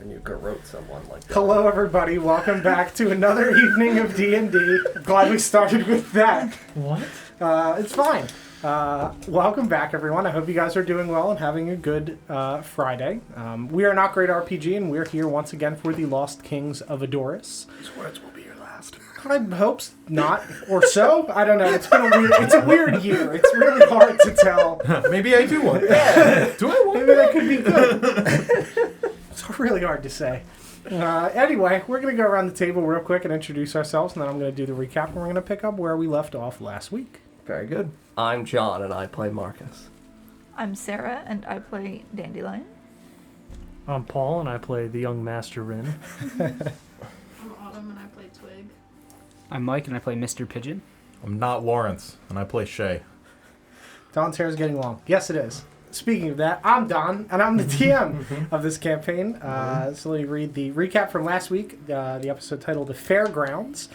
and you garrote someone like that. Hello, everybody. Welcome back to another evening of D&D. Glad we started with that. What? It's fine. Welcome back, everyone. I hope you guys are doing well and having a good Friday. We are Not Great RPG, and we're here once again for the Lost Kings of Adoris. These words will be your last. I hope not, or so. I don't know. It's a weird year. It's really hard to tell. Maybe I do want that. Do I want Maybe that could be good. It's really hard to say. Anyway, we're going to go around the table real quick and introduce ourselves, and then I'm going to do the recap, and we're going to pick up where we left off last week. Very good. I'm John, and I play Marcus. I'm Sarah, and I play Dandelion. I'm Paul, and I play the young Master Rin. I'm Autumn, and I play Twig. I'm Mike, and I play Mr. Pigeon. I'm not Lawrence, and I play Shay. Don's hair is getting long. Yes, it is. Speaking of that, I'm Don, and I'm the DM of this campaign. So let me read the recap from last week, the episode titled The Fairgrounds.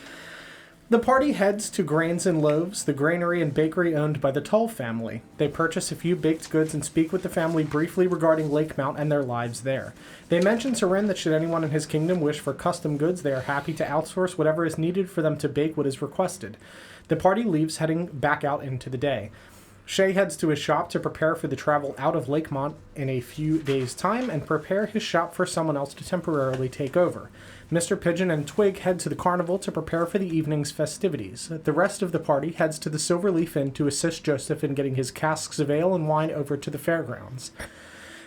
The party heads to Grains and Loaves, the granary and bakery owned by the Tull family. They purchase a few baked goods and speak with the family briefly regarding Lake Mount and their lives there. They mention to Rin that should anyone in his kingdom wish for custom goods, they are happy to outsource whatever is needed for them to bake what is requested. The party leaves, heading back out into the day. Shay heads to his shop to prepare for the travel out of Lakemont in a few days' time and prepare his shop for someone else to temporarily take over. Mr. Pigeon and Twig head to the carnival to prepare for the evening's festivities. The rest of the party heads to the Silverleaf Inn to assist Joseph in getting his casks of ale and wine over to the fairgrounds.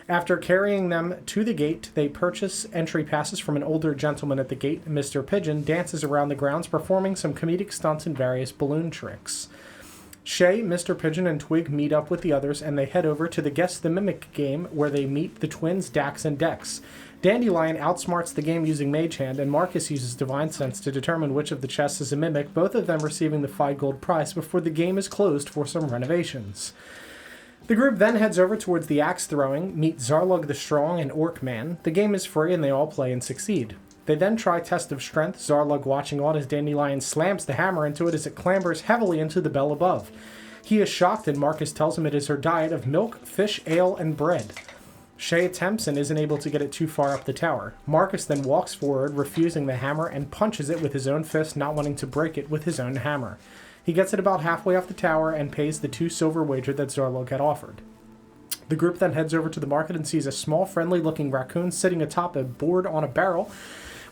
After carrying them to the gate, they purchase entry passes from an older gentleman at the gate. Mr. Pigeon dances around the grounds, performing some comedic stunts and various balloon tricks. Shay, Mr. Pigeon, and Twig meet up with the others, and they head over to the Guess the Mimic game, where they meet the twins Dax and Dex. Dandelion outsmarts the game using Mage Hand, and Marcus uses Divine Sense to determine which of the chests is a mimic, both of them receiving the 5 gold prize before the game is closed for some renovations. The group then heads over towards the axe throwing, meet Zarlug the Strong and Orc Man. The game is free, and they all play and succeed. They then try Test of Strength, Zarlug watching on as Dandelion slams the hammer into it as it clambers heavily into the bell above. He is shocked, and Marcus tells him it is her diet of milk, fish, ale, and bread. Shay attempts and isn't able to get it too far up the tower. Marcus then walks forward, refusing the hammer, and punches it with his own fist, not wanting to break it with his own hammer. He gets it about halfway off the tower and pays the 2 silver wager that Zarlug had offered. The group then heads over to the market and sees a small, friendly-looking raccoon sitting atop a board on a barrel,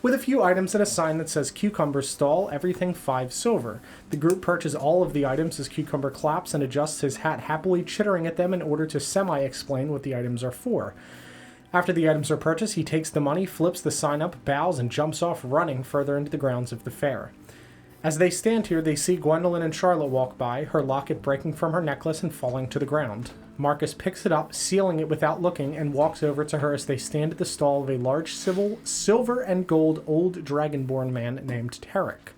with a few items and a sign that says Cucumber Stall, everything 5 silver. The group purchases all of the items as Cucumber claps and adjusts his hat, happily chittering at them in order to semi-explain what the items are for. After the items are purchased, he takes the money, flips the sign up, bows, and jumps off running further into the grounds of the fair. As they stand here, they see Gwendolyn and Charlotte walk by, her locket breaking from her necklace and falling to the ground. Marcus picks it up, sealing it without looking, and walks over to her as they stand at the stall of a large silver and gold old dragonborn man named Tarek.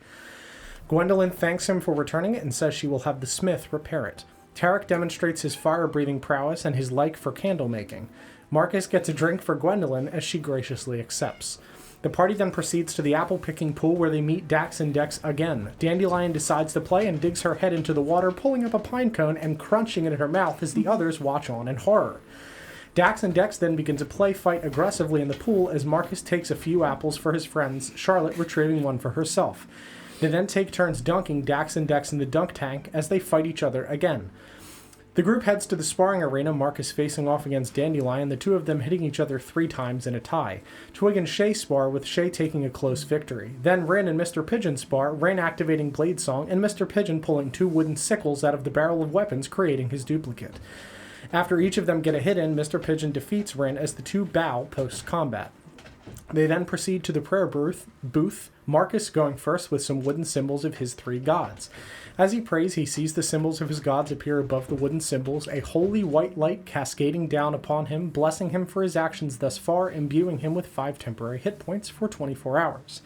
Gwendolyn thanks him for returning it and says she will have the smith repair it. Tarek demonstrates his fire-breathing prowess and his like for candle making. Marcus gets a drink for Gwendolyn as she graciously accepts. The party then proceeds to the apple-picking pool where they meet Dax and Dex again. Dandelion decides to play and digs her head into the water, pulling up a pine cone and crunching it in her mouth as the others watch on in horror. Dax and Dex then begin to fight aggressively in the pool as Marcus takes a few apples for his friends, Charlotte retrieving one for herself. They then take turns dunking Dax and Dex in the dunk tank as they fight each other again. The group heads to the sparring arena, Marcus facing off against Dandelion, the two of them hitting each other 3 times in a tie. Twig and Shay spar, with Shay taking a close victory. Then Rin and Mr. Pigeon spar, Rin activating Blade Song, and Mr. Pigeon pulling 2 wooden sickles out of the barrel of weapons, creating his duplicate. After each of them get a hit in, Mr. Pigeon defeats Rin as the 2 bow post-combat. They then proceed to the prayer booth, Marcus going first with some wooden symbols of his 3 gods. As he prays, he sees the symbols of his gods appear above the wooden symbols, a holy white light cascading down upon him, blessing him for his actions thus far, imbuing him with 5 temporary hit points for 24 hours.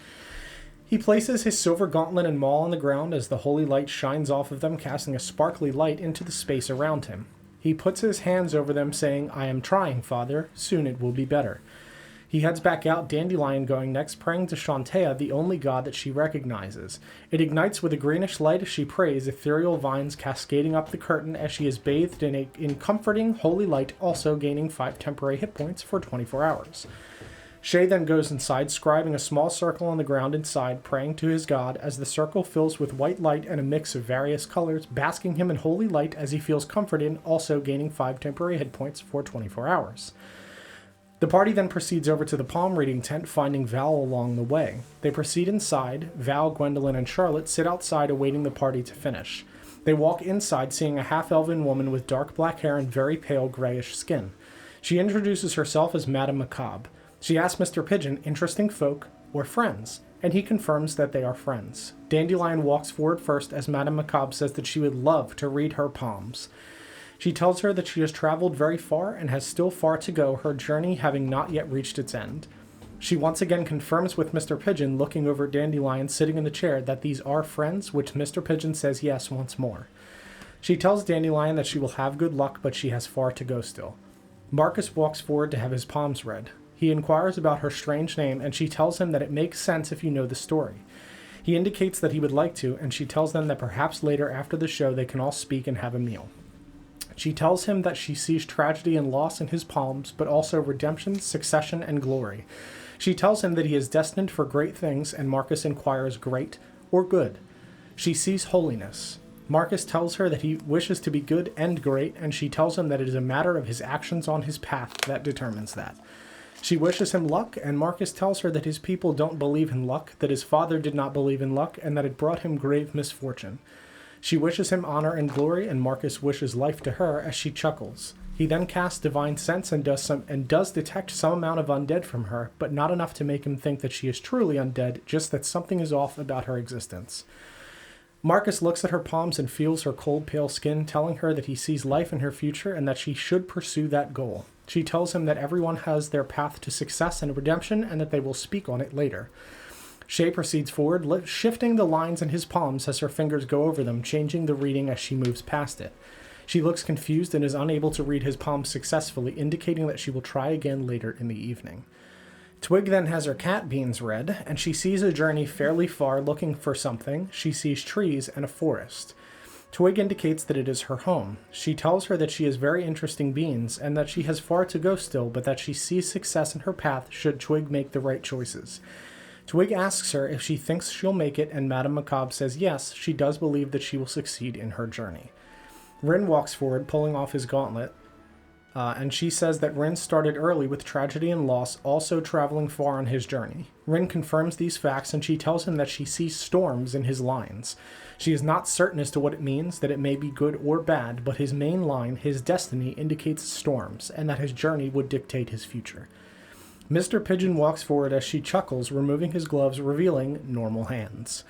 He places his silver gauntlet and maul on the ground as the holy light shines off of them, casting a sparkly light into the space around him. He puts his hands over them, saying, "I am trying, Father. Soon it will be better." He heads back out, Dandelion going next, praying to Shantea, the only god that she recognizes. It ignites with a greenish light as she prays, ethereal vines cascading up the curtain as she is bathed in comforting, holy light, also gaining 5 temporary hit points for 24 hours. Shay then goes inside, scribing a small circle on the ground inside, praying to his god, as the circle fills with white light and a mix of various colors, basking him in holy light as he feels comforted, also gaining 5 temporary hit points for 24 hours. The party then proceeds over to the palm reading tent, finding Val along the way. They proceed inside. Val, Gwendolyn, and Charlotte sit outside awaiting the party to finish. They walk inside, seeing a half-elven woman with dark black hair and very pale grayish skin. She introduces herself as Madame Macabre. She asks Mr. Pigeon, interesting folk or friends, and he confirms that they are friends. Dandelion walks forward first as Madame Macabre says that she would love to read her palms. She tells her that she has traveled very far and has still far to go, her journey having not yet reached its end. She once again confirms with Mr. Pigeon, looking over at Dandelion sitting in the chair, that these are friends, which Mr. Pigeon says yes once more. She tells Dandelion that she will have good luck, but she has far to go still. Marcus walks forward to have his palms read. He inquires about her strange name, and she tells him that it makes sense if you know the story. He indicates that he would like to, and she tells them that perhaps later after the show they can all speak and have a meal. She tells him that she sees tragedy and loss in his palms, but also redemption, succession, and glory. She tells him that he is destined for great things, and Marcus inquires, great or good? She sees holiness. Marcus tells her that he wishes to be good and great, and she tells him that it is a matter of his actions on his path that determines that. She wishes him luck, and Marcus tells her that his people don't believe in luck, that his father did not believe in luck, and that it brought him grave misfortune. She wishes him honor and glory, and Marcus wishes life to her as she chuckles. He then casts divine sense and does detect some amount of undead from her, but not enough to make him think that she is truly undead, just that something is off about her existence. Marcus looks at her palms and feels her cold, pale skin, telling her that he sees life in her future and that she should pursue that goal. She tells him that everyone has their path to success and redemption and that they will speak on it later. Shay proceeds forward, shifting the lines in his palms as her fingers go over them, changing the reading as she moves past it. She looks confused and is unable to read his palms successfully, indicating that she will try again later in the evening. Twig then has her cat beans read, and she sees a journey fairly far looking for something. She sees trees and a forest. Twig indicates that it is her home. She tells her that she has very interesting beans, and that she has far to go still, but that she sees success in her path should Twig make the right choices. Twig asks her if she thinks she'll make it, and Madame Macabre says yes, she does believe that she will succeed in her journey. Rin walks forward, pulling off his gauntlet, and she says that Rin started early with tragedy and loss, also traveling far on his journey. Rin confirms these facts, and she tells him that she sees storms in his lines. She is not certain as to what it means, that it may be good or bad, but his main line, his destiny, indicates storms, and that his journey would dictate his future. Mr. Pigeon walks forward as she chuckles, removing his gloves, revealing normal hands.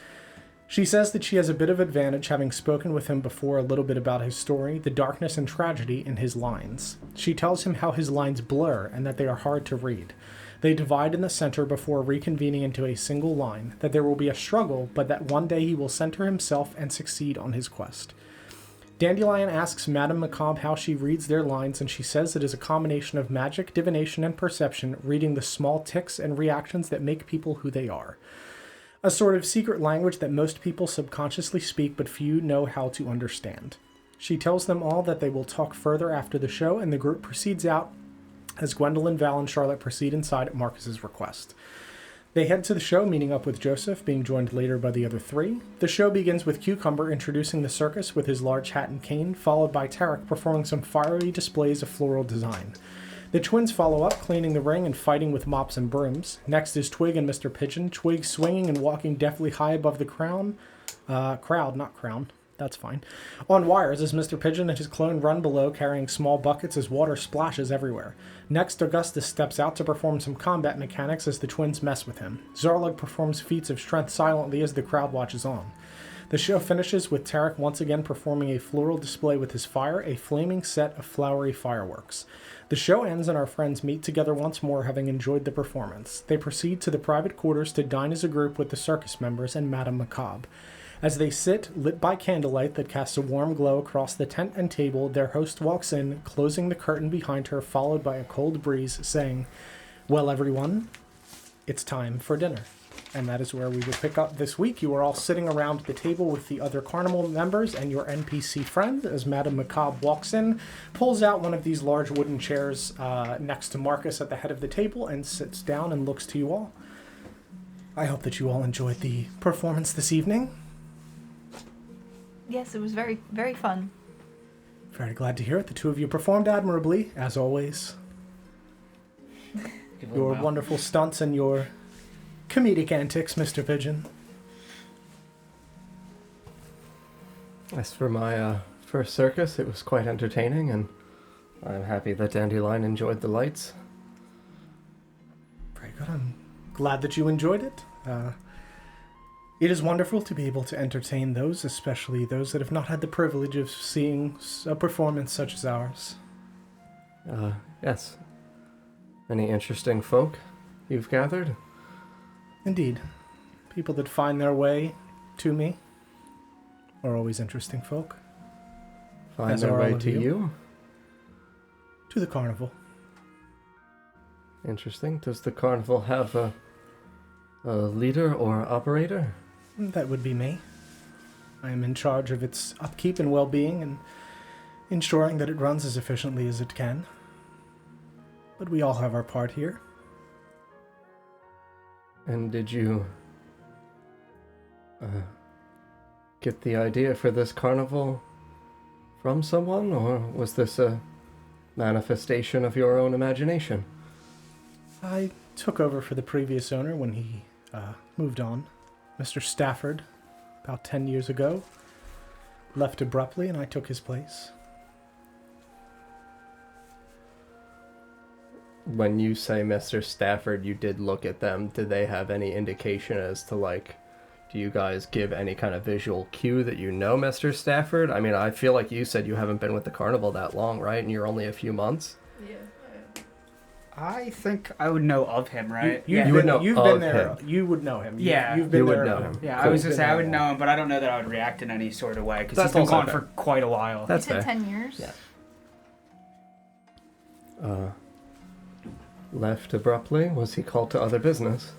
She says that she has a bit of advantage, having spoken with him before a little bit about his story, the darkness and tragedy in his lines. She tells him how his lines blur and that they are hard to read. They divide in the center before reconvening into a single line, that there will be a struggle, but that one day he will center himself and succeed on his quest. Dandelion asks Madame Macabre how she reads their lines, and she says it is a combination of magic, divination, and perception, reading the small ticks and reactions that make people who they are. A sort of secret language that most people subconsciously speak, but few know how to understand. She tells them all that they will talk further after the show, and the group proceeds out as Gwendolyn, Val, and Charlotte proceed inside at Marcus's request. They head to the show, meeting up with Joseph, being joined later by the other three. The show begins with Cucumber introducing the circus with his large hat and cane, followed by Tarek performing some fiery displays of floral design. The twins follow up, cleaning the ring and fighting with mops and brooms. Next is Twig and Mr. Pigeon, Twig swinging and walking deftly high above the crowd, that's fine, on wires as Mr. Pigeon and his clone run below carrying small buckets as water splashes everywhere. Next, Augustus steps out to perform some combat mechanics as the twins mess with him. Zarlug performs feats of strength silently as the crowd watches on. The show finishes with Tarek once again performing a floral display with his fire, a flaming set of flowery fireworks. The show ends and our friends meet together once more, having enjoyed the performance. They proceed to the private quarters to dine as a group with the circus members and Madame Macabre. As they sit, lit by candlelight that casts a warm glow across the tent and table, their host walks in, closing the curtain behind her, followed by a cold breeze, saying, "Well, everyone, it's time for dinner." and that is where we will pick up this week. You are all sitting around the table with the other carnival members and your NPC friend as Madame Macabre walks in, pulls out one of these large wooden chairs next to Marcus at the head of the table, and sits down and looks to you all. I hope that you all enjoyed the performance this evening. Yes, it was very, very fun. Very glad to hear it. The two of you performed admirably, as always. Your wonderful stunts and your comedic antics, Mr. Pigeon. As for my first circus, it was quite entertaining, and I'm happy that Dandelion enjoyed the lights. Very good. I'm glad that you enjoyed it. It is wonderful to be able to entertain those, especially those that have not had the privilege of seeing a performance such as ours. Yes. Any interesting folk you've gathered? Indeed. People that find their way to me are always interesting folk. Find As their are way all of to you. you? To the carnival. Interesting. Does the carnival have a leader or operator? That would be me. I am in charge of its upkeep and well-being and ensuring that it runs as efficiently as it can. But we all have our part here. And did you get the idea for this carnival from someone, or was this a manifestation of your own imagination? I took over for the previous owner when he moved on. Mr. Stafford, about 10 years ago, left abruptly and I took his place. When you say Mr. Stafford, you did look at them. Did they have any indication as to, like, do you guys give any kind of visual cue that you know Mr. Stafford? I mean, I feel like you said you haven't been with the carnival that long, right? And you're only a few months? Yeah. I think I would know of him, right? You would know You've of been there. him. You would know him. Yeah. You've been You would there. know him. Yeah, Cool. I was just Been saying I there would a know while. him, but I don't know that I would react in any sort of way because That's he's been also gone fair. for quite a while. That's you said fair. 10 years? Yeah. Left abruptly? Was he called to other business?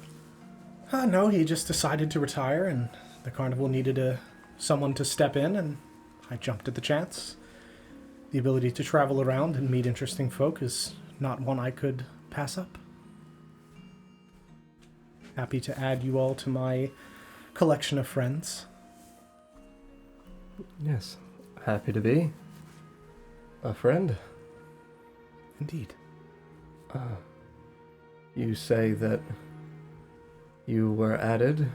No, he just decided to retire and the carnival needed someone to step in and I jumped at the chance. The ability to travel around and meet interesting folk is not one I could pass up. Happy to add you all to my collection of friends. Yes. Happy to be a friend. Indeed. You say that you were added.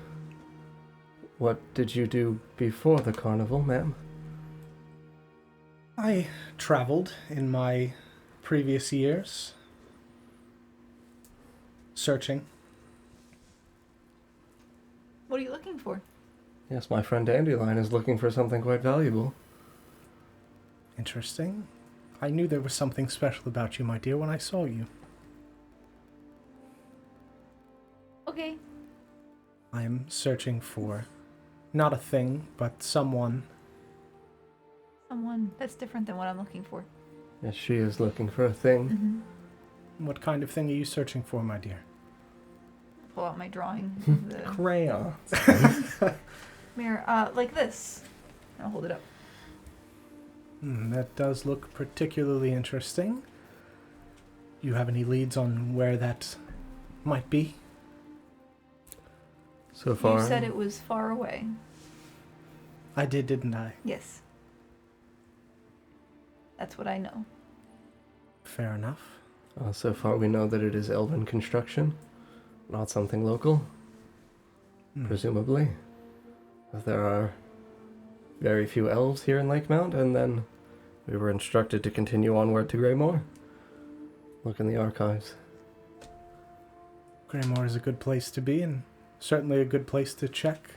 What did you do before the carnival, ma'am? I traveled in my previous years, searching. What are you looking for? Yes, my friend Dandelion is looking for something quite valuable. Interesting. I knew there was something special about you, my dear, when I saw you. Okay. I am searching for not a thing, but someone. Someone that's different than what I'm looking for. Yes, she is looking for a thing. Mm-hmm. What kind of thing are you searching for, my dear? Pull out my drawing. of the Crayon. mirror. Like this. I'll hold it up. That does look particularly interesting. You have any leads on where that might be? So far. You said it was far away. I did, didn't I? Yes. That's what I know. Fair enough. So far we know that it is elven construction, not something local, presumably. There are very few elves here in Lake Mount, and then we were instructed to continue onward to Greymoor. Look in the archives. Greymoor is a good place to be, and certainly a good place to check.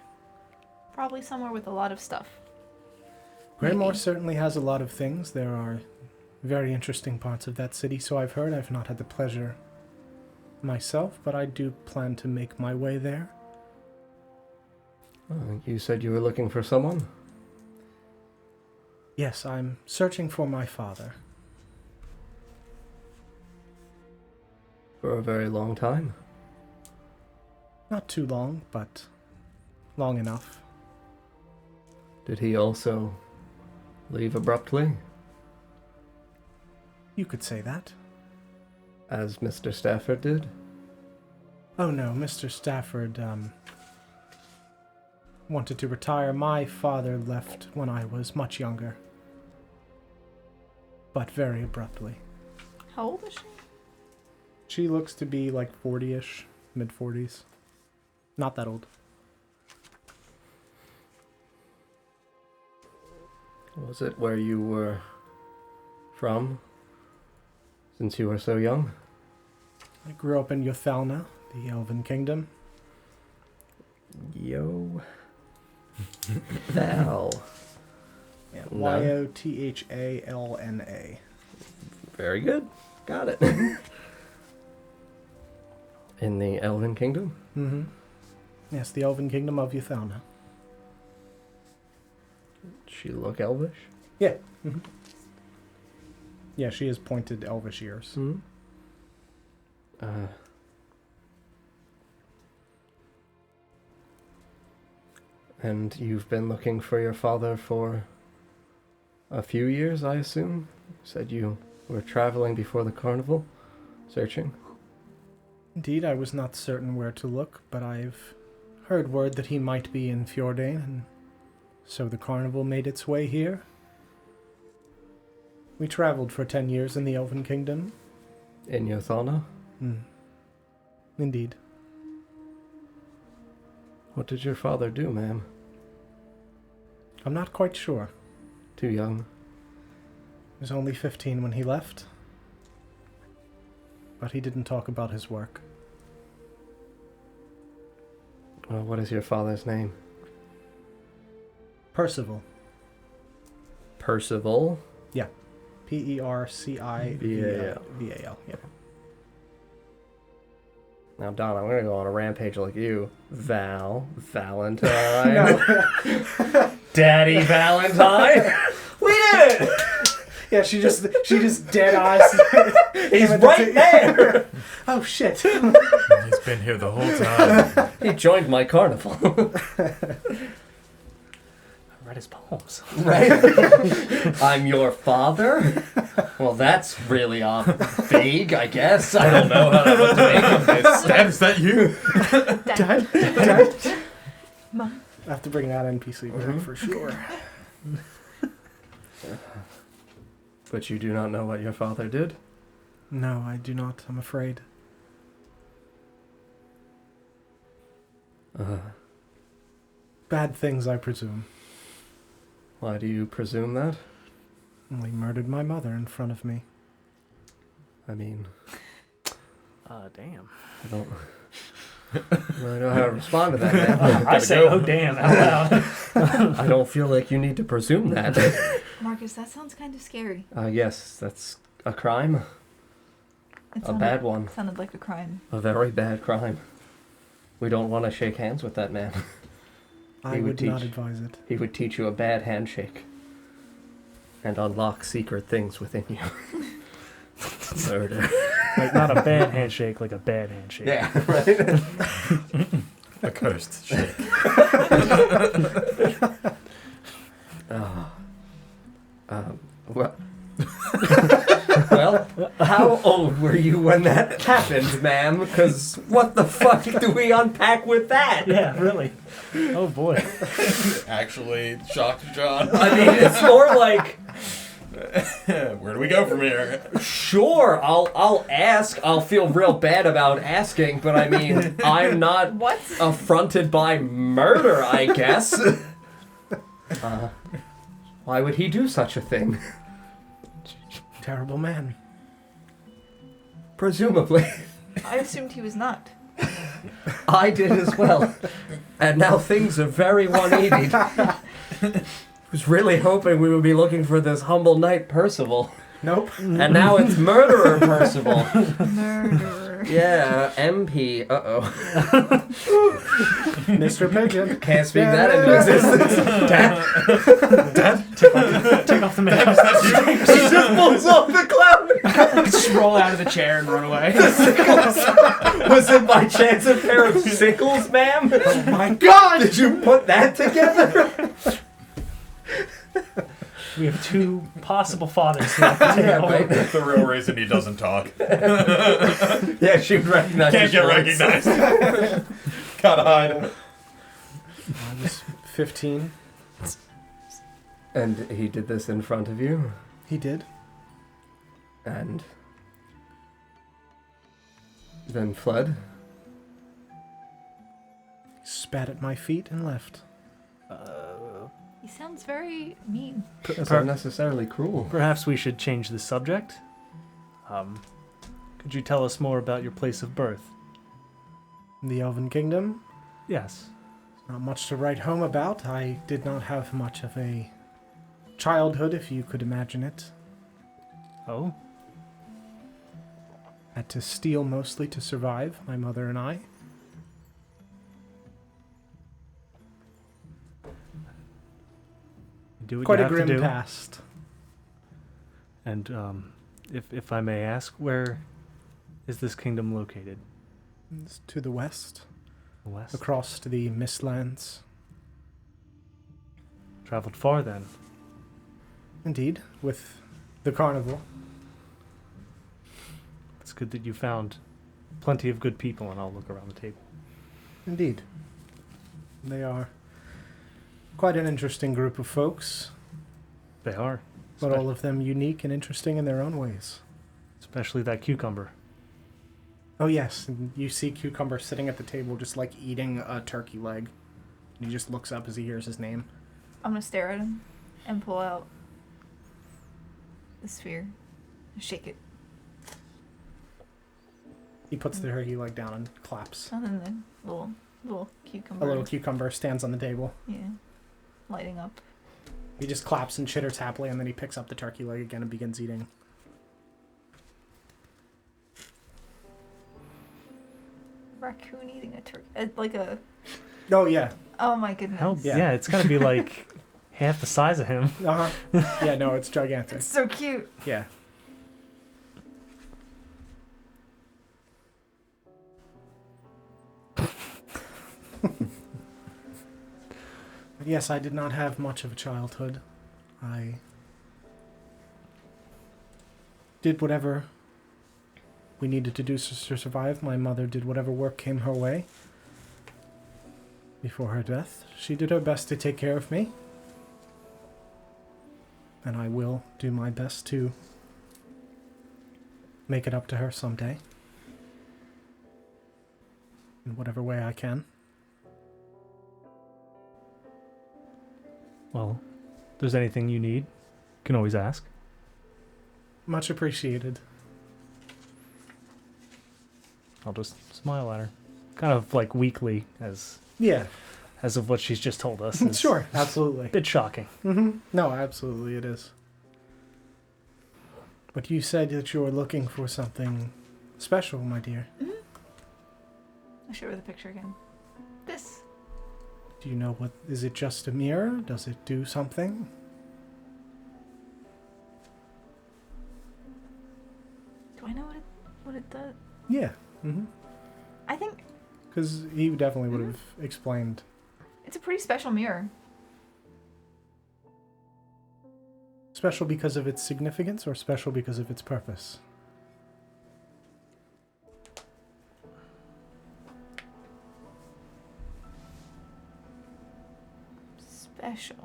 Probably somewhere with a lot of stuff. Greymoor Maybe. certainly has a lot of things. There are very interesting parts of that city, so I've heard. I've not had the pleasure myself, but I do plan to make my way there. You said you were looking for someone? Yes, I'm searching for my father. For a very long time. Not too long, but long enough. Did he also leave abruptly, You could say that. as Mr. Stafford did? Oh no, Mr. Stafford, wanted to retire. My father left when I was much younger. But very abruptly. How old is she? She looks to be like 40-ish, mid-40s. Not that old. Was it where you were from, since you were so young? I grew up in Yothalna, the Elven Kingdom. Yo. Val. Yeah, No. Yothalna. Very good. Got it. In the Elven Kingdom? Mm-hmm. Yes, the Elven Kingdom of Yothalna. She look elvish? Yeah. Mm-hmm. Yeah, she has pointed elvish ears. Hmm. And you've been looking for your father for a few years, I assume? You said you were traveling before the carnival, searching. Indeed, I was not certain where to look, but I've heard word that he might be in Fjordan, and so the carnival made its way here. We traveled for 10 years in the Elven Kingdom. In Yothana? Indeed. What did your father do, ma'am? I'm not quite sure. Too young. He was only 15 when he left. But he didn't talk about his work. Well, what is your father's name? Percival. Percival? Percival. Yeah. Now, Don, I'm gonna go on a rampage like you. Valentine. Daddy Valentine. We did it. Yeah, she just dead eyes. He's right there. Oh shit. He's been here the whole time. He joined my carnival. I read his poems. Right? I'm your father? Well, that's really vague, I guess. I don't know what to make of this. Dad, is that you? Dad. Mom. I have to bring that NPC back for sure. But you do not know what your father did? No, I do not, I'm afraid. Bad things, I presume. Why do you presume that? He murdered my mother in front of me. I mean, Damn. I don't really know how to respond to that, man. I say, oh damn, out loud. I don't feel like you need to presume that. Marcus, that sounds kind of scary. Yes, that's a crime. It A bad one. Sounded like a crime. A very bad crime. We don't want to shake hands with that man. I would not advise it. He would teach you a bad handshake. And unlock secret things within you. Murder. Like, not a bad handshake, like a bad handshake. Yeah, right? A cursed shake. Well, well, how old were you when that happened, ma'am? Because what the fuck do we unpack with that? Yeah, really. Oh boy. Actually, shocked John. I mean, it's more like, Where do we go from here? sure, I'll ask. I'll feel real bad about asking, but I mean, I'm not What? affronted by murder, I guess. Why would he do such a thing? Terrible man. Presumably. I assumed he was not. I did as well. And now things are very 180. I was really hoping we would be looking for this humble knight Percival. Nope. And now it's murderer Percival. Murderer. Yeah, MP. Uh-oh. Mr. Pigeon. Can't speak that into existence. Take off the mask. He just pulls off the cloud. Just roll out of the chair and run away. Was it by chance a pair of sickles, ma'am? Oh my God! Did you put that together? We have two possible fathers here at the Yeah, table. right. That's the real reason he doesn't talk. Yeah, she would recognize. Can't his get voice. recognized. Gotta hide. I was 15. And he did this in front of you, He did. and then fled. He spat at my feet and left. He sounds very mean. That's unnecessarily cruel. Perhaps we should change the subject. Could you tell us more about your place of birth? In the Elven Kingdom, Yes. not much to write home about. I did not have much of a childhood, if you could imagine it. Oh? Had to steal mostly to survive, my mother and I. Do what Quite you a have grim to do. past. And if I may ask, where is this kingdom located? It's to the west, West. across to the Mistlands. Traveled far then. Indeed, with the carnival. It's good that you found plenty of good people, and I'll look around the table. Indeed. They are quite an interesting group of folks, They are. but all of them unique and interesting in their own ways. Especially that cucumber. Oh yes, and you see Cucumber sitting at the table just like eating a turkey leg. And he just looks up as he hears his name. I'm gonna stare at him and pull out the sphere and shake it. He puts the turkey leg down and claps. And then the little cucumber. A little cucumber stands on the table. Yeah. Lighting up. He just claps and chitters happily, and then he picks up the turkey leg again and begins eating. Raccoon eating a turkey. Like a. Oh yeah. Oh my goodness. Hell, Yeah. yeah, it's gotta be like half the size of him. Uh huh. Yeah, no, it's gigantic. It's so cute. Yeah. But yes, I did not have much of a childhood. I did whatever we needed to do to survive. My mother did whatever work came her way. Before her death, she did her best to take care of me. And I will do my best to make it up to her someday. In whatever way I can. Well, if there's anything you need, you can always ask. Much appreciated. I'll just smile at her. Kind of like weakly as Yeah, of what she's just told us. It's sure, absolutely. a bit shocking. No, absolutely it is. But you said that you were looking for something special, my dear. I'll show her the picture again. This. Do you know what... Is it just a mirror? Does it do something? Do I know what it does? Yeah. I think Because he definitely would have explained. it's a pretty special mirror. Special because of its significance or special because of its purpose? Special.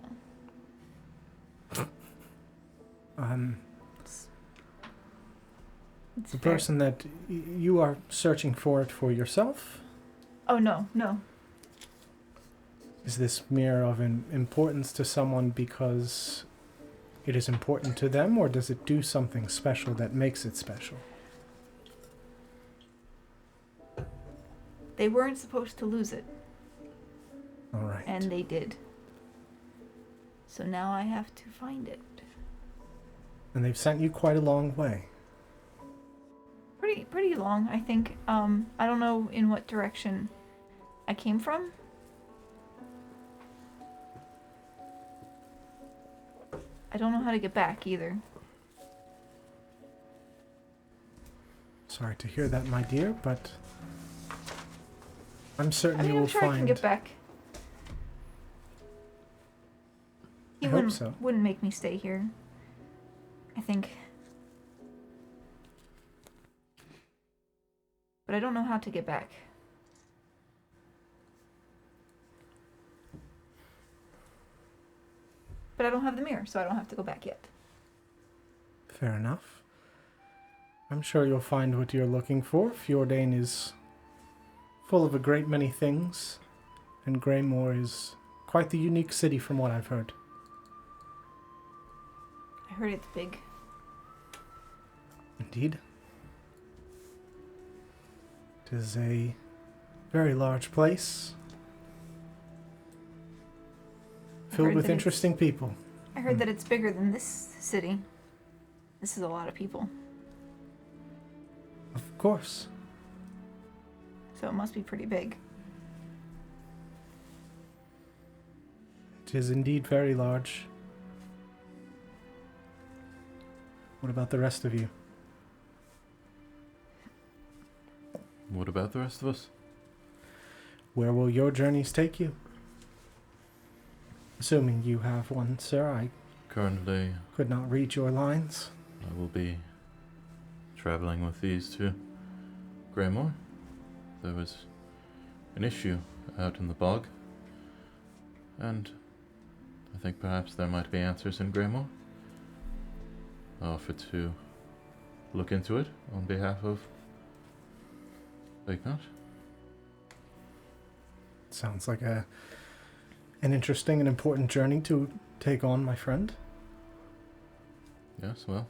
It's The fair. person that you are searching for it for yourself? Oh no. Is this mirror of importance to someone because it is important to them, or does it do something special that makes it special? They weren't supposed to lose it, All right. and they did. So now I have to find it. And they've sent you quite a long way. pretty long, I think. I don't know in what direction I came from. I don't know how to get back either. Sorry to hear that, my dear, but I'm certain I mean, you will I'm sure find. I can get back. He I hope wouldn't, so. wouldn't make me stay here. I think. But I don't know how to get back. But I don't have the mirror, so I don't have to go back yet. Fair enough. I'm sure you'll find what you're looking for. Fjordain is full of a great many things, and Greymore is quite the unique city from what I've heard. I heard it's big. Indeed. It is a very large place, filled heard with that interesting people. I heard that it's bigger than this city. This is a lot of people. Of course. So it must be pretty big. It is indeed very large. What about the rest of you? What about the rest of us? Where will your journeys take you? Assuming you have one, sir, I Currently, could not read your lines. I will be traveling with these to Greymore. There was an issue out in the bog, and I think perhaps there might be answers in Greymore. I offered to look into it on behalf of Lakenut. Sounds like an interesting and important journey to take on, my friend. Yes, well,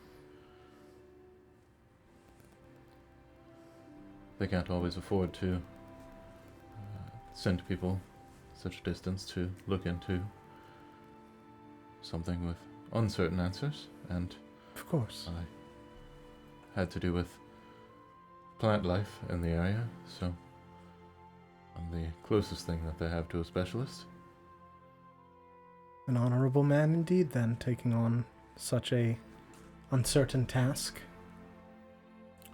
they can't always afford to send people such a distance to look into something with uncertain answers, and Of course. I had to do with plant life in the area, so I'm the closest thing that they have to a specialist. An honorable man indeed, then, taking on such a uncertain task.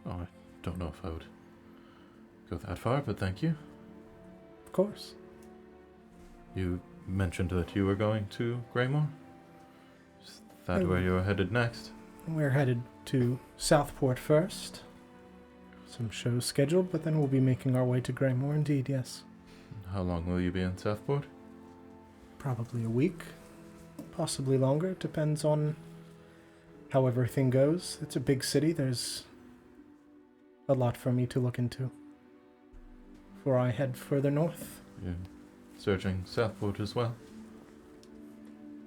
Oh, I don't know if I would go that far, but thank you. Of course. You mentioned that you were going to Greymore? Is that where you're headed next? We're headed to Southport first. Some shows scheduled, but then we'll be making our way to Greymore indeed, yes. How long will you be in Southport? Probably a week. Possibly longer. It depends on how everything goes. It's a big city. There's a lot for me to look into before I head further north. You searching Southport as well?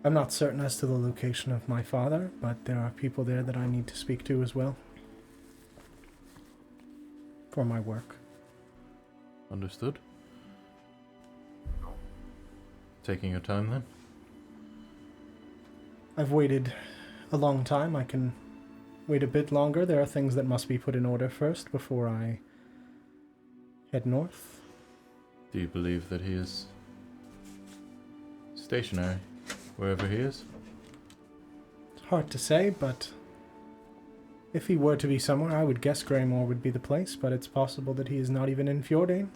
I'm not certain as to the location of my father, but there are people there that I need to speak to as well. For my work. Understood. Taking your time then? I've waited a long time. I can wait a bit longer. There are things that must be put in order first before I head north. Do you believe that he is stationary wherever he is? It's hard to say, but if he were to be somewhere, I would guess Greymore would be the place, but it's possible that he is not even in Fjordain.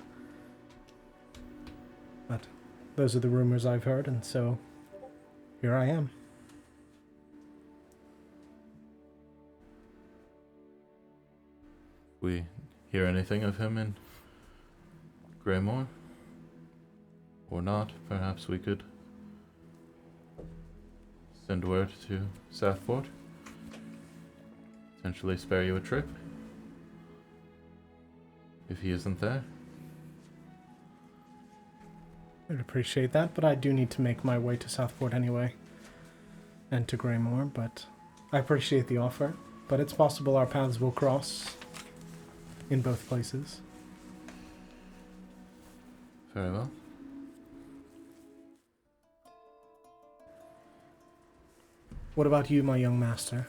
But those are the rumors I've heard, and so here I am. We hear anything of him in Greymore? Or not? Perhaps we could send word to Southport? Potentially spare you a trip? If he isn't there? I'd appreciate that, but I do need to make my way to Southport anyway. And to Greymore, but I appreciate the offer. But it's possible our paths will cross in both places. Very well. What about you, my young master?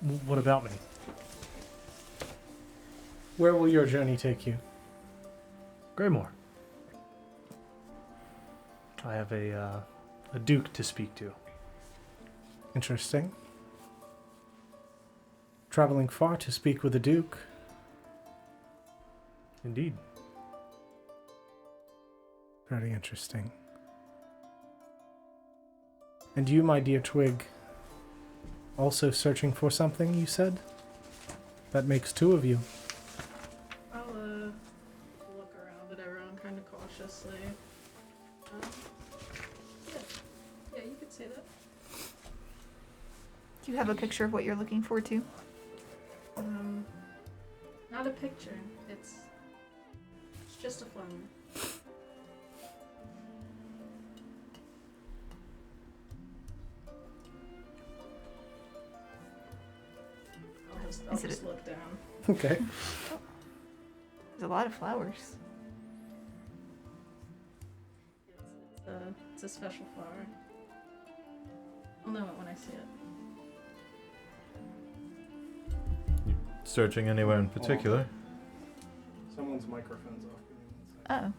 What about me? Where will your journey take you? Greymore. I have a duke to speak to. Interesting. Traveling far to speak with a duke. Indeed. Very interesting. And you, my dear Twig, also searching for something, you said? That makes two of you. I'll look around at everyone kind of cautiously. Yeah, you could say that. Do you have a picture of what you're looking for too? Not a picture. It's just a flower. I'll just look down. Okay. There's a lot of flowers. It's a special flower. I'll know it when I see it. Searching anywhere in particular? Someone's microphone's off. Oh.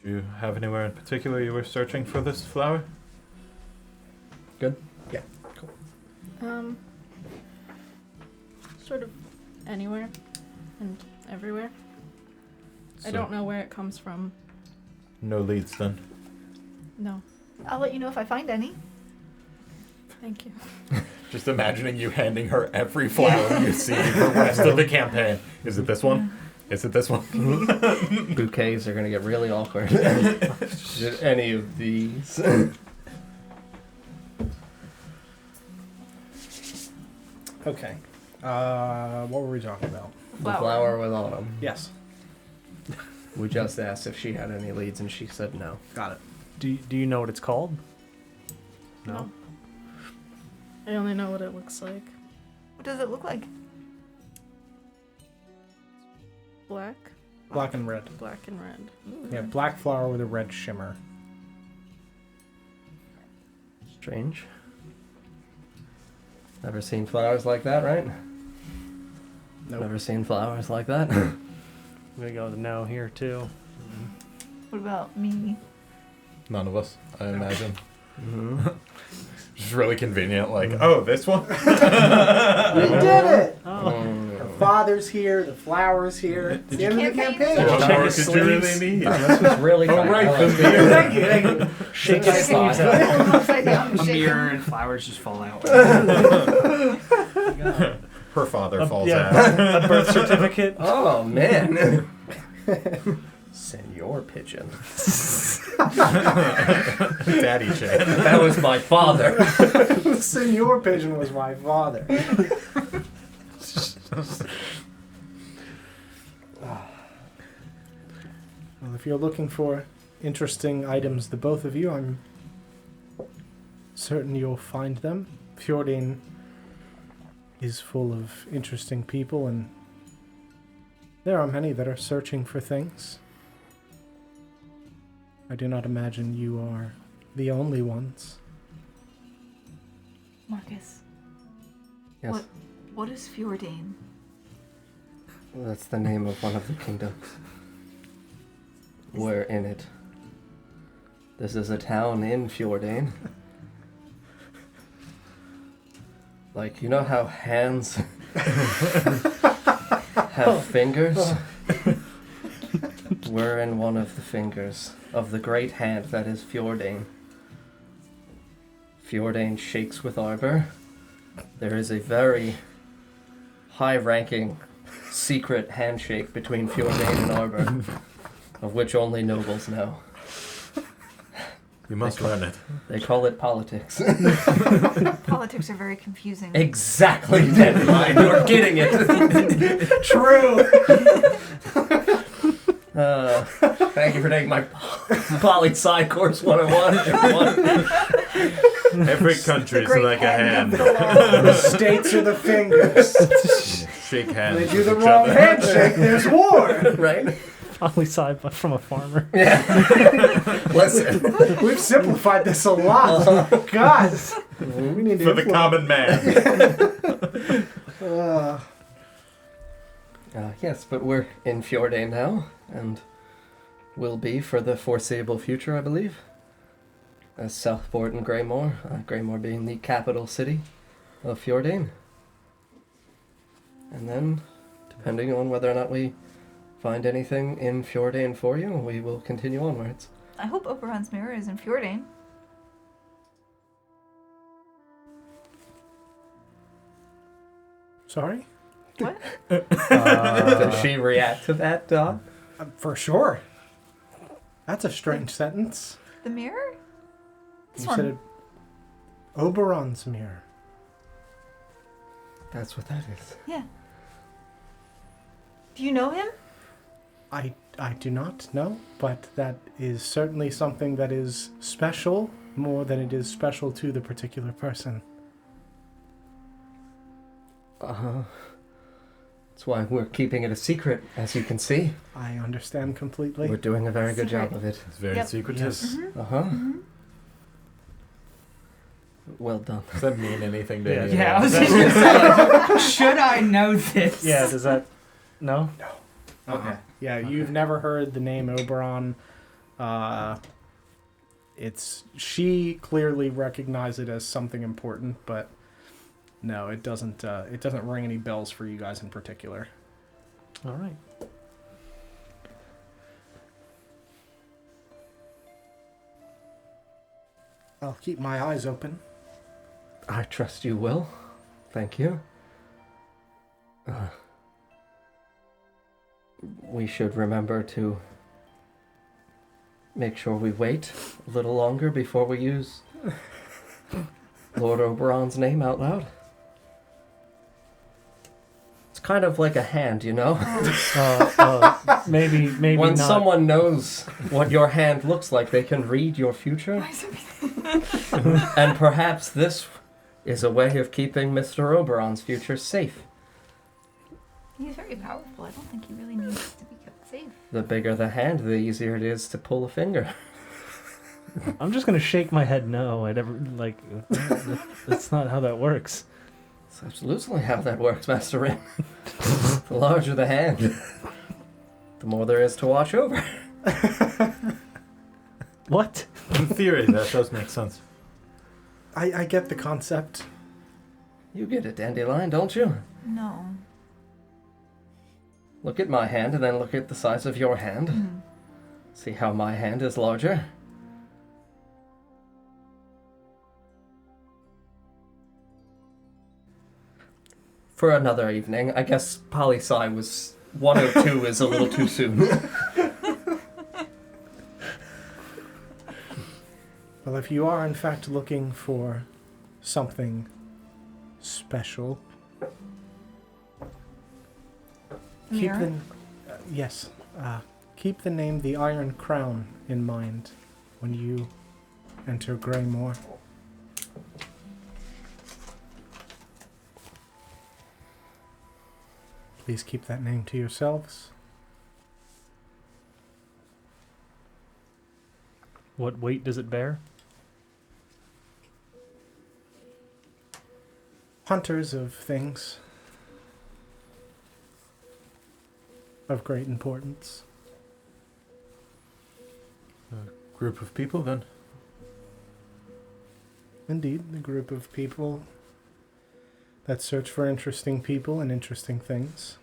Did you have anywhere in particular you were searching for this flower? Good? Yeah. Sort of anywhere and everywhere. I So, don't know where it comes from. No leads then. No. I'll let you know if I find any. Thank you. Just imagining you handing her every flower you see the rest of the campaign. Is it this one? Is it this one? Bouquets are gonna get really awkward. Did any of these? Okay. What were we talking about? The flower with autumn. Yes. We just asked if she had any leads, and she said no. Got it. Do you know what it's called? No. I only know what it looks like. What does it look like? Black. Black and red. Black and red. Ooh. Yeah, black flower with a red shimmer. Strange. Never seen flowers like that, right? Nope. Never seen flowers like that. I'm gonna go with no here too. What about me? None of us, I imagine. Mm-hmm. Just really convenient, like, oh, this one? We did it! Mm. Her father's here, the flower's here. It's the end of the Campaign? campaign. What Check more his could you really sleeves. need? This was really fun. right, I liked the it. Thank you, thank you. Shake Check his it sleeves out. out. Upside down and A shake mirror them. and flowers just fall out. Her father falls yeah, out. a birth certificate. Oh, man. Senor Pigeon. Daddy Chan. That was my father. Senor Pigeon was my father. Well, if you're looking for interesting items, the both of you, I'm certain you'll find them. Fjordane is full of interesting people, and there are many that are searching for things. I do not imagine you are the only ones. Marcus, Yes, what is Fjordane? that's the name of one of the kingdoms. We're in it. This is a town in Fjordane. Like, you know how hands have fingers? We're in one of the fingers of the great hand that is Fjordane. Fjordane shakes with arbor. There is a very high-ranking secret handshake between Fjordane and arbor, of which only nobles know. You must learn it. They call it politics. Politics are very confusing. Exactly, Deadline. You're getting it. True! Thank you for taking my poli-sci course 101, everyone. Every The country's great like a hand. of the law. The states are the fingers. Shake hands They do with the each wrong other. handshake, there's war! Right? Probably side from a farmer. Yeah. Listen. We've simplified this a lot. God! We need to For the implement- common man. Yes, but we're in Fjordane now, and will be for the foreseeable future, I believe. As Southport and Greymore, Greymore being the capital city of Fjordane. And then, depending on whether or not we find anything in Fjordane for you, we will continue onwards. I hope Oberon's mirror is in Fjordane. Sorry? What? Does she react to that, Dog? For sure. That's a strange sentence. The mirror? This You one. said it. Oberon's mirror. That's what that is. Yeah. Do you know him? I do not know, but that is certainly something that is special more than it is special to the particular person. That's why we're keeping it a secret, as you can see. I understand completely. We're doing a very good Secret. job of it. It's very Yep. secretive. Yes. Uh-huh. Well done. Does that mean anything to Yeah. you? Yeah, I was just gonna say, should I know this? Yeah, does that... No? Okay. Yeah, you've never heard the name Oberon. She clearly recognized it as something important, but no, it doesn't. It doesn't ring any bells for you guys in particular. All right. I'll keep my eyes open. I trust you will. Thank you. We should remember to make sure we wait a little longer before we use Lord Oberon's name out loud. It's kind of like a hand, you know? Maybe When not. someone knows what your hand looks like, they can read your future. And perhaps this is a way of keeping Mr. Oberon's future safe. He's very powerful. I don't think he really needs to be kept safe. The bigger the hand, the easier it is to pull a finger. I'm just gonna shake my head no. That's not how that works. That's absolutely how that works, Master Rin. The larger the hand, the more there is to watch over. What? In theory, that does make sense. I get the concept. You get it, Dandelion, don't you? No. Look at my hand and then look at the size of your hand. Mm. See how my hand is larger? For another evening, I guess poli-sci was 102 is a little too soon. Well, if you are in fact looking for something special, keep Mirror? yes, keep the name the Iron Crown in mind when you enter Greymore. Please keep that name to yourselves. What weight does it bear? Hunters of things of great importance. A group of people, then? Indeed, a group of people that search for interesting people and interesting things,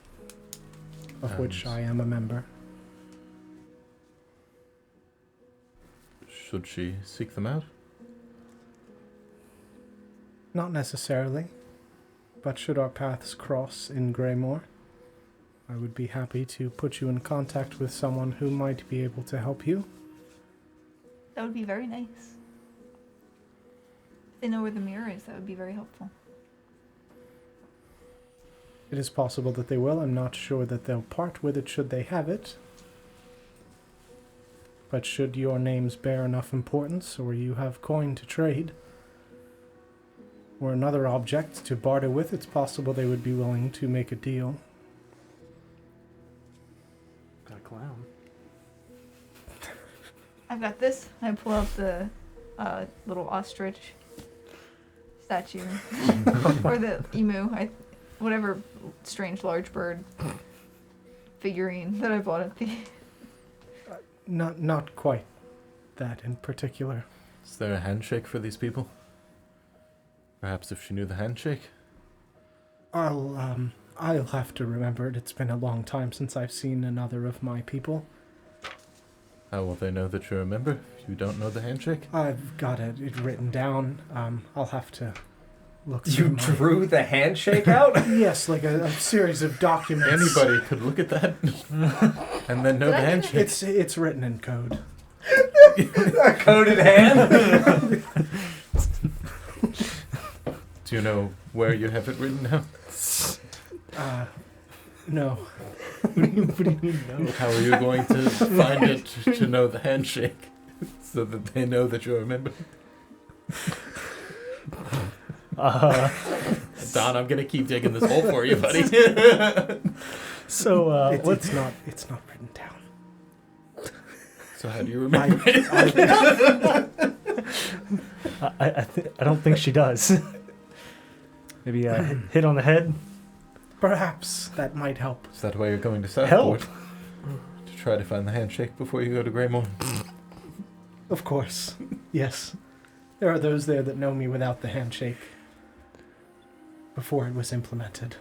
of which And- I am a member. Should she seek them out? Not necessarily, but should our paths cross in Greymore, I would be happy to put you in contact with someone who might be able to help you. That would be very nice. If they know where the mirror is, that would be very helpful. It is possible that they will. I'm not sure that they'll part with it should they have it. But should your names bear enough importance, or you have coin to trade, or another object to barter with, it's possible they would be willing to make a deal. Got a clown. I've got this. I pull out the little ostrich statue. Or the emu. Whatever strange large bird figurine that I bought at the... Not quite that in particular. Is there a handshake for these people? Perhaps if she knew the handshake? I'll have to remember it. It's been a long time since I've seen another of my people. How will they know that you're a member if you don't know the handshake? I've got it written down. I'll have to look You through my... drew the handshake out? Yes, like a series of documents. Anybody could look at that and then know Did the I do handshake. It's written in code. A coded hand? Do you know where you have it written down? No. What do you mean no? How are you going to find it to know the handshake so that they know that you're a member? Don, I'm gonna keep digging this hole for you, buddy. So what's It's not written down. So how do you remember it? I don't think she does. Maybe a hit on the head. Perhaps that might help. Is that why you're going to Southport? Help. To try to find the handshake before you go to Greymore? Of course. Yes. There are those there that know me without the handshake. Before it was implemented.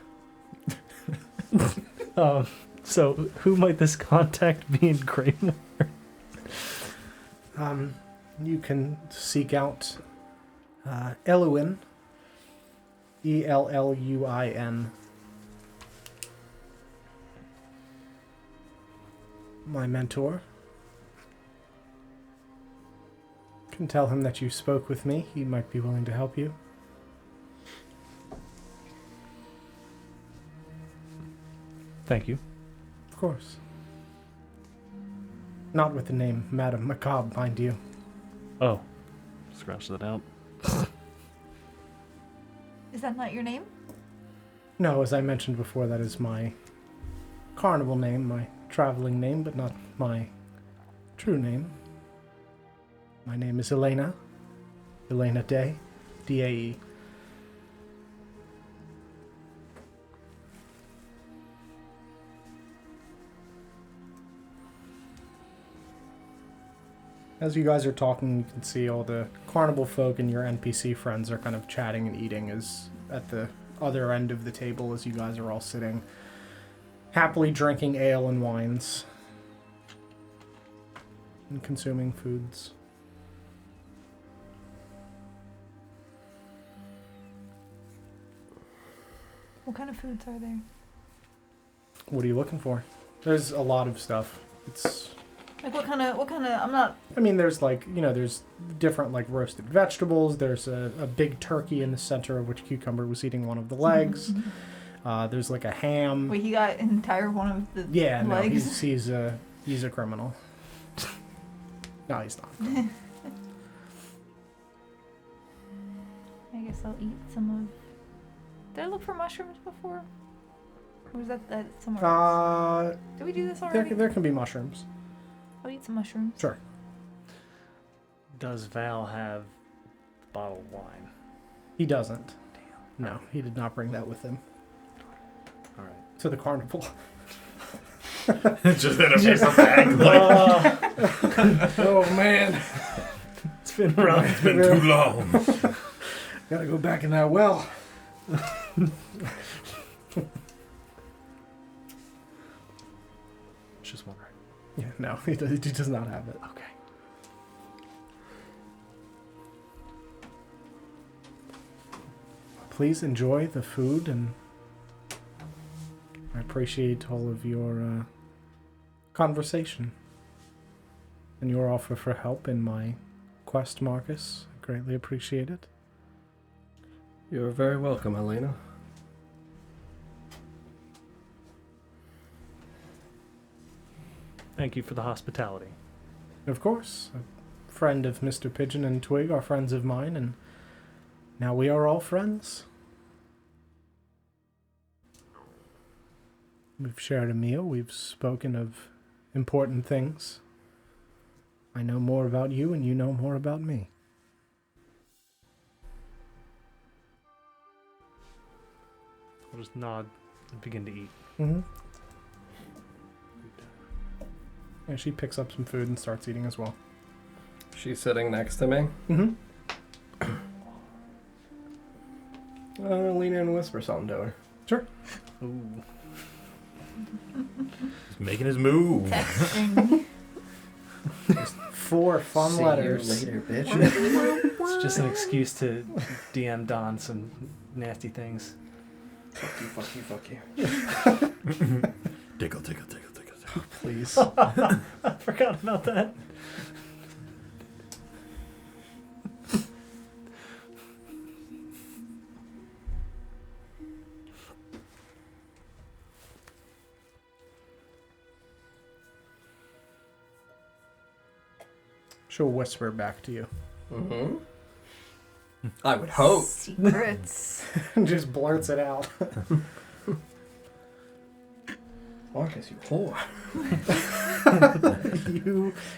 So who might this contact be in Greymore? You can seek out Eluin. Elluin. My mentor. Can tell him that you spoke with me. He might be willing to help you. Thank you. Of course. Not with the name Madame Macabre, mind you. Oh, scratch that out. Is that not your name? No, as I mentioned before, that is my carnival name, my traveling name, but not my true name. My name is Elena. Elena Day. D-A-E. As you guys are talking, you can see all the carnival folk and your NPC friends are kind of chatting and eating as at the other end of the table as you guys are all sitting, happily drinking ale and wines and consuming foods. What kind of foods are there? What are you looking for? There's a lot of stuff. It's Like what kind of I'm not I mean, there's like, there's different like roasted vegetables. There's a big turkey in the center of which Cucumber was eating one of the legs. There's like a ham. Wait, he got an entire one of the Yeah, no, legs? he's a criminal. No, he's not. I guess I'll eat some of. Did I look for mushrooms before? Or was that somewhere else? Did we do this already? There can be mushrooms. I'll eat some mushrooms. Sure. Does Val have bottled wine? He doesn't. No, he did not bring that with him All right. to the carnival. Just in a piece of bag. Oh man, It's been rough. It's been too long. gotta go back in that well. Just wondering. Yeah, no, he does not have it. Okay. Please enjoy the food, and I appreciate all of your conversation and your offer for help in my quest, Marcus. I greatly appreciate it. You're very welcome, Elena. Thank you for the hospitality. Of course, a friend of Mr. Pigeon and Twig are friends of mine, and now we are all friends. We've shared a meal, we've spoken of important things. I know more about you, and you know more about me. I'll just nod and begin to eat. Mm-hmm. And she picks up some food and starts eating as well. She's sitting next to me. Mm-hmm. I'm gonna lean in and whisper something to her. Sure. Ooh. He's making his move. Texting. 4 fun See letters. you later, bitch. It's just an excuse to DM Don some nasty things. Fuck you. Tickle, tickle, tickle, tickle, tickle. Please. I forgot about that. She'll whisper back to you. Mm-hmm. I would hope. Secrets. And just blurts it out. Marcus, you whore.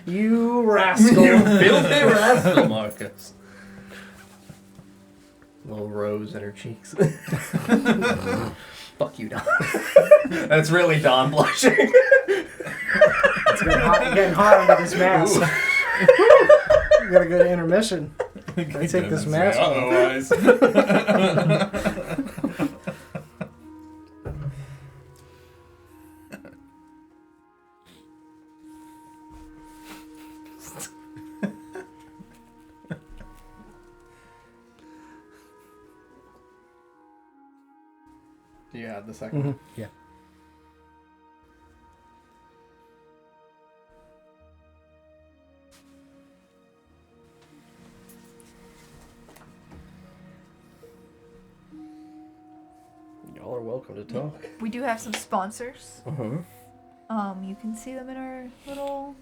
You rascal. You filthy rascal, Marcus. Little rose in her cheeks. Fuck you, Don. That's really Don blushing. It's getting hot under this mask. We gotta go to intermission. I take this mask off. Otherwise. Do you have the second? Mm-hmm. Yeah. Y'all are welcome to talk. We do have some sponsors. Uh-huh. You can see them in our little.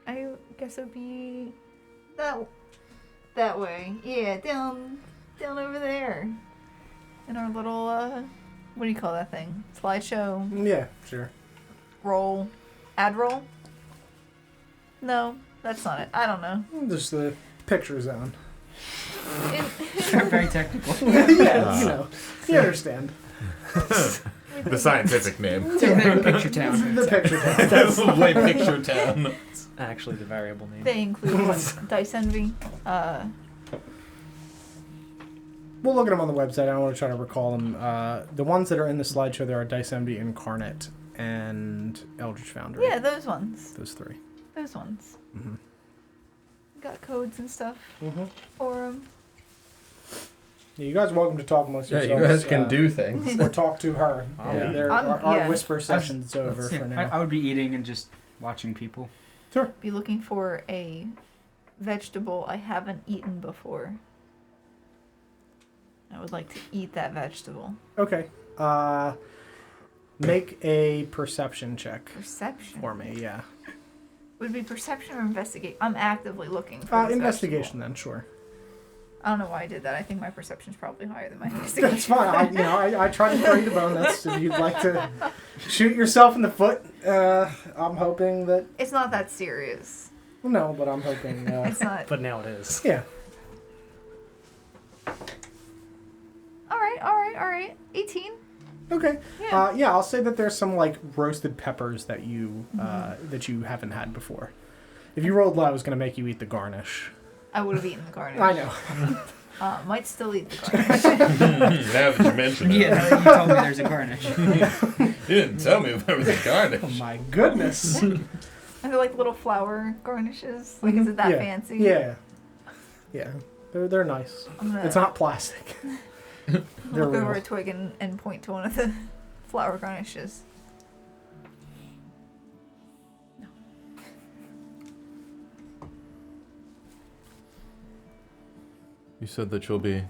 I guess it would be that way. Yeah, down over there. In our little what do you call that thing? Slideshow Yeah, sure. roll, ad roll. No, that's not it. I don't know. Just the picture zone. Very technical. Yeah, you know, you understand. The scientific name. Picture town. The picture zone. That's the way picture town. It's actually the variable name. They include Dice Envy. We'll look at them on the website. I don't want to try to recall them. The ones that are in the slideshow, there are Dice Envy, Incarnate, and Eldritch Foundry. Yeah, those ones. Those three. Those ones. Mm-hmm. Got codes and stuff Mm-hmm. for them. Yeah, you guys are welcome to talk amongst Yeah, yourselves. you guys can do things. Or talk to her. Yeah. Our whisper session's over Yeah, for now. I would be eating and just watching people. Be looking for a vegetable I haven't eaten before. I would like to eat that vegetable. Okay. Make a perception check Perception. for me, yeah. Would it be perception or investigate? I'm actively looking for this Investigation vegetable. then, sure. I don't know why I did that. I think my perception's probably higher than my investigation. That's fine. I try to throw you the bone. That's if you'd like to shoot yourself in the foot. I'm hoping that It's not that serious. no, but I'm hoping. It's not. But now it is. Yeah. All right. 18. Okay. Yeah. I'll say that there's some like roasted peppers that you haven't had before. If you rolled low, I was going to make you eat the garnish. I would have eaten the garnish. I know. Might still eat the garnish. Now that you mention it. Yeah, now that you told me there's a garnish. You didn't tell me there was a garnish. Oh my goodness. And they're like little flower garnishes. Like, is it that Yeah. fancy? Yeah. Yeah. They're nice. I'm gonna It's not plastic. They're look over real. a twig and point to one of the flower garnishes. You said that you'll be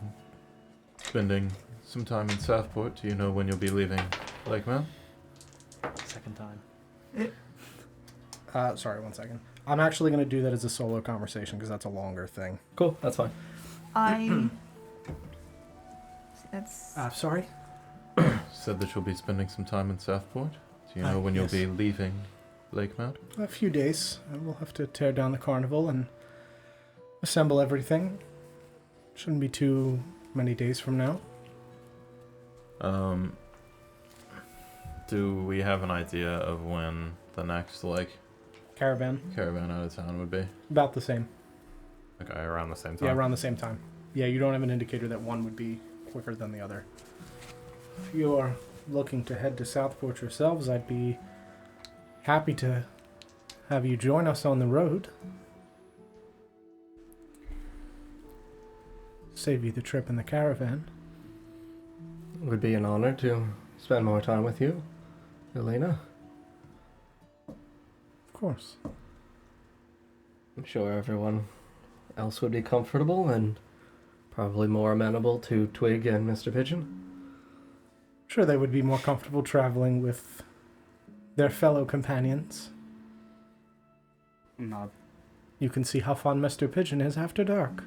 spending some time in Southport. Do you know when you'll be leaving Lake Mount? Second time. Sorry, 1 second. I'm actually going to do that as a solo conversation because that's a longer thing. Cool, that's fine. That's Sorry? Said that you'll be spending some time in Southport. Do you know when you'll yes. be leaving Lake Mount? A few days. We'll have to tear down the carnival and assemble everything. Shouldn't be too many days from now. Do we have an idea of when the next Caravan, caravan out of town would be? about the same. Okay, around the same time. Yeah, around the same time. Yeah, you don't have an indicator that one would be quicker than the other. If you are looking to head to Southport yourselves, I'd be happy to have you join us on the road. Save you the trip in the caravan. It would be an honor to spend more time with you, Elena. Of course. I'm sure everyone else would be comfortable and probably more amenable to Twig and Mr. Pigeon. Sure, they would be more comfortable traveling with their fellow companions. Nod. You can see how fun Mr. Pigeon is after dark.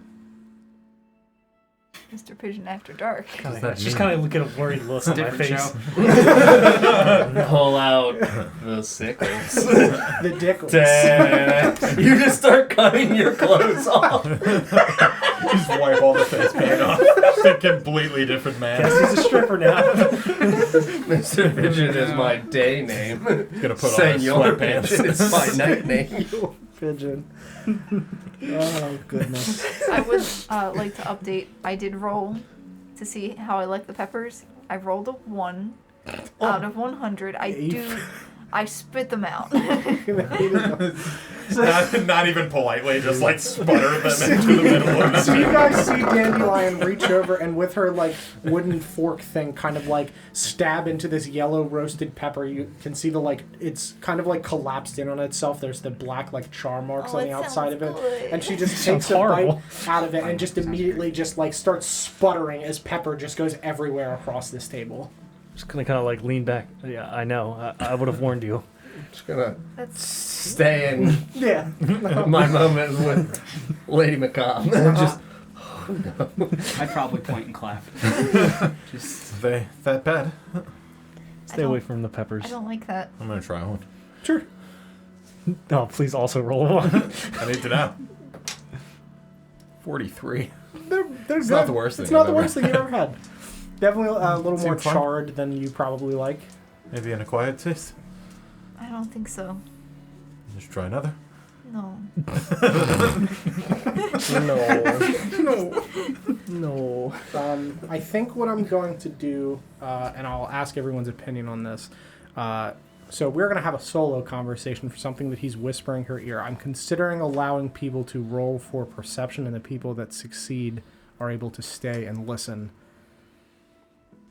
Mr. Pigeon After Dark. does that Just mean? kind of get a worried look on my Different face. show. Pull out the sickles. The dickles. You just start cutting your clothes off. Just wipe all the face paint off. Just a completely different man. Guess he's a stripper now. Mr. Pigeon is my day name. He's gonna put on his Senor sweatpants. Pigeon is my night name. Pigeon. Oh, goodness. I would like to update. I did roll to see how I like the peppers. I rolled a 1 out of 100. you- I spit them out. not even politely, just like sputter them into the middle of So it. you guys see Dandelion reach over and with her like wooden fork thing kind of like stab into this yellow roasted pepper. You can see the like it's kind of like collapsed in on itself. There's the black like char marks on the outside of it. And she just takes a horrible. bite out of it and just immediately just like starts sputtering as pepper just goes everywhere across this table. Just gonna kind of like lean back. Yeah, I know. I would have warned you. Just gonna That's stay in Yeah. my moment with Lady McCobb. Just I'd probably point and clap. Just That bad. Stay away from the peppers. I don't like that. I'm gonna try one. Sure. Oh, please also roll one. I need to know. 43. They're It's good. not the worst thing It's not I've the ever worst thing you've ever had. Definitely a little more Seems fun. charred than you probably like. Maybe an acquired taste. I don't think so. Just try another. No. no. I think what I'm going to do, and I'll ask everyone's opinion on this. So we're going to have a solo conversation for something that he's whispering her ear. I'm considering allowing people to roll for perception, and the people that succeed are able to stay and listen.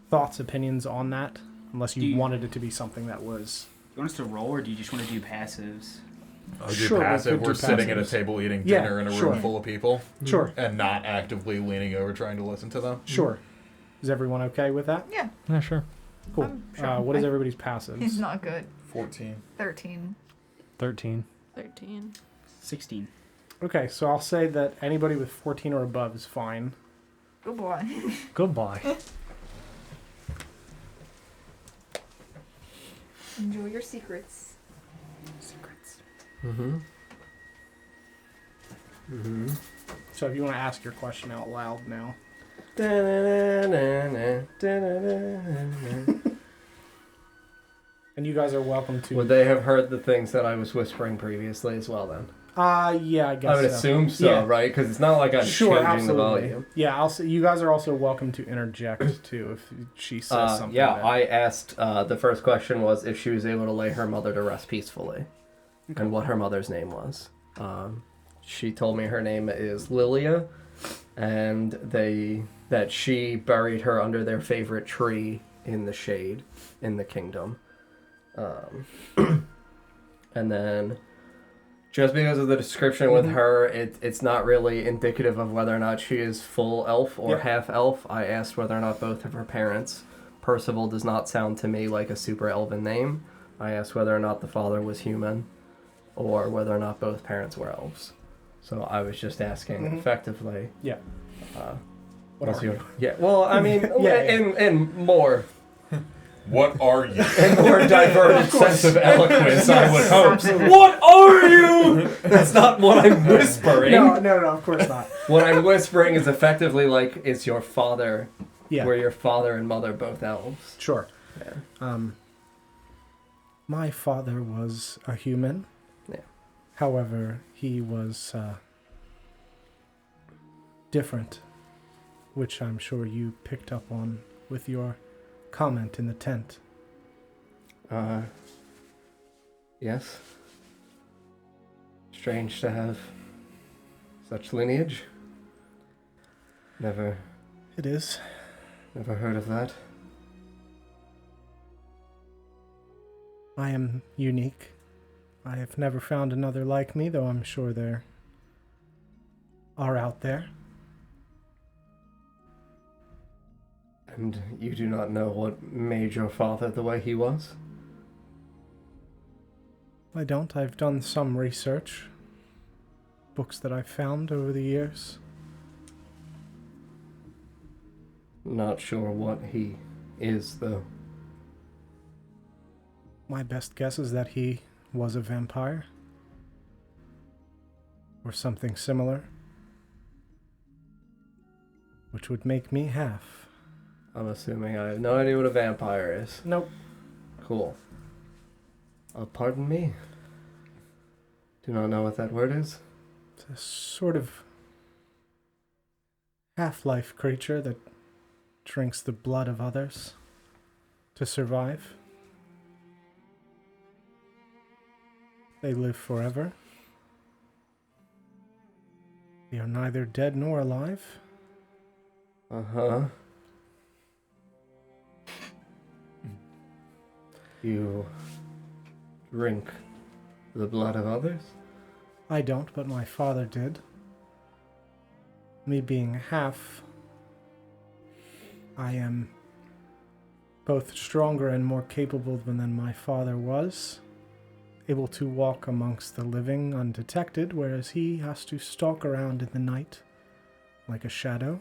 Thoughts, opinions on that? Unless you wanted it to be something that was... you want us to roll, or do you just want to do passives? I'll do Sure, we passive. could do We're sitting at a passives. table eating Yeah, dinner in a sure. room full of people Sure, and not actively leaning over trying to listen to them. sure. Is everyone okay with that? Yeah. Yeah, sure. Cool. I'm sure. What is everybody's passives? He's not good. 14. 13. 13. 13. 16. Okay, so I'll say that anybody with 14 or above is fine. Good boy. Goodbye. Enjoy your secrets. Secrets. Mm-hmm. Mm-hmm. So if you want to ask your question out loud now. And you guys are welcome to... Would they have heard the things that I was whispering previously as well then? Yeah, I guess I would so. assume so, Yeah. right? Because it's not like I'm Sure, changing the absolutely. volume. Yeah, I'll say you guys are also welcome to interject too if she says something. Yeah, that- I asked, the first question was if she was able to lay her mother to rest peacefully and what her mother's name was. She told me her name is Lilia and that she buried her under their favorite tree in the shade in the kingdom. And then just because of the description with her, it's not really indicative of whether or not she is full elf or Yep. half elf. I asked whether or not both of her parents. Percival does not sound to me like a super elven name. I asked whether or not the father was human or whether or not both parents were elves. So I was just asking Mhm. effectively. Yeah. What what's are your- you? Yeah, well, I mean, Yeah, in more... What are you? In more diverted sense of eloquence, I would hope. Absolutely. What are you? That's not what I'm whispering. No, of course not. What I'm whispering is effectively like, is your father, Yeah, were your father and mother both elves? sure. Yeah. My father was a human. Yeah. However, he was different, which I'm sure you picked up on with your comment in the tent. Yes. Strange to have such lineage. Never It is. heard of that. I am unique. I have never found another like me, though I'm sure there are out there. And you do not know what made your father the way he was? I don't. I've done some research. Books that I've found over the years. Not sure what he is, though. My best guess is that he was a vampire. Or something similar. Which would make me half. I'm assuming I have no idea what a vampire is. Nope. Cool. Pardon me? Do not know what that word is? It's a sort of half-life creature that drinks the blood of others to survive. They live forever, We are neither dead nor alive. Uh-huh. You drink the blood of others? I don't, but my father did. Me being half, I am both stronger and more capable than my father was, able to walk amongst the living undetected, whereas he has to stalk around in the night like a shadow.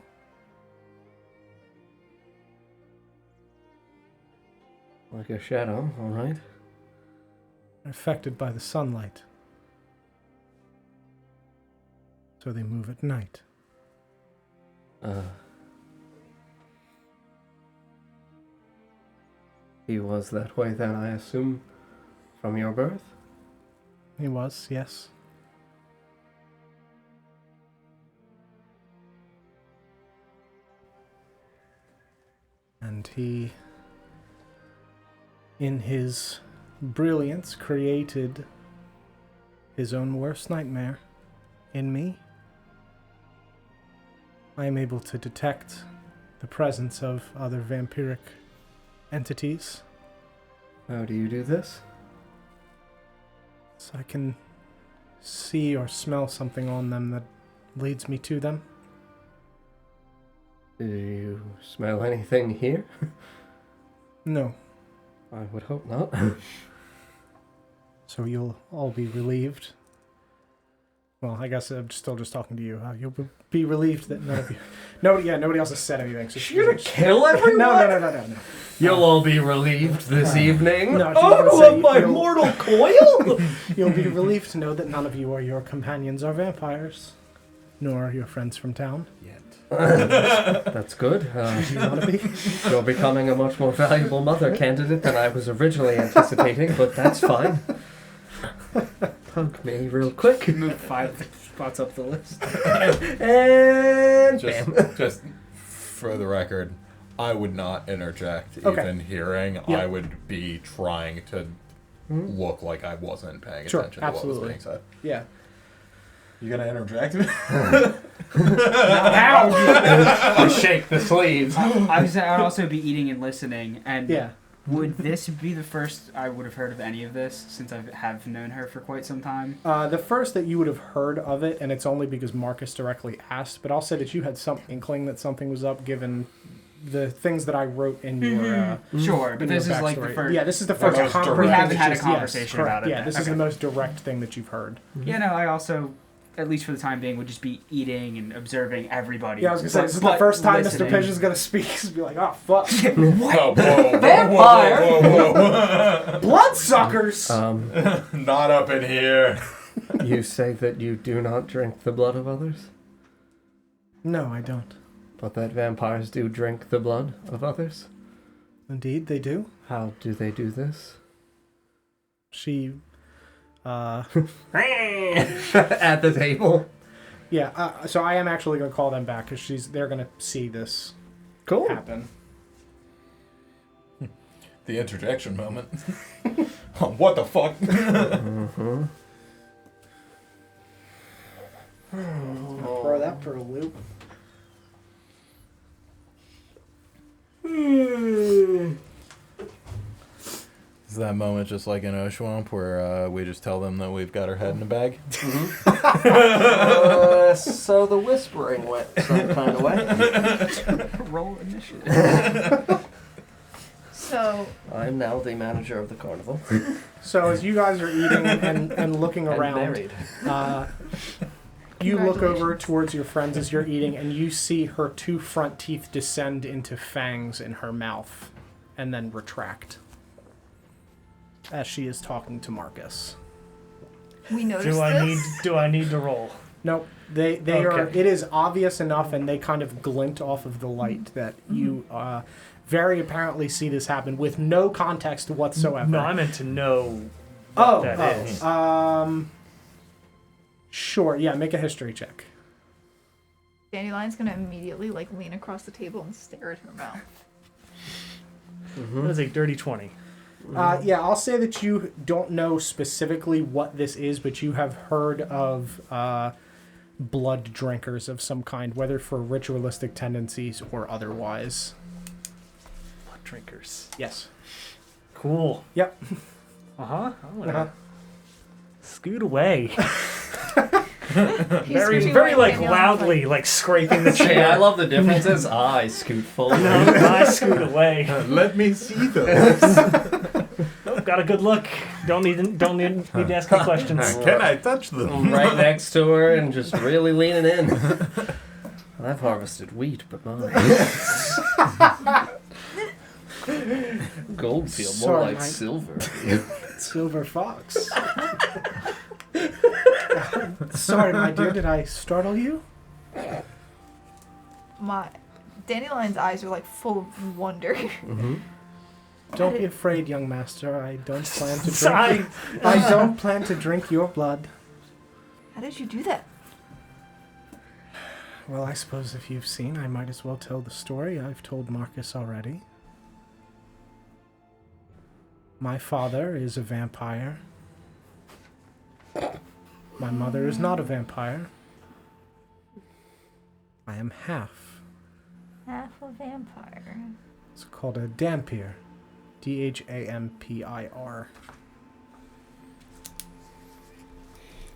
Like a shadow, all right. Affected by the sunlight. So they move at night. He was that way then, I assume, from your birth? He was, yes. And he, in his brilliance, created his own worst nightmare in me. I am able to detect the presence of other vampiric entities. How do you do this? So I can see or smell something on them that leads me to them. Do you smell anything here? No. I would hope not. So you'll all be relieved. Well, I guess I'm still just talking to you. You'll be relieved that none of you... Nobody else has said anything. So You're gonna kill everyone? No. You'll all be relieved this evening. No, she's gonna say my you'll- mortal coil! You'll be relieved to know that none of you or your companions are vampires, nor your friends from town. That's good. Do you want to be? You're becoming a much more valuable mother candidate than I was originally anticipating, but that's fine. Hug me real quick. Move 5 spots up the list. And Just for the record, I would not interject Okay. even hearing. Yeah. I would be trying to look like I wasn't paying Sure, attention to what absolutely. was being said. Yeah. You gonna interject? I shake the sleeves. I would also be eating and listening, and Yeah. would this be the first I would have heard of any of this, since I have known her for quite some time? The first that you would have heard of it, and it's only because Marcus directly asked, but I'll say that you had some inkling that something was up given the things that I wrote in your Sure, in but your this is like the backstory. first... Yeah, this is the first most concrete direct. We haven't that had a you- conversation correct. about it Yeah, then. this is Okay. the most direct thing that you've heard. Yeah, no, I also, at least for the time being, would just be eating and observing everybody. Yeah, I was gonna say, this is the But first time listening. Mr. Pigeon's gonna speak. He's gonna be like, oh, fuck. Whoa, Vampire! whoa. Bloodsuckers! Not up in here. You say that you do not drink the blood of others, No, I don't. but that vampires do drink the blood of others? Indeed, they do. How do they do this? She, At the table. yeah, so I am actually gonna call them back, because they're gonna see this Cool. happen. The interjection moment. What the fuck? Mm-hmm. Throw that for a loop. Is that moment just like in Oshwamp where we just tell them that we've got our head in a bag? So the whispering went some kind of way. Roll initiative. So, I'm now the manager of the carnival. So as you guys are eating and looking And around, married. you look over Congratulations. towards your friends as you're eating, and you see her 2 front teeth descend into fangs in her mouth, and then retract as she is talking to Marcus. we noticed Do I need to roll? Nope, they are. Okay. It is obvious enough, and they kind of glint off of the light that you very apparently see this happen with no context whatsoever. No, I meant to know what that is. Sure, yeah, make a history check. Dandelion's gonna immediately lean across the table and stare at her mouth. That was a dirty 20. Yeah, I'll say that you don't know specifically what this is, but you have heard of blood drinkers of some kind, whether for ritualistic tendencies or otherwise. Blood drinkers. Yes. Cool. Yep. I'm gonna Uh-huh. scoot away. He's very, scooting very away, like Daniel. loudly, like scraping the Hey, chair. I love the differences. I scoot forward. No, I scoot away. Let me see those. Nope, got a good look. Don't need to ask any questions. Can I touch them? I'm right next to her and just really leaning in. I've harvested wheat, but mine. Gold feel more Sorry, like Mike. silver. Silver fox. Sorry, my dear, did I startle you? My Dandelion's eyes are like full of wonder. Mm-hmm. Don't be afraid, young master. I don't plan to Sigh. drink. I don't plan to drink your blood. How did you do that? Well, I suppose if you've seen, I might as well tell the story. I've told Marcus already. My father is a vampire. My mother is not a vampire. I am half. Half a vampire. It's called a dampir. Dampir.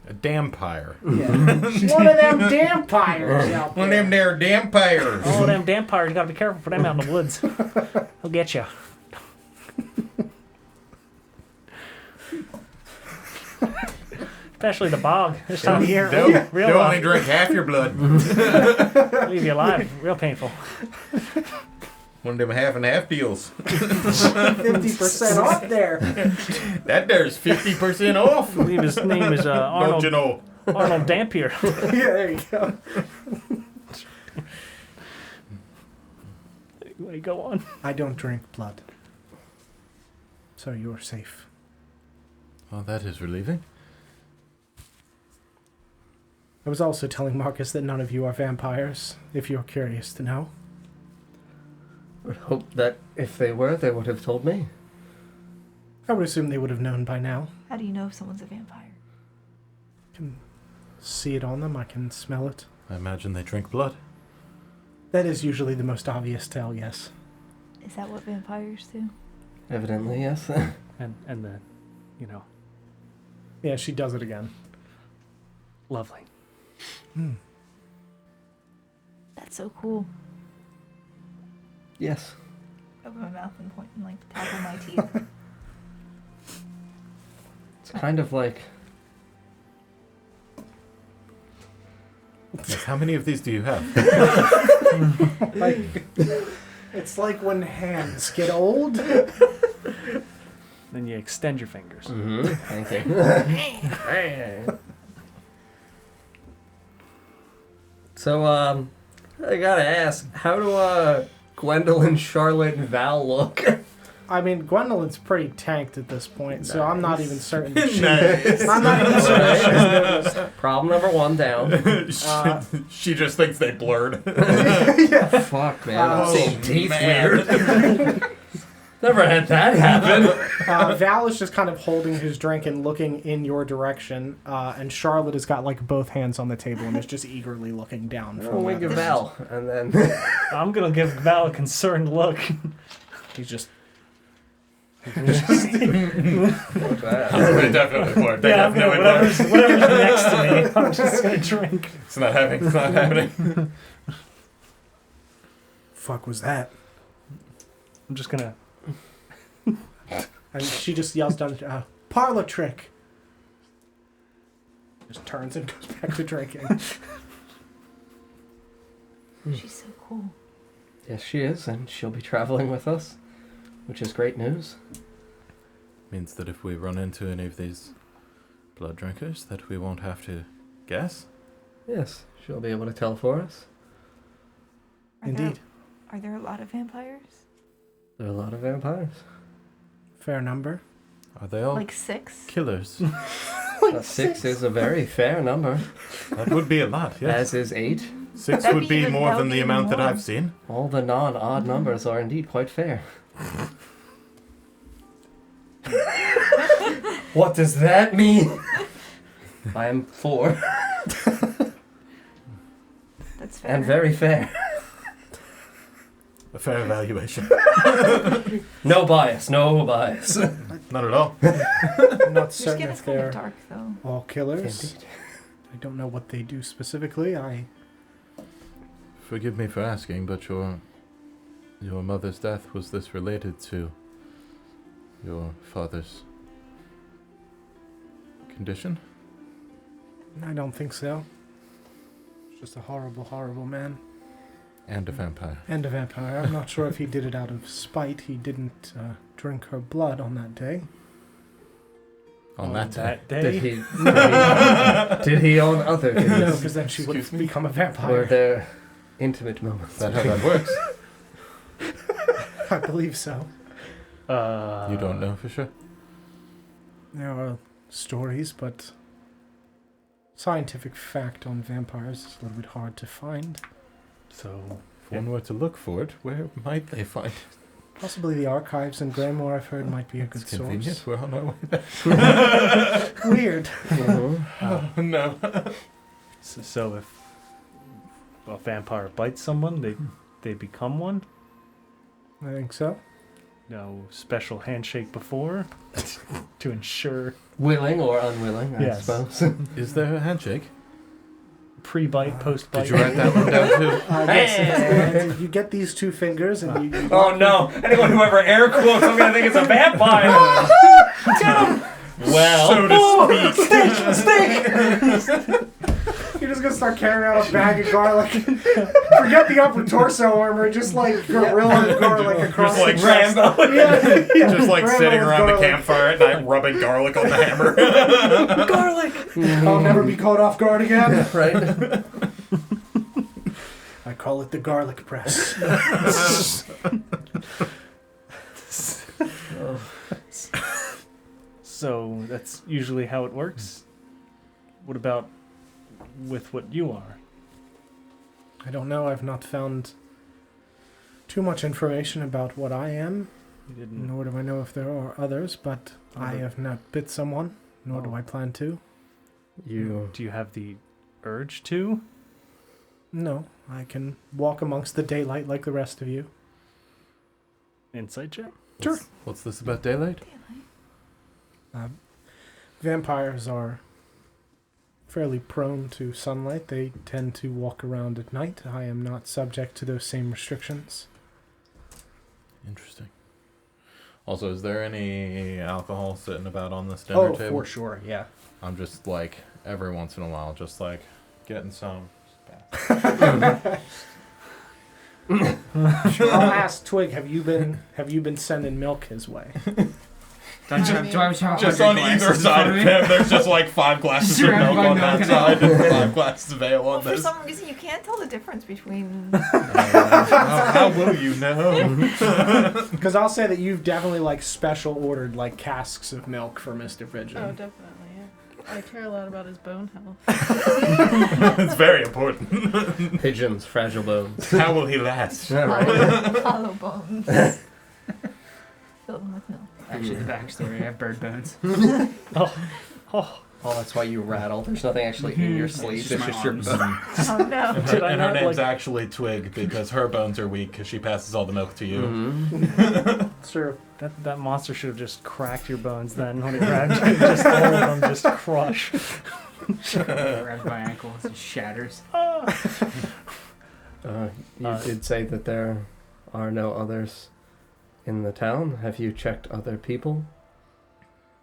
A dampire. Yeah. One of them dampires out One of there. them there dampires. Oh, them vampires, you gotta be careful for them out in the woods. They'll get you. Especially the bog. This time of year, They'll, real they'll rough. only drink half your blood. Leave you alive. Real painful. One of them half and half deals. 50% off there. That there's 50% off. I believe his name is Don't Arnold you know? Arnold Dampier. Yeah, there you go. Anyway, go on. I don't drink blood. So you're safe. Oh, that is relieving. I was also telling Marcus that none of you are vampires, if you're curious to know. I would hope that if they were, they would have told me. I would assume they would have known by now. How do you know if someone's a vampire? I can see it on them, I can smell it. I imagine they drink blood. That is usually the most obvious tell, yes. Is that what vampires do? Evidently, yes. And the, you know, Yeah, she does it again. lovely. That's so cool. Yes. Open my mouth and point and like tap on my teeth. It's kind of like Yes, how many of these do you have? Like, it's like when hands get old. Then you extend your fingers. Mm-hmm. Thank you. Hey. So, I gotta ask, how do Gwendolyn, Charlotte, and Val look? I mean, Gwendolyn's pretty tanked at this point, so I'm not even certain that she... Nice. I'm not even certain she's noticed. Problem number one down. She just thinks they blurred. Fuck, man. I'm seeing teeth weird. Never had that happen. Val is just kind of holding his drink and looking in your direction, and Charlotte has got like both hands on the table and is just eagerly looking down We'll from wink it. at Val, and then I'm gonna give Val a concerned look. He's just... Fuck They that. definitely blurred. They Yeah, I'm definitely gonna, blurred. whatever's next to me, I'm just gonna drink. It's not happening. It's not happening. Fuck was that? I'm just gonna. And she just yells down, parlor trick. Just turns and goes back to drinking. She's so cool. Yes, she is, and she'll be traveling with us, which is great news. Means that if we run into any of these blood drinkers, that we won't have to guess. Yes, she'll be able to tell for us. Indeed. Are there a lot of vampires? There are a lot of vampires. Fair number. Are they all Like 6? killers? 6 is a very fair number, That would be a lot, yes. as is 8. 6 That'd would be be even- more that would than be the even amount that more. I've seen. All the non-odd numbers are indeed quite fair. What does that mean? I am 4. That's fair. And very fair. A fair evaluation. No bias, no bias. Not at all. I'm not Your certain skin if is kind they're of dark, though. all killers. Indeed. I don't know what they do specifically. Forgive me for asking, but your mother's death, was this related to your father's condition? I don't think so. He's just a horrible, horrible man. And a vampire. And a vampire. I'm not sure if he did it out of spite. He didn't drink her blood on that day. On that day. Did he? Did he on other days? No, because then she would Excuse me? become a Were vampire. there intimate moments? Is that how that works? I believe so. You don't know for sure? There are stories, but scientific fact on vampires is a little bit hard to find. So, If one were to look for it, where might they find it? Possibly the archives in Greymoor, I've heard, might be a good It's convenient. source. We're on our way back. Weird. Mhm. No. so if a vampire bites someone, they become one? I think so. No special handshake before to ensure Willing or unwilling, I Yes. suppose. Is there a handshake? pre-bite, post-bite. Did you write that one down too? Yes, you get these two fingers and you Oh no! Anyone who ever air quotes, I'm gonna think it's a vampire. Well, so to speak. You're just gonna start carrying out a bag of garlic. Forget the upper torso armor, just like gorilla garlic across Just like the chest. Rambo. Yeah. Just like Rambo's sitting around the garlic. campfire at night, rubbing garlic on the hammer. Garlic! I'll never be caught off guard again. Right? I call it the garlic press. So that's usually how it works. What about with what you are? I don't know. I've not found too much information about what I am, You didn't. nor do I know if there are others, but I Okay. have not bit someone, nor do Oh. I plan to. You. Do you have the urge to? No, I can walk amongst the daylight like the rest of you. Insight check? Sure. What's this about daylight? Vampires are fairly prone to sunlight. They tend to walk around at night. I am not subject to those same restrictions. Interesting. Also, is there any alcohol sitting about on this dinner table? sure, yeah. I'm just like, every once in a while, just like, getting some. I'll ask Twig, have you been sending milk his way? Do I have Just 100 on either glasses in side front of me? him, there's just like 5 glasses of Surrounded milk by on milk that and side, and 5 glasses of ale Well, on for this. some reason, you can't tell the difference between. How will you know? Because I'll say that you've definitely like special ordered like casks of milk for Mr. Oh, Pigeon. definitely, yeah. I care a lot about his bone health. It's very important. Pigeons, fragile bones. How will he last? Yeah, right. Hollow bones. Fill them with milk. Actually, the backstory, I have bird bones. Oh, Oh, that's why you rattle. There's nothing actually in your It's sleeve. just It's my just your arms. bone. Oh no. Did I And her not, name's like- actually Twig because her bones are weak because she passes all the milk to you. Mhm. It's true. that monster should have just cracked your bones then when it grabbed you. Just all of them just crush. Grabs my ankle, it shatters. You did say that there are no others in the town. Have you checked other people?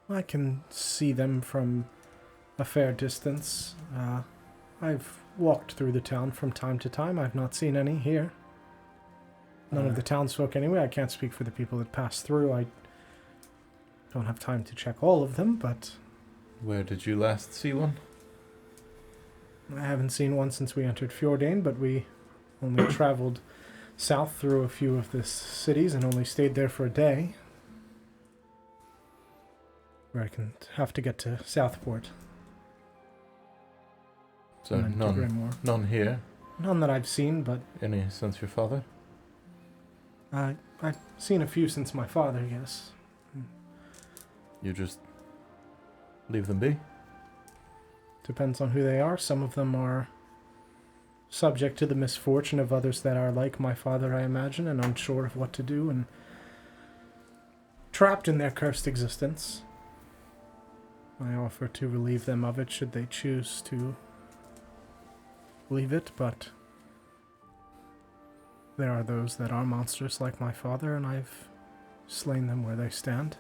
I can see them from a fair distance. I've walked through the town from time to time. I've not seen any here. None of the townsfolk anyway. I can't speak for the people that pass through. I don't have time to check all of them, but Where did you last see one? I haven't seen one since we entered Fjordain, but we only traveled south through a few of the cities and only stayed there for a day. Where I can have to get to Southport. So and then to none, Grimoire. none here. None that I've seen, but Any since your father? I've seen a few since my father, yes. You just leave them be? Depends on who they are. Some of them are subject to the misfortune of others that are like my father, I imagine, and unsure of what to do and trapped in their cursed existence. I offer to relieve them of it should they choose to leave it, but there are those that are monsters like my father, and I've slain them where they stand.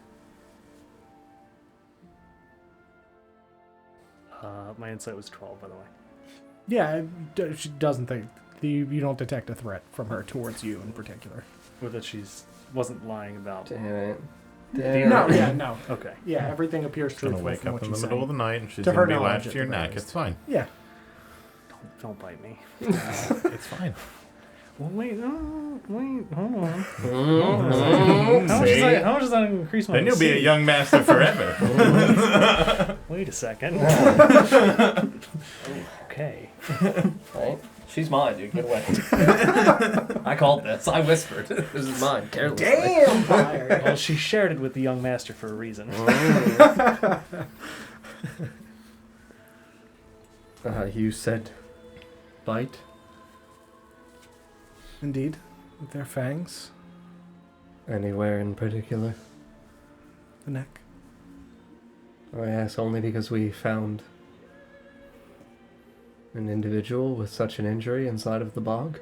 My insight was 12, by the way. Yeah, she doesn't think you don't detect a threat from her towards you in particular. Or that wasn't lying about. Damn it. No, yeah, no. Okay. Yeah, everything appears She's gonna truthful wake from up what in she's the middle of saying. the night and she's To gonna her be knowledge, latched at to your the very neck. least. It's fine. Yeah. Don't bite me. It's fine. Well, wait, hold on. Mm-hmm. How much does that increase my Then you'll be a young master forever. Wait a second. Okay. Right? She's mine, dude. Get away. I called this. I whispered. This is mine. Carelessly. Damn, fire! Well, she shared it with the young master for a reason. You said bite? Indeed, with their fangs, Anywhere in particular? the neck. I ask only because we found an individual with such an injury inside of the bog.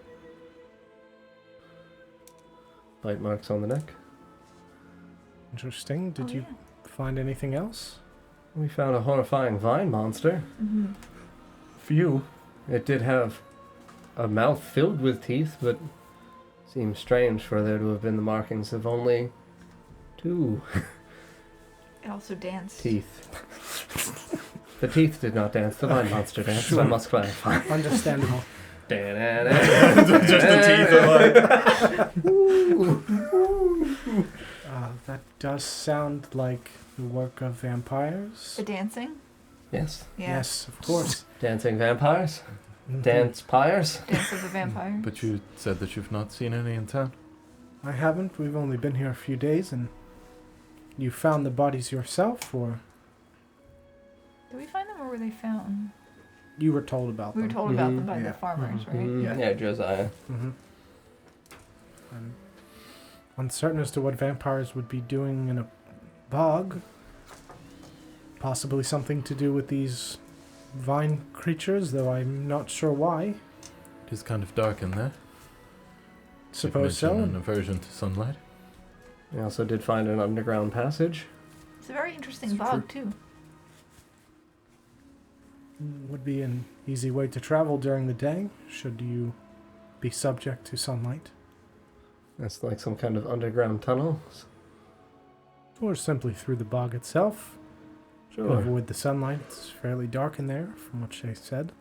Bite marks on the neck. Interesting. Did Oh, you find anything else? We found a horrifying vine monster. Mm-hmm. Few. It did have a mouth filled with teeth, but seems strange for there to have been the markings of only 2 It also danced. teeth. The teeth did not dance, the vine monster danced, I must clarify. Understandable. Just the teeth are like. That does sound like the work of vampires. The dancing? Yes. Yeah. Yes, of course. Dancing vampires? Mhm. Dance pyres? Dance of the vampire. But you said that you've not seen any in town. I haven't. We've only been here a few days, and you found the bodies yourself, or Did we find them or were they found? you were told about We were them? told about them by Yeah. the farmers, Mhm. right? Mm, yeah, Josiah. Mm-hmm. I'm uncertain as to what vampires would be doing in a bog. Possibly something to do with these vine creatures, though I'm not sure why. It is kind of dark in there. Suppose You've mentioned so. An aversion to sunlight. We also did find an underground passage. It's a very interesting It's bog, too. Would be an easy way to travel during the day, should you be subject to sunlight. That's like some kind of underground tunnel. Or simply through the bog itself. To Sure. avoid the sunlight. It's fairly dark in there, from what they said.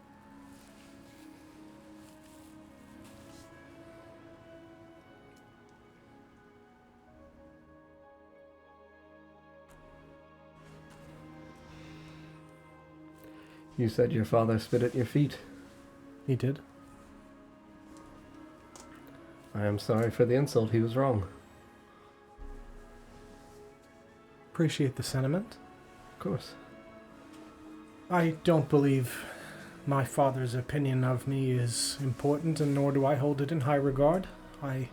You said your father spit at your feet. He did. I am sorry for the insult. He was wrong. Appreciate the sentiment. Of course. I don't believe my father's opinion of me is important, and nor do I hold it in high regard. I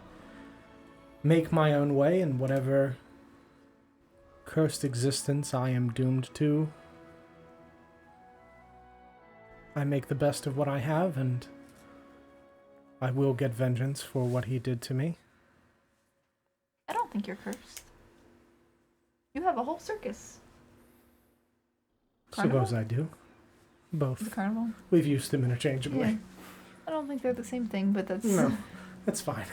make my own way, and whatever cursed existence I am doomed to, I make the best of what I have, and I will get vengeance for what he did to me. I don't think you're cursed. You have a whole circus. Carnival? Suppose I do. The Both. carnival? We've used them interchangeably. Yeah. I don't think they're the same thing, but that's... No, that's fine.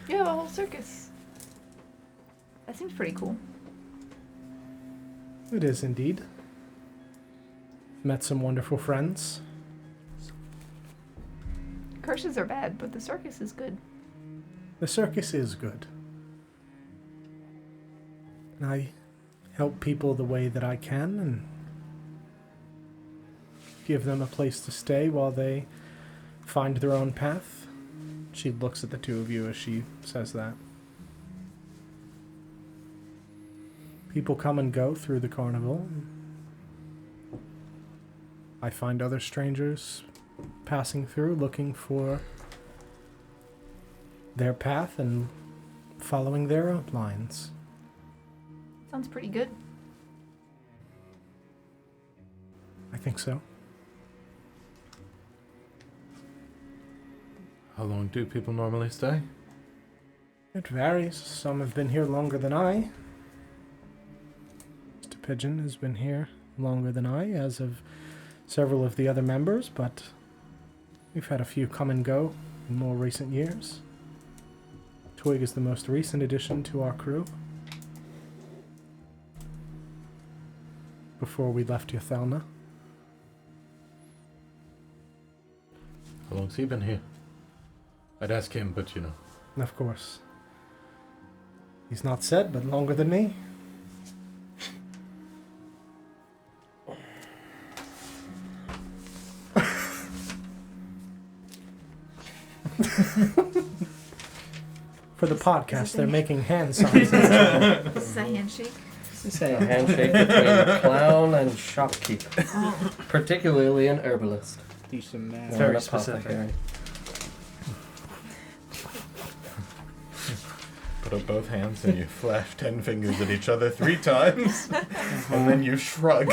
You have a whole circus. That seems pretty cool. It is indeed. Met some wonderful friends. Curses are bad, but the circus is good. The circus is good. I help people the way that I can and give them a place to stay while they find their own path. She looks at the two of you as she says that. People come and go through the carnival. I find other strangers passing through, looking for their path and following their outlines. Sounds pretty good. I think so. How long do people normally stay? It varies. Some have been here longer than I. Mr. Pigeon has been here longer than I, as have several of the other members, but we've had a few come and go in more recent years. Twig is the most recent addition to our crew. Before we left Yathalna. How long's he been here? I'd ask him, but you know. Of course. He's not said, but longer than me. For the podcast, they're making hand signs. This is a handshake. This is a handshake between clown and shopkeep, particularly an herbalist. Do some math. or Very an specific. apothecary. Put up both hands and you flash 10 fingers at each other 3 times, and then you shrug.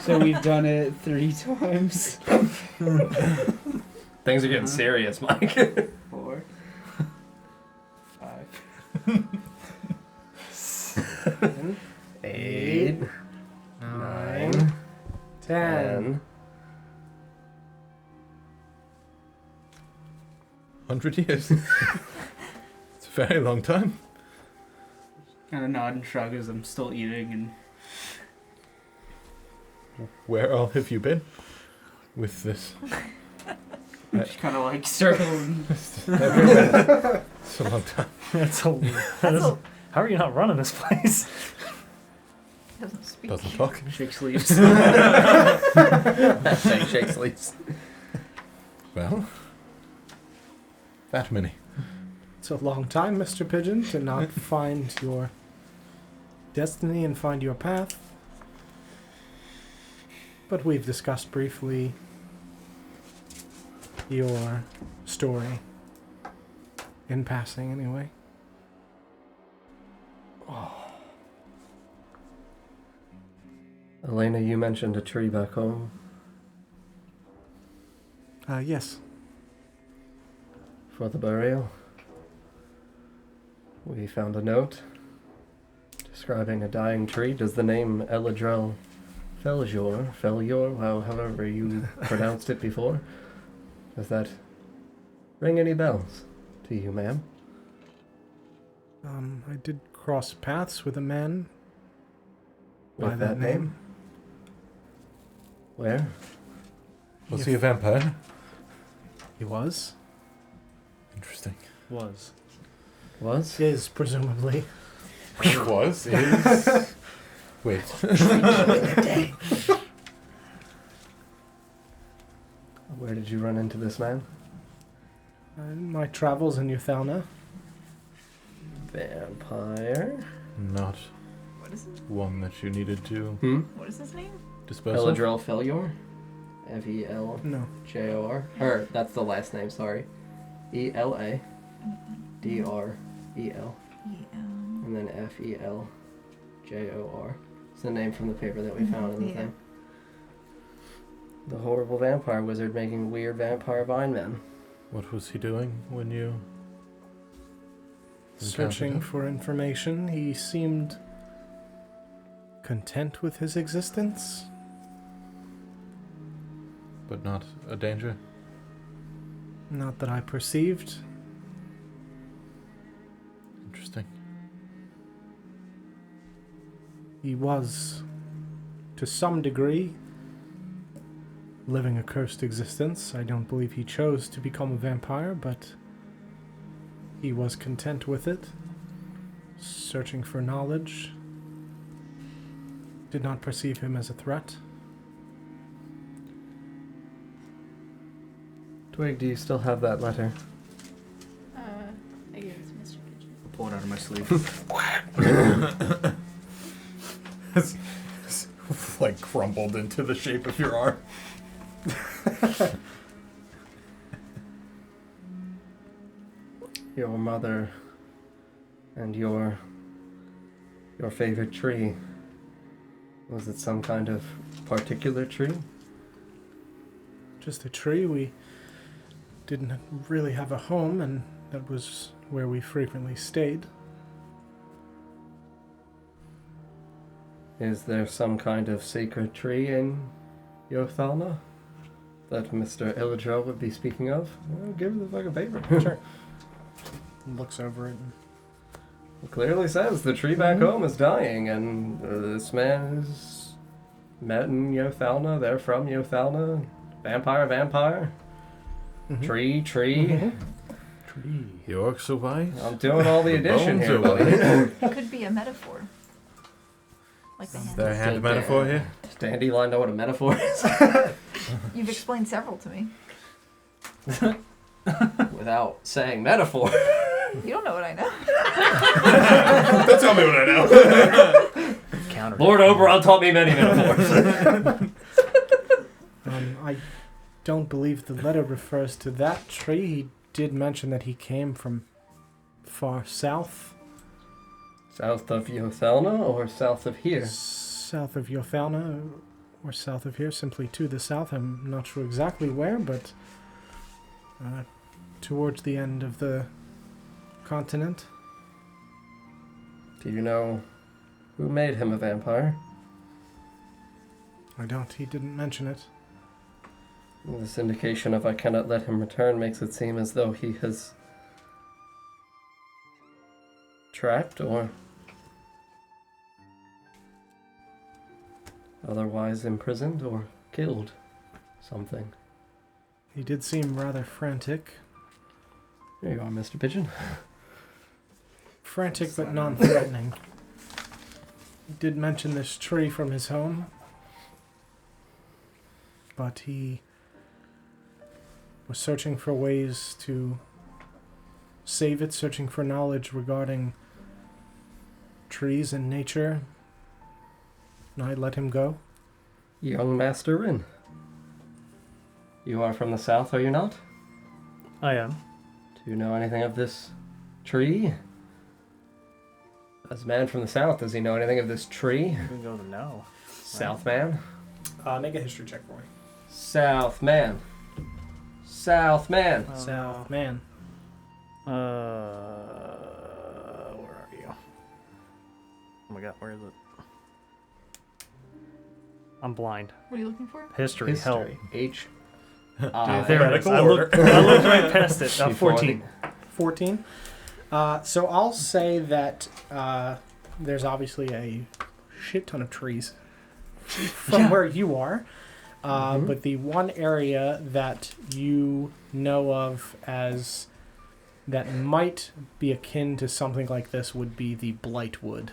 So we've done it 3 times. Things are getting serious, Mike. 4, 5. 7, 8, 9, 9, 10. 100 years. It's a very long time. Kind of nod and shrug as I'm still eating, and Where all have you been with this? just kind of like circling. It's a long time. That's a, how are you not running this place? Doesn't speak. Doesn't talk. Shake sleeves. Shake sleeves. Well, that many. It's a long time, Mr. Pigeon, to not find your destiny and find your path. But we've discussed briefly your story. In passing, anyway. Elena, you mentioned a tree back home. Yes. For the burial. We found a note describing a dying tree. Does the name Eladrel Feljor, however you pronounced it before, does that ring any bells to you, ma'am? I did cross paths with a man by With that name. Where? Was he a vampire? He was. Interesting. Was. Was? Is, presumably. Was? Is? Wait. Where did you run into this man? In my travels in Yathalna. Vampire. Not What is it? one that you needed to What is his name? dispose of. Eladrel Feljor? Feljor. No. Or, that's the last name, sorry. Eladrel. And then Feljor. It's the name from the paper that we found in the Yeah. thing. The horrible vampire wizard making weird vampire vine men. What was he doing when you Searching him? for information, he seemed content with his existence. but not a danger? Not that I perceived. Interesting. He was, to some degree, living a cursed existence. I don't believe he chose to become a vampire, but he was content with it. Searching for knowledge. Did not perceive him as a threat. Twig, do you still have that letter? I gave it to Mr. Pigeon. Pull it out of my sleeve. Like crumbled into the shape of your arm. your mother and your favorite tree, was it some kind of particular tree? Just a tree. We didn't really have a home, and that was where we frequently stayed. Is there some kind of sacred tree in Yothalna that Mr. Illadrel would be speaking of? Well, give her the fucking paper. Sure. Looks over it. And It clearly says the tree back home is dying, and this man is met in Yothalna. They're from Yothalna. Vampire. Tree. Mhm. Tree. The orcs survive. I'm doing all the addition bones here, are buddy. It could be a metaphor. Like the Is hand. there a hand metaphor here? Does Dandelion know what a metaphor is? You've explained several to me. Without saying metaphor. You don't know what I know. Don't tell me what I know. Counter. Lord Oberon taught me many metaphors. I don't believe the letter refers to that tree. He did mention that he came from far south. South of Yothalna or south of here? South of Yothalna, or south of here, simply to the south. I'm not sure exactly where, but towards the end of the continent. Do you know who made him a vampire? I don't. He didn't mention it. This indication of I cannot let him return makes it seem as though he has trapped or otherwise imprisoned or killed something. He did seem rather frantic. There you are, Mr. Pigeon. Frantic but non-threatening. He did mention this tree from his home, but he was searching for ways to save it, searching for knowledge regarding trees and nature. And I let him go. Young Master Rin. You are from the south, are you not? I am. Do you know anything of this tree? As a man from the south, does he know anything of this tree? We go to know. Southman? Make a history check for me. Southman. Southman. South man. Where are you? Oh my god, where is it? I'm blind. What are you looking for? History, help. History. H. There it is. I looked right past it. 14. 14. So I'll say that there's obviously a shit ton of trees from where you are. But the one area that you know of as that might be akin to something like this would be the Blightwood.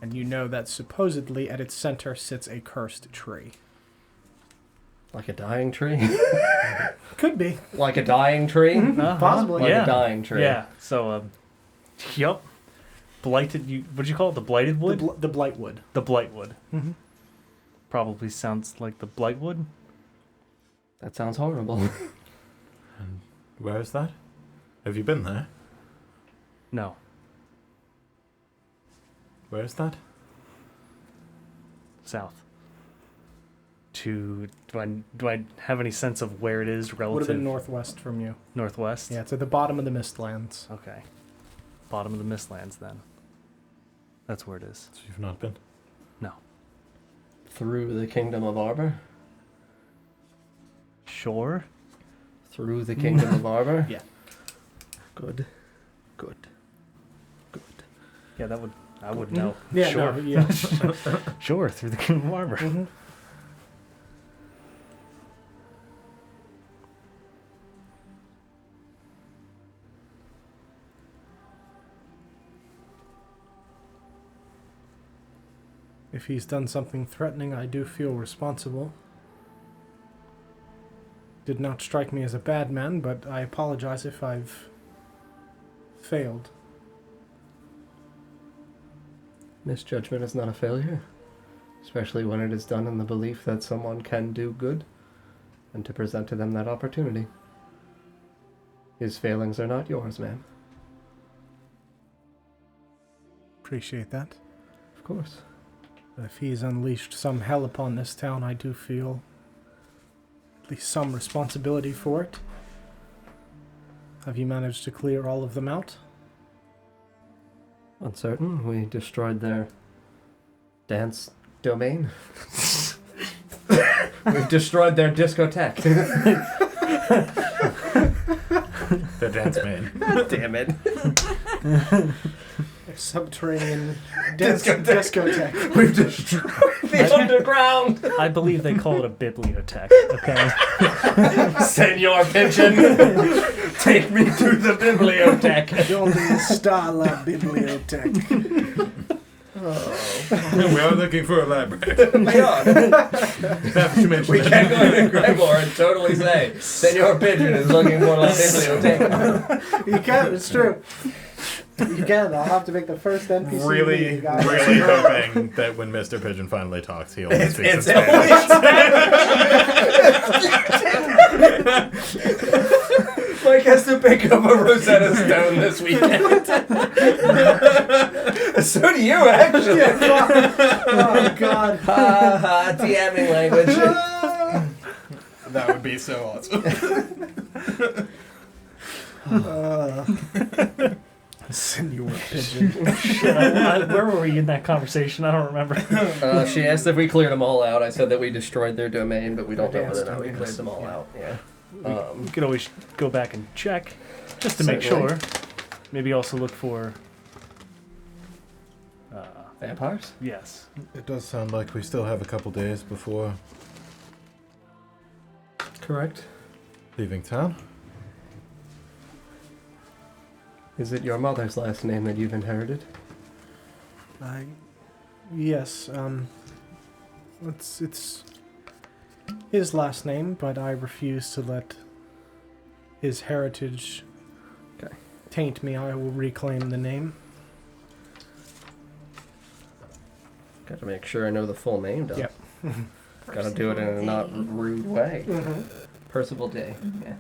And you know that supposedly at its center sits a cursed tree. Like a dying tree? Could be. Like a dying tree? Possibly. Like Yeah. a dying tree. Yeah. So, yup. Blighted. What'd you call it? The blighted wood. The Blightwood. The blightwood. Mm-hmm. Probably sounds like the blightwood. That sounds horrible. And where is that? Have you been there? No. Where is that? South. Do I have any sense of where it is Would have relative? been northwest from you. Northwest. Yeah, it's at the bottom of the Mistlands. Okay. Bottom of the Mistlands then. That's where it is. So you've not been? No. Through the kingdom of Arbor? Sure. Through the kingdom of Arbor? Yeah. Good. Good. Good. Yeah, that would I would know. Yeah, Sure. no, yeah. Sure, through the Kingdom of Arbor. Mhm. If he's done something threatening, I do feel responsible. Did not strike me as a bad man, but I apologize if I've failed. Misjudgment is not a failure, especially when it is done in the belief that someone can do good and to present to them that opportunity. His failings are not yours, ma'am. Appreciate that. Of course. But if he's unleashed some hell upon this town, I do feel at least some responsibility for it. Have you managed to clear all of them out? Uncertain. We destroyed their dance domain. We've destroyed their discotheque. The dance man. Damn it. Subterranean discotheque. We've destroyed the underground. I believe they call it a bibliothèque. Okay. Senor Pigeon, take me to the bibliothèque. Donde está la biblioteca? We are looking for a library. We are. We We can't go to Greymoor and totally say, Senor Pigeon is looking for la biblioteca. You can, it's true. You can. I'll have to make the first NPC. Really, you guys. really hoping that when Mr. Pigeon finally talks, he only speaks in It's Spanish. Mike has to pick up a Rosetta Stone this weekend. So do you, actually. Oh God. Ha ha, DMing language. That would be so awesome. Senor Pigeon. Where were we in that conversation? I don't remember. She asked if we cleared them all out. I said that we destroyed their domain, but we don't know whether or not we Dance cleared them all domains, out. Yeah. We could always go back and check, just to make Certainly. sure. Maybe also look for. Vampires? Yes. It does sound like we still have a couple days before Correct. leaving town. Is it your mother's last name that you've inherited? Yes. It's his last name, but I refuse to let his heritage taint me. I will reclaim the name. Got to make sure I know the full name, though. Yep. Got to do it in a not rude way. Mm-hmm. Percival Day. Mhm. Yeah.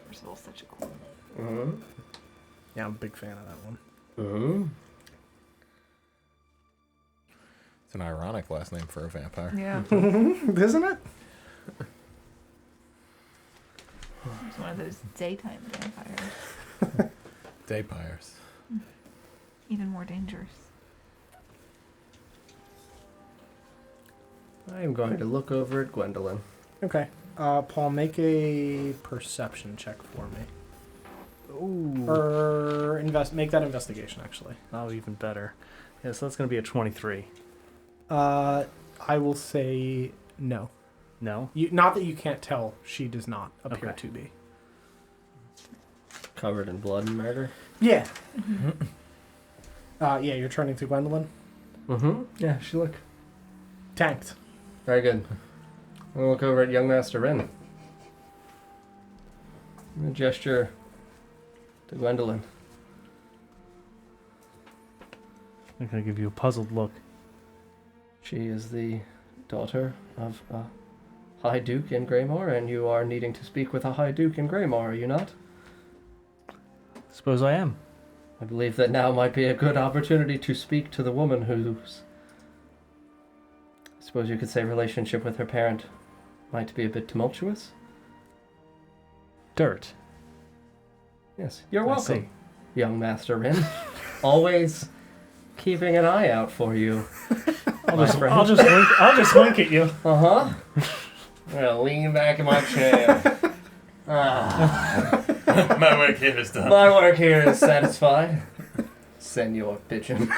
Percival's such a cool. Mm-hmm. Yeah, I'm a big fan of that one. Mm-hmm. It's an ironic last name for a vampire. Yeah. Isn't it? He's one of those daytime vampires. Daypires. Even more dangerous. I am going to look over at Gwendolyn. Okay. Paul, make a perception check for me. Ooh. Or make that investigation, actually. Oh, even better. Yeah, so that's going to be a 23. I will say no. No? Not that you can't tell. She does not appear Okay. to be. Covered in blood and murder. Yeah. Yeah, you're turning to Gwendolyn. Mm-hmm. Yeah, she look. Tanked. Very good. I'll look over at young Master Ren. I'm going to gesture to Gwendolyn. I'm going to give you a puzzled look. She is the daughter of a High Duke in Greymoor, and you are needing to speak with a High Duke in Greymoor, are you not? Suppose I am. I believe that now might be a good opportunity to speak to the woman whose, I suppose you could say, relationship with her parent might be a bit tumultuous. Dirt. Yes, you're I welcome, see. young Master Rin. Always keeping an eye out for you. I'll just wink at you. Uh-huh. I'm gonna lean back in my chair. My work here is done. My work here is satisfied. Senor Pigeon.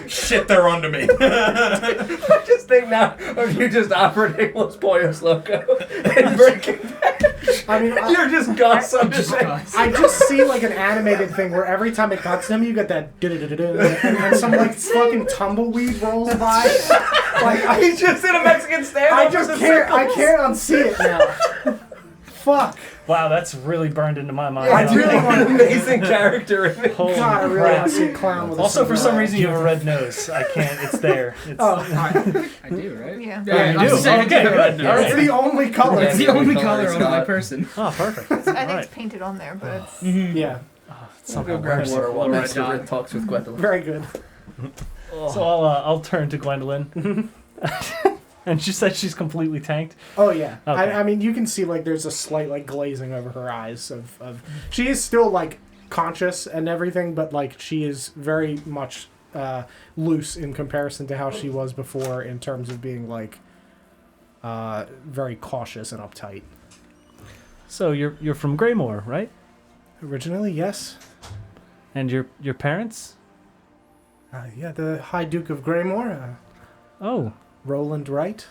Shit, they're onto me. I just think now of you just operating Los Pollos Loco and breaking back. I mean, You're just Gus on the same. I just see like an animated thing where every time it cuts them, you get that and some like fucking tumbleweed rolls by. Like He's just in a Mexican standoff. I can't unsee it now. fuck? Wow, that's really burned into my mind. I really want to. Amazing character image. Holy God, I really crap. want to see a clown with a Also, for some sombrero. reason, you have a red nose. I can't. It's there. It's, Oh, I do, right? Yeah. Yeah, you I was do. saying, Okay, I do. good. Yeah. it's the only color. It's the Yeah, only the color color it's on my got. person. Oh, perfect. I think Alright. it's painted on there, but it's Yeah, Somehow grab worse. some. Or while Lower Master John. Rit talks with Gwendolyn. very good. So I'll turn to Gwendolyn. And she said she's completely tanked. Oh yeah. Okay. I mean, you can see like there's a slight like glazing over her eyes of she is still like conscious and everything, but like she is very much loose in comparison to how she was before in terms of being like very cautious and uptight. So you're from Greymore, right? Originally, yes. And your parents? Yeah, the High Duke of Greymore, Oh, Roland Wright.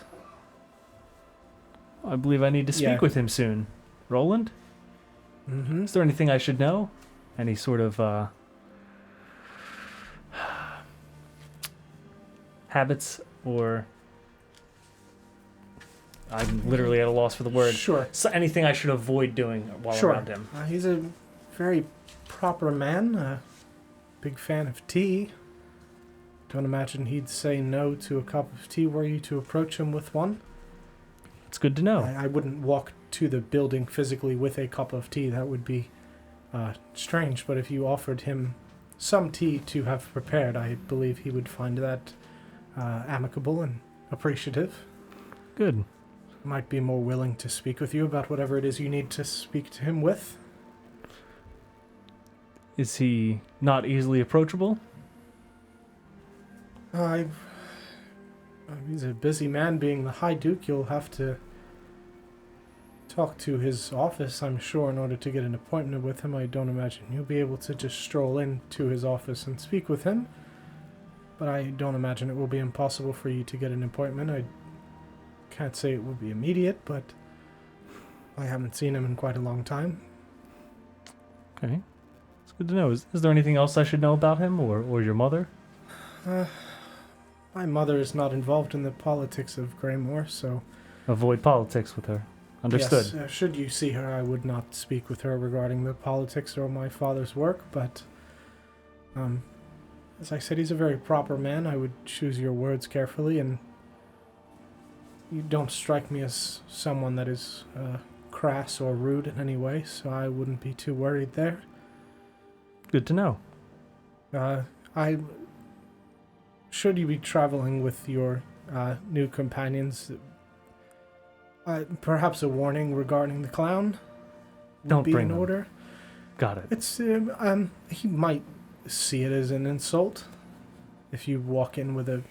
I believe I need to speak Yeah. with him soon. Roland? Mm-hmm. Is there anything I should know? Any sort of habits or I'm literally at a loss for the word. Sure. So anything I should avoid doing while Sure. around him? He's a very proper man. Big fan of tea. Don't imagine he'd say no to a cup of tea were you to approach him with one. It's good to know. I wouldn't walk to the building physically with a cup of tea. That would be strange. But if you offered him some tea to have prepared, I believe he would find that amicable and appreciative. Good. Might be more willing to speak with you about whatever it is you need to speak to him with. Is he not easily approachable? He's a busy man being the High Duke. You'll have to talk to his office, I'm sure, in order to get an appointment with him. I don't imagine you'll be able to just stroll into his office and speak with him. But I don't imagine it will be impossible for you to get an appointment. I can't say it will be immediate, but I haven't seen him in quite a long time. Okay. It's good to know. Is there anything else I should know about him or your mother? My mother is not involved in the politics of Greymore, so... Avoid politics with her. Understood. Yes, should you see her, I would not speak with her regarding the politics or my father's work, but... as I said, he's a very proper man. I would choose your words carefully, and... You don't strike me as someone that is crass or rude in any way, so I wouldn't be too worried there. Good to know. Should you be traveling with your new companions, perhaps a warning regarding the clown would Don't be bring in them. order. Got it. It's he might see it as an insult if you walk in with a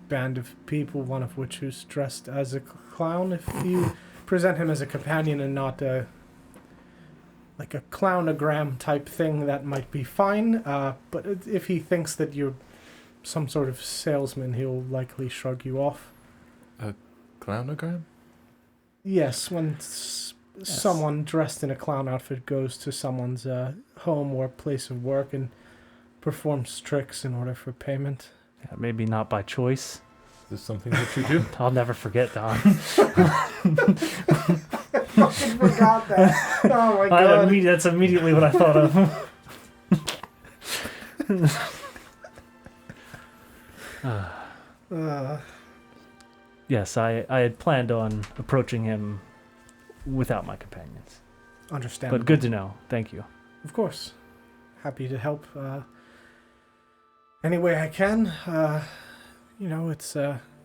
band of people, one of which who's dressed as a clown. If you present him as a companion and not like a clownogram type thing, that might be fine. But if he thinks that you're some sort of salesman, he'll likely shrug you off. Clownogram? Yes, when someone dressed in a clown outfit goes to someone's home or place of work and performs tricks in order for payment. Yeah, maybe not by choice. Is this something that you do? I'll never forget, Don. Fucking forgot that. Oh my god. That's immediately what I thought of. Yes, I had planned on approaching him without my companions. Understandable. But good to know. Thank you. Of course. Happy to help any way I can.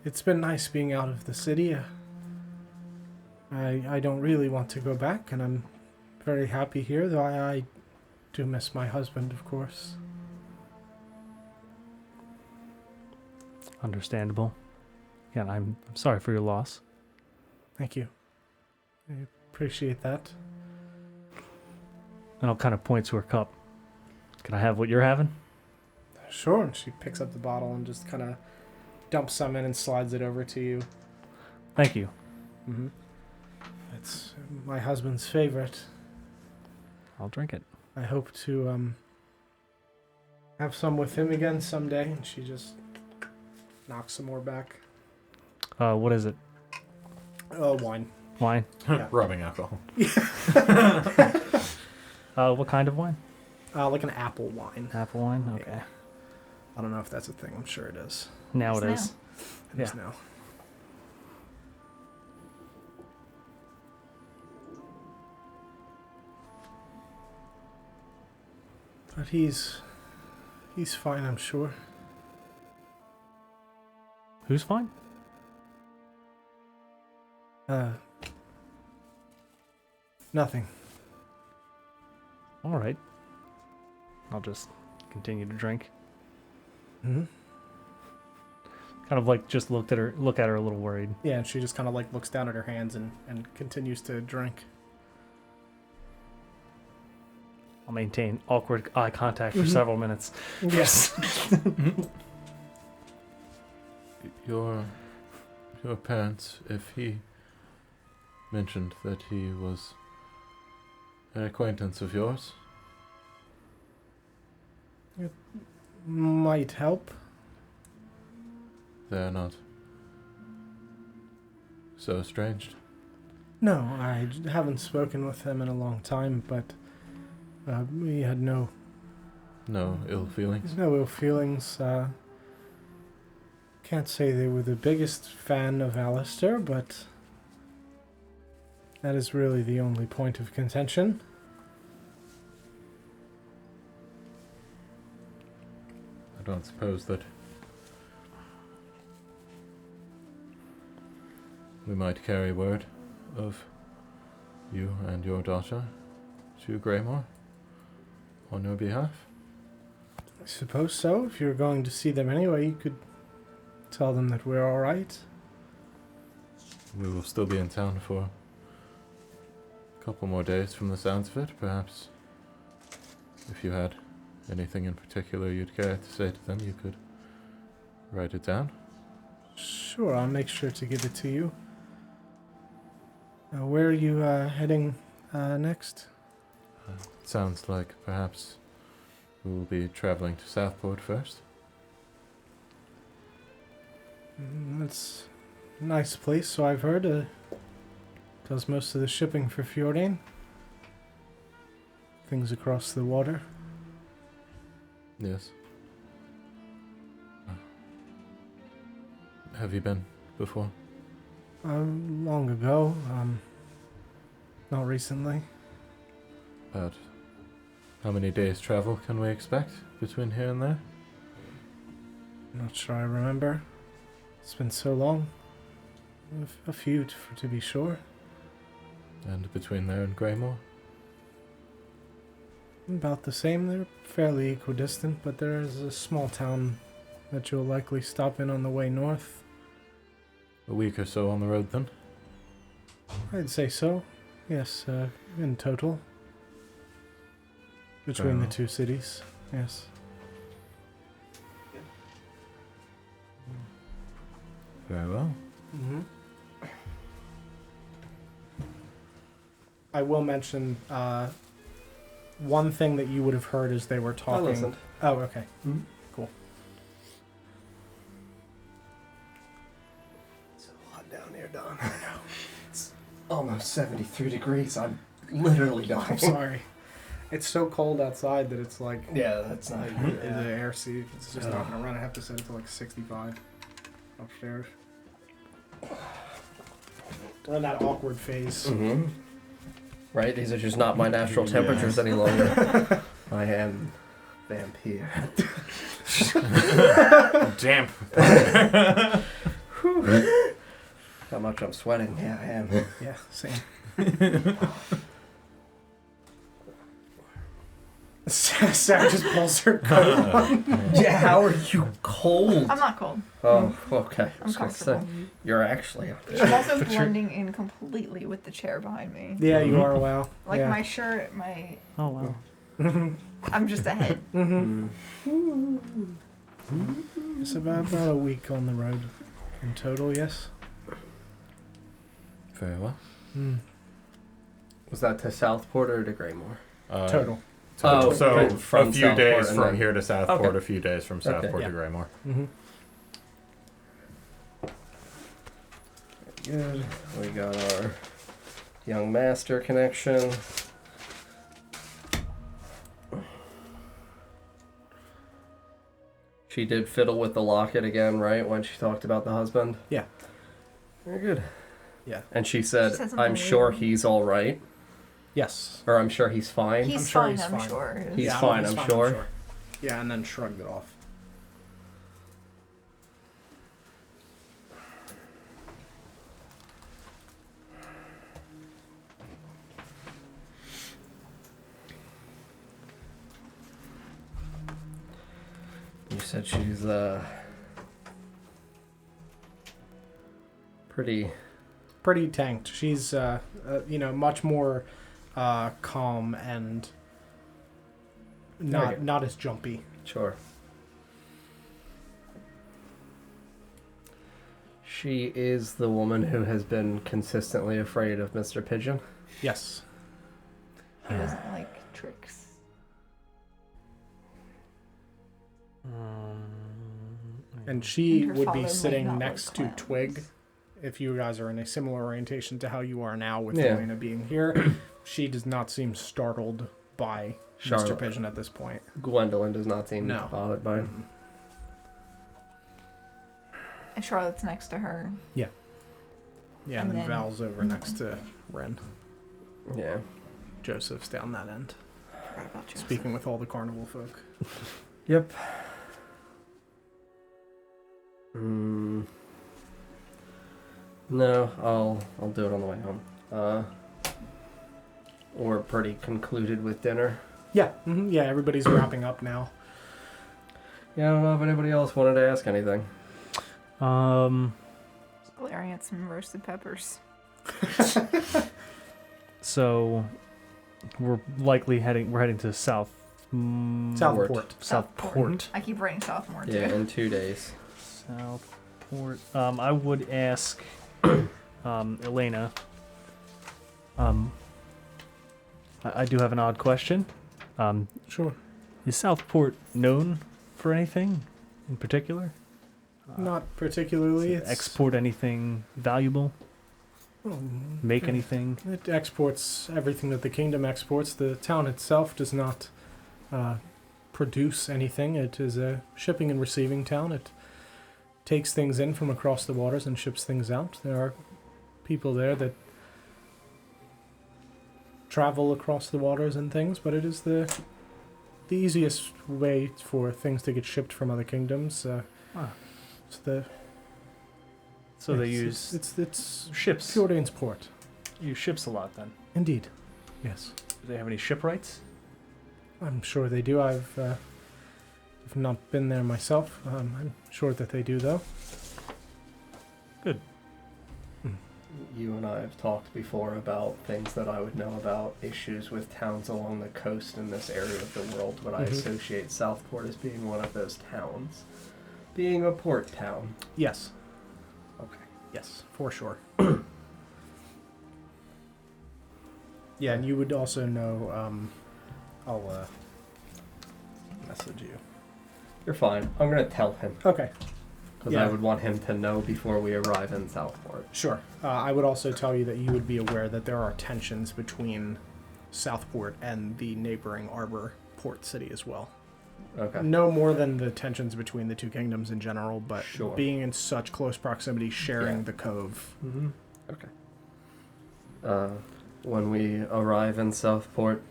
It's been nice being out of the city. I don't really want to go back, and I'm very happy here, though I do miss my husband, of course. Understandable. Yeah, I'm sorry for your loss. Thank you. I appreciate that. And I'll kind of point to her cup. Can I have what you're having? Sure. And she picks up the bottle and just kind of dumps some in and slides it over to you. Thank you. Mm-hmm. It's my husband's favorite. I'll drink it. I hope to have some with him again someday. And she just knocks some more back. What is it? Oh, wine. Wine. Yeah. Rubbing alcohol. What kind of wine? Like an apple wine. Apple wine? Okay. Yeah. I don't know if that's a thing. I'm sure it is. Now it It's is. It is Yeah. now. But he's fine, I'm sure. Who's fine? Nothing. All right. I'll just continue to drink. Hmm. Kind of like just look at her a little worried. Yeah, and she just kind of like looks down at her hands and continues to drink. I'll maintain awkward eye contact for Mhm. several minutes. Yes. Your parents, if he mentioned that he was an acquaintance of yours, Might help. they're not so estranged. No, I haven't spoken with him in a long time, but we had no Ill feelings. ill feelings. Can't say they were the biggest fan of Alistair, but that is really the only point of contention. I don't suppose that we might carry word of you and your daughter to Greymore on your behalf. I suppose so. If you're going to see them anyway, you could tell them that we're all right. We will still be in town for a couple more days from the sounds of it. Perhaps if you had anything in particular you'd care to say to them, you could write it down. Sure, I'll make sure to give it to you. Where are you heading next? It sounds like perhaps we will be traveling to Southport first. That's a nice place, so I've heard. Does most of the shipping for Fjordane. Things across the water. Yes. Have you been before? Long ago. Not recently. About how many days travel can we expect between here and there? Not sure I remember. It's been so long. A few, to be sure. And between there and Greymore? About the same. They're fairly equidistant, but there is a small town that you'll likely stop in on the way north. A week or so on the road then? I'd say so. Yes, in total. Between the enough. two cities, yes. Very well. Mm-hmm. I will mention one thing that you would have heard as they were I talking. listened. Oh, okay. Mhm. Cool. It's so hot down here, Don. I know. It's almost 73 degrees. I'm literally dying. I'm sorry. It's so cold outside that it's like Yeah, that's not the air seat. It's just not gonna run. I have to set it to like 65 upstairs. We're in that awkward phase. Mm-hmm. Right? These are just not my natural temperatures any longer. I am vampire. Damp. How much I'm sweating. Yeah, I am. Yeah, same. Sarah just pulls her coat on. Yeah, how are you cold? I'm not cold. Oh, okay. I I'm was gonna say, comfortable. you're actually. I'm also blending in completely with the chair behind me. Yeah, you are. Wow. Like yeah. my shirt, my. Oh wow. I'm just ahead. Mm-hmm. Mm. It's about a week on the road in total. Yes. Very well. Mm. Was that to Southport or to Greymore? Total. Oh, so okay. From a few Southport days and from then- here to Southport, Okay. a few days from Okay. Southport Yeah. to Greymore. Mm-hmm. Good. We got our young master connection. She did fiddle with the locket again, right, when she talked about the husband? Yeah. Very good. Yeah. And she She said, said something I'm sure weird. he's all right. Yes. Or I'm sure he's fine. He's I'm sure fine, he's I'm fine. sure. He's Yeah, fine, I'm sure. Yeah, and then shrugged it off. You said she's, pretty... Pretty tanked. She's, much more calm and Okay. not as jumpy. Sure. She is the woman who has been consistently afraid of Mr. Pigeon. Yes. He doesn't like tricks. And she And her would father be might sitting not next like to clowns. Twig. If you guys are in a similar orientation to how you are now with Yeah. Elena being here, she does not seem startled by Mr. Charlotte. Pigeon at this point. Gwendolyn does not seem No. bothered by it. And Charlotte's next to her. Yeah, And and then then- Val's over next to Ren. Yeah. Joseph's down that end, Forgot about Joseph. speaking with all the carnival folk. Yep. Mm. No, I'll do it on the way home. We're pretty concluded with dinner. Yeah, yeah, everybody's wrapping up now. Yeah, I don't know if anybody else wanted to ask anything. Just glaring at some roasted peppers. So we're heading to South Southport. Southport. I keep writing sophomore too. Yeah, in 2 days. Southport. I would ask Elena. I do have an odd question. Sure. Is Southport known for anything in particular? Not particularly. Does it It's export anything valuable? Make yeah. anything? It exports everything that the kingdom exports. The town itself does not produce anything. It is a shipping and receiving town. It takes things in from across the waters and ships things out. There are people there that travel across the waters and things, but it is the easiest way for things to get shipped from other kingdoms. It's the So they it's- use it's ships. Fjordane's port. Use ships a lot then. Indeed. Yes. Do they have any shipwrights? I'm sure they do. I've not been there myself. I'm sure that they do, though. You and I have talked before about things that I would know about issues with towns along the coast in this area of the world, but I Mhm. associate Southport as being one of those towns. Being a port town. Yes. Okay. Yes, for sure. Yeah, and you would also know. I'll message you. You're fine. I'm going to tell him. Okay. Because Yeah. I would want him to know before we arrive in Southport. Sure. I would also tell you that you would be aware that there are tensions between Southport and the neighboring Arbor port city as well. Okay. No more than the tensions between the two kingdoms in general, but Sure. being in such close proximity, sharing Yeah. the cove. Mm-hmm. Okay. When we arrive in Southport,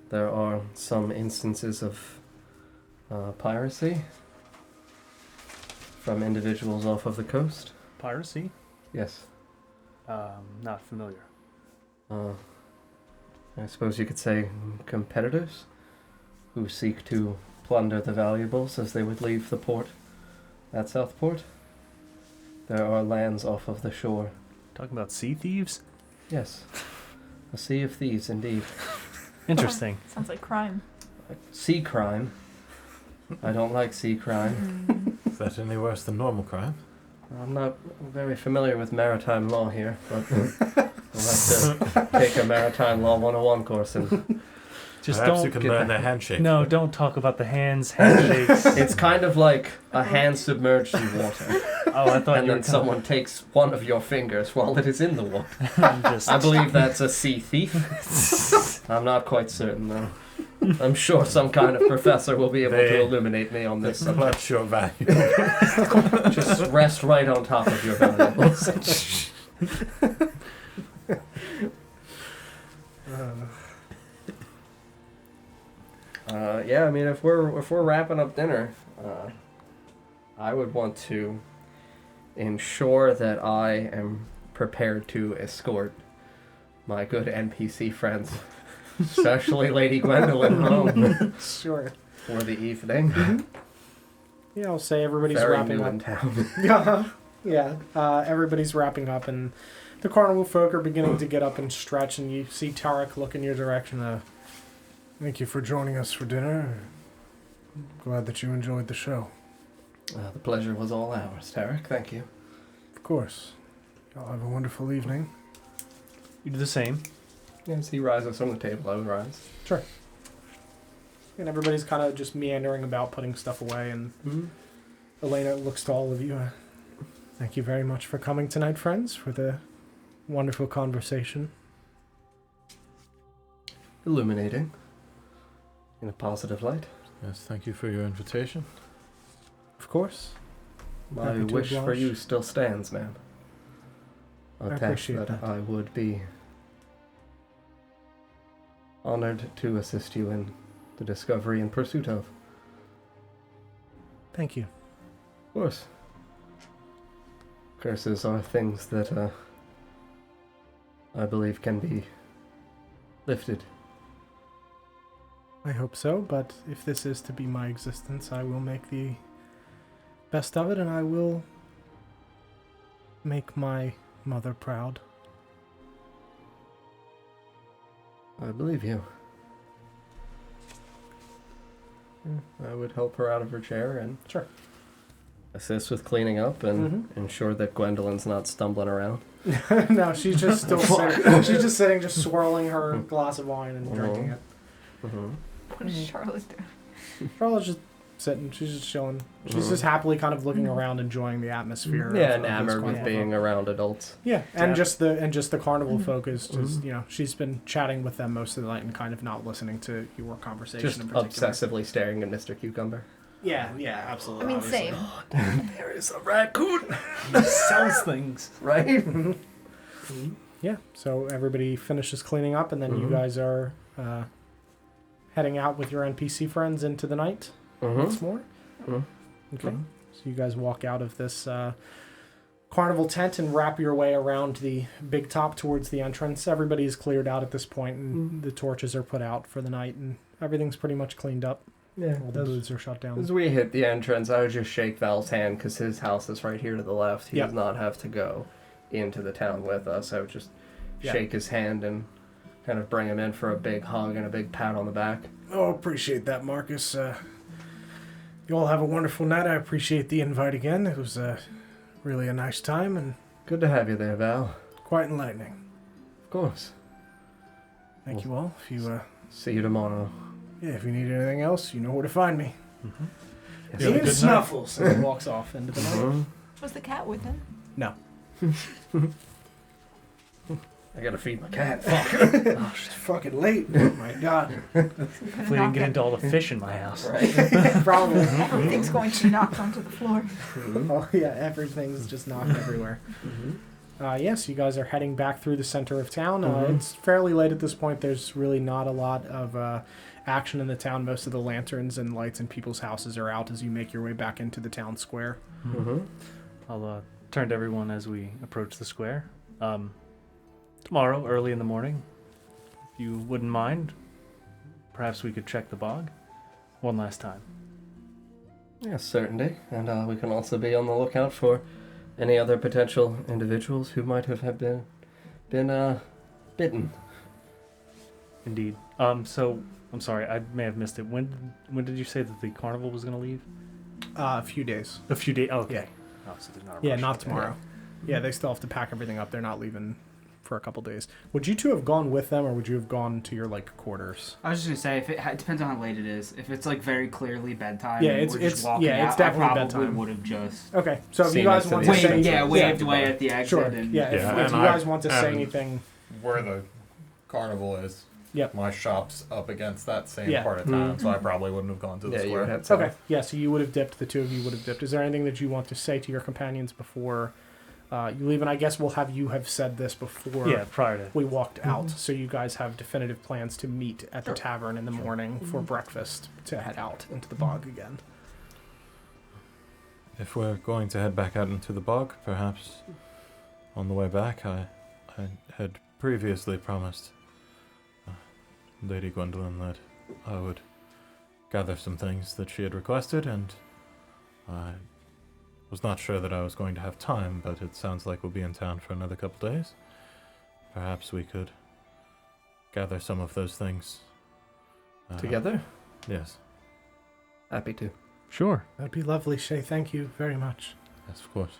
there are some instances of piracy from individuals off of the coast. Piracy? Yes. Not familiar. I suppose you could say competitors who seek to plunder the valuables as they would leave the port at Southport. There are lands off of the shore. Talking about sea thieves? Yes. A sea of thieves, indeed. Interesting. Sounds like crime. Sea crime. I don't like sea crime. Is that any worse than normal crime? I'm not very familiar with maritime law here, but we'll have to take a maritime law 101 course. And Just Perhaps don't you can get learn the- the handshake. No, don't talk about the handshakes. it's kind of like a hand submerged in water. Oh, I thought and you were then someone takes one of your fingers while it is in the wood. just I believe that's a sea thief. I'm not quite certain, though. I'm sure some kind of professor will be able to illuminate me on this I'm not subject. sure value. Just rest right on top of your valuables. Yeah, I mean, if we're wrapping up dinner, I would want to ensure that I am prepared to escort my good NPC friends, especially Lady Gwendolyn, home Sure. for the evening. Yeah, I'll say everybody's Very wrapping new up. in town. Yeah, everybody's wrapping up, and the carnival folk are beginning to get up and stretch, and you see Tarek look in your direction. Thank you for joining us for dinner. Glad that you enjoyed the show. The pleasure was all ours, Tarek. Thank you. Of course. Y'all have a wonderful evening. You do the same. As he rises from the table, I would rise. And everybody's kind of just meandering about, putting stuff away, and Elena looks to all of you. Thank you very much for coming tonight, friends, for the wonderful conversation. Illuminating. In a positive light. Yes, thank you for your invitation. Of course. My Happy to wish for oblige. you still stands, ma'am. I Attached appreciate that that. I would be honored to assist you in the discovery and pursuit of. Thank you. Of course. Curses are things that I believe can be lifted. I hope so, but if this is to be my existence, I will make the best of it, and I will make my mother proud. I believe you. I would help her out of her chair and Sure. assist with cleaning up and ensure that Gwendolyn's not stumbling around. No, she's just still sitting. She's just sitting, just swirling her glass of wine and drinking it. What does Charlotte do? Charlotte's just sitting. She's just chilling. She's just happily kind of looking around, enjoying the atmosphere. Yeah, of this enamored with carnival. being around adults. Yeah, and Yeah. just the carnival folk is just she's been chatting with them most of the night and kind of not listening to your conversation Just in particular. obsessively staring at Mr. Cucumber. Yeah, absolutely. I mean, obviously. same. There is a raccoon! Sells things. Right? Yeah, so everybody finishes cleaning up, and then you guys are heading out with your NPC friends into the night once more. Okay, so you guys walk out of this carnival tent and wrap your way around the big top towards the entrance. Everybody's cleared out at this point, and the torches are put out for the night, and everything's pretty much cleaned up. Yeah. All the booths are shut down. As we hit the entrance, I would just shake Val's hand because his house is right here to the left. He Yep. does not have to go into the town with us. I would just shake his hand and kind of bring him in for a big hug and a big pat on the back. Oh, appreciate that, Marcus. You all have a wonderful night. I appreciate the invite again. It was really a nice time and Good to have you there, Val. quite enlightening. Of course. Thank you all. If you See you tomorrow. if you need anything else, you know where to find me. Yes, You have a Here's good night. Snuffles, and he walks off into the night. Was the cat with him? No. I gotta feed my cat. Fuck. It's fucking late. Oh my god. Hopefully, we didn't get into all the fish in my house. Probably. Everything's going to knock onto the floor. Oh yeah, everything's just knocked everywhere. Yes, you guys are heading back through the center of town. It's fairly late at this point. There's really not a lot of action in the town. Most of the lanterns and lights in people's houses are out as you make your way back into the town square. I'll turn to everyone as we approach the square. Tomorrow, early in the morning, if you wouldn't mind, perhaps we could check the bog one last time. Yes, certainty. And we can also be on the lookout for any other potential individuals who might have been bitten. Indeed. So, I'm sorry, I may have missed it. When did you say that the carnival was going to leave? A few days. A few days. Oh, okay. Yeah. Oh, so there's not a Yeah, rush. not tomorrow. Yeah, they still have to pack everything up. They're not leaving for a couple days. Would you two have gone with them, or would you have gone to your quarters? I was just gonna say, if it depends on how late it is. If it's very clearly bedtime, Yeah, and it's- we're just it's- walking yeah, it's out, definitely I probably bedtime. would have just Okay, so if Seen you guys next to want the to say, exit. waved away at the exit. sure, And yeah, if Yeah, you and guys want to say and anything, where the carnival is. Yep. My shop's up against that same Yeah. part of town, so I probably wouldn't have gone to the Yeah, you square. would have to. okay, yeah, so you would have dipped. The two of you would have dipped. Is there anything that you want to say to your companions before you leave? And I guess we'll have you have said this before. Yeah, prior to. We walked out, so you guys have definitive plans to meet at the tavern in the morning for breakfast to head out into the bog again. If we're going to head back out into the bog, perhaps on the way back, I had previously promised Lady Gwendolyn that I would gather some things that she had requested, and I was not sure that I was going to have time, but it sounds like we'll be in town for another couple days. Perhaps we could gather some of those things. Together? Yes. Happy to. Sure. That'd be lovely, Shay. Thank you very much. Yes, of course.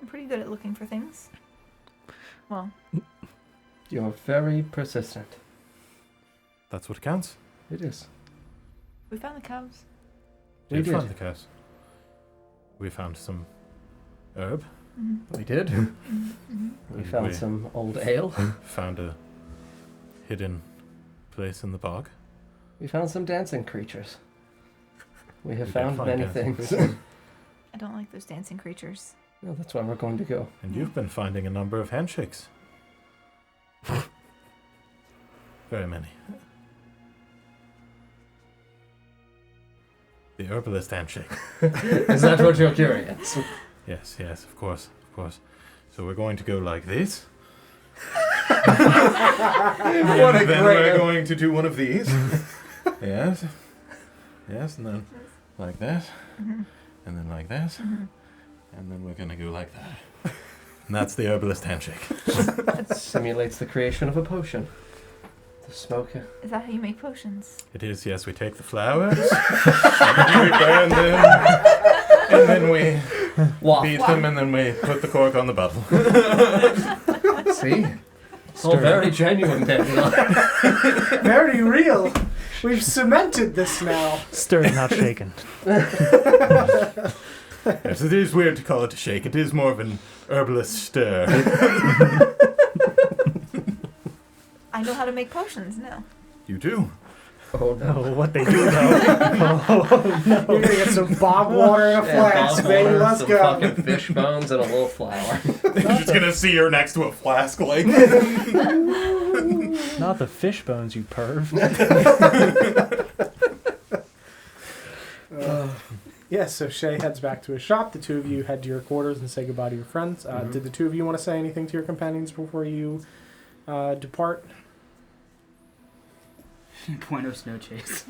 I'm pretty good at looking for things. Well, You're very persistent. That's what counts. It is. we found the cows. We We did. found the cows. We found some herb. Mm-hmm. We did. Mm-hmm. We found some old ale. Found a hidden place in the bog. We found some dancing creatures. We have We did found find many dancing things. creatures. I don't like those dancing creatures. No, that's where we're going to go. And you've been finding a number of handshakes. Very many. The herbalist handshake. Is that what you're curious? Yes, yes, of course, of course. So we're going to go like this. What a And then great- we're going to do one of these. Yes. Yes, and then like that. Mhm. And then like that. Mhm. And then we're going to go like that. And that's the herbalist handshake. Simulates the creation of a potion. The smoke. Is that how you make potions? It is, yes, we take the flowers, we burn them, and then we beat them, and then we put the cork on the bottle. See? It's all very genuine, Daniel. Very real. We've cemented this now. Stirred, not shaken. Yes, it is weird to call it a shake. It is more of an herbalist stir. I know how to make potions now. You do? Oh no. Oh, what they do though. You're gonna get some bog water in a flask, bog baby. water, Let's some go. fucking fish bones and a little flour. You're just gonna see her next to a flask, like. Not the fish bones, you perv. Yeah, so Shay heads back to his shop. The two of you head to your quarters and say goodbye to your friends. Did the two of you want to say anything to your companions before you depart? Point snow chase.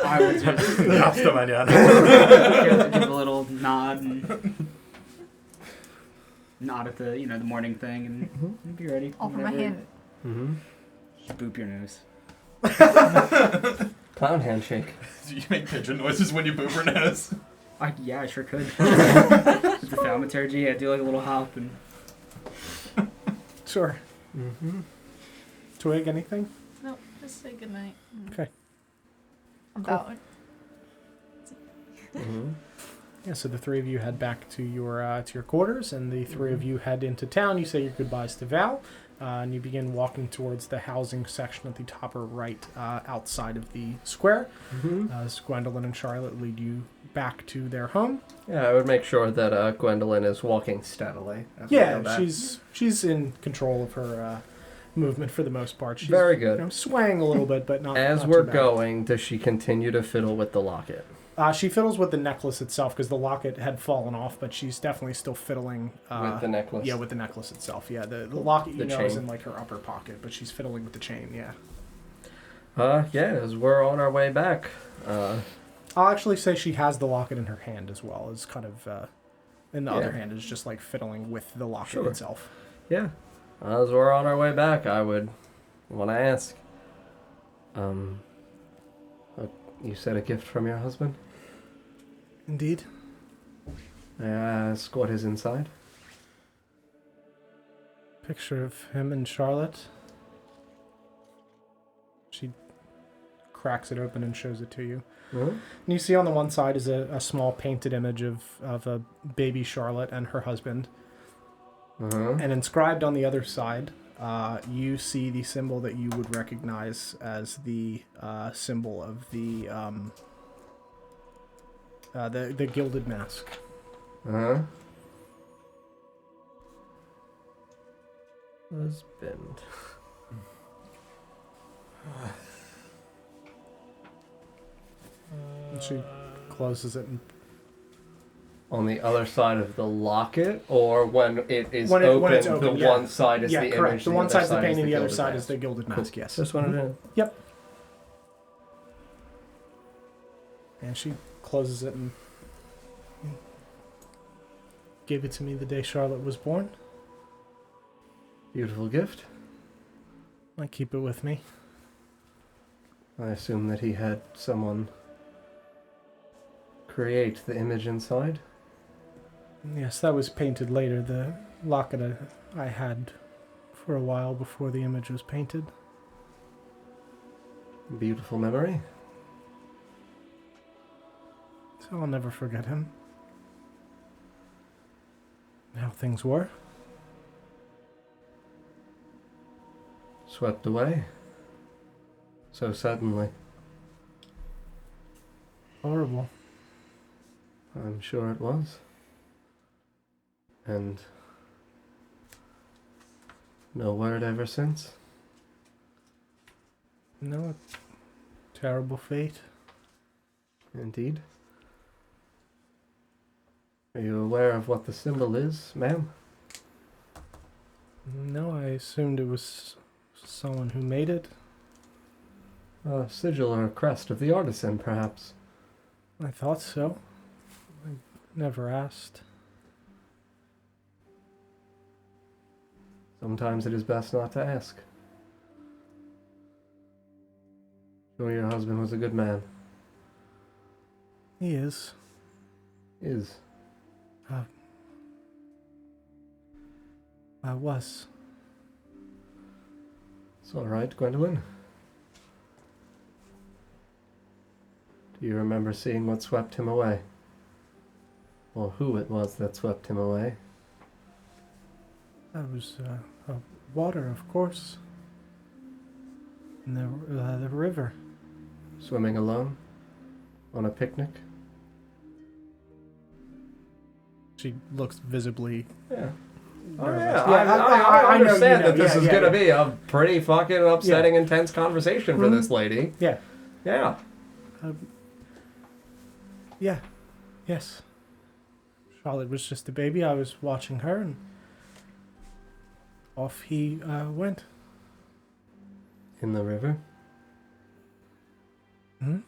I will just Hasta mañana. give a little nod and nod at the the morning thing and be ready. Offer my whenever. hand. Mm-hmm. Just boop your nose. Clown handshake. Do you make pigeon noises when you boop her nose? I sure could. Just the thaumaturgy, yeah, do like a little hop and Sure. Mm-hmm. Twig, anything? No, just say goodnight. I'm bowing. Mm-hmm. Yeah, so the three of you head back to your quarters, and the three of you head into town. You say your goodbyes to Val, and you begin walking towards the housing section at the top or right outside of the square. Mm-hmm. As Gwendolyn and Charlotte lead you back to their home. Yeah, I would make sure that Gwendolyn is walking steadily. As we go Yeah, back. she's in control of her movement for the most part. She's Very good. swaying a little bit, but not. As not we're too bad. going, does she continue to fiddle with the locket? She fiddles with the necklace itself because the locket had fallen off, but she's definitely still fiddling With the necklace? Yeah, with the necklace itself. Yeah, the locket The is chain. in her upper pocket, but she's fiddling with the chain. Yeah. Yeah, as we're on our way back. I'll actually say she has the locket in her hand as well. As kind of, in the Yeah. other hand is just fiddling with the locket Sure. itself. Yeah. As we're on our way back, I would want to ask. You said a gift from your husband? Indeed. May I ask what is inside? Picture of him and Charlotte. She cracks it open and shows it to you. Huh? And you see on the one side is a small painted image of a baby Charlotte and her husband. Uh-huh. And inscribed on the other side, you see the symbol that you would recognize as the symbol of the gilded mask. Uh-huh. Husband. And she closes it. And On the other side of the locket, or when it is When open, it's open, the yeah. one side is yeah, the correct. image. The one other side's the side painting, the other gilded side mask. is the gilded mask, yes. Just wanted to... Yep. And she closes it and gave it to me the day Charlotte was born. Beautiful gift. I keep it with me. I assume that he had someone create the image inside. Yes, that was painted later. The locket I had for a while before the image was painted. Beautiful memory. So I'll never forget him. How things were. Swept away. So suddenly. Horrible. I'm sure it was. And no word ever since. No, terrible fate. Indeed. Are you aware of what the symbol is, ma'am? No, I assumed it was someone who made it. A sigil or a crest of the artisan, perhaps. I thought so. I never asked. Sometimes it is best not to ask. Sure, your husband was a good man. He is. Is. I was. It's all right, Gwendolyn. Do you remember seeing what swept him away? Or who it was that swept him away? That was water, of course. In the river. Swimming alone? On a picnic? She looks visibly. Yeah. Oh, nervous. yeah. I I know you understand know. that this Yeah, is yeah, going to yeah. be a pretty fucking upsetting, intense conversation for Mhm. this lady. Yeah. Yeah. Yeah. Yes. Charlotte was just a baby. I was watching her, and off he went. In the river? Hmm?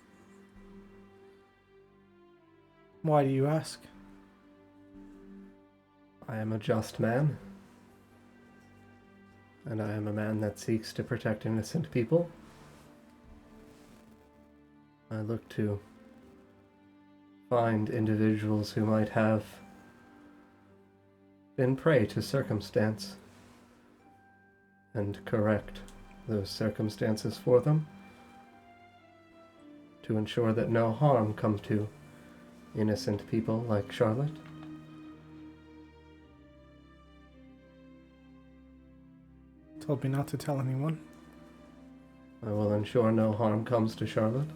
Why do you ask? I am a just man. And I am a man that seeks to protect innocent people. I look to find individuals who might have been prey to circumstance and correct those circumstances for them to ensure that no harm comes to innocent people like Charlotte. Told me not to tell anyone. I will ensure no harm comes to Charlotte.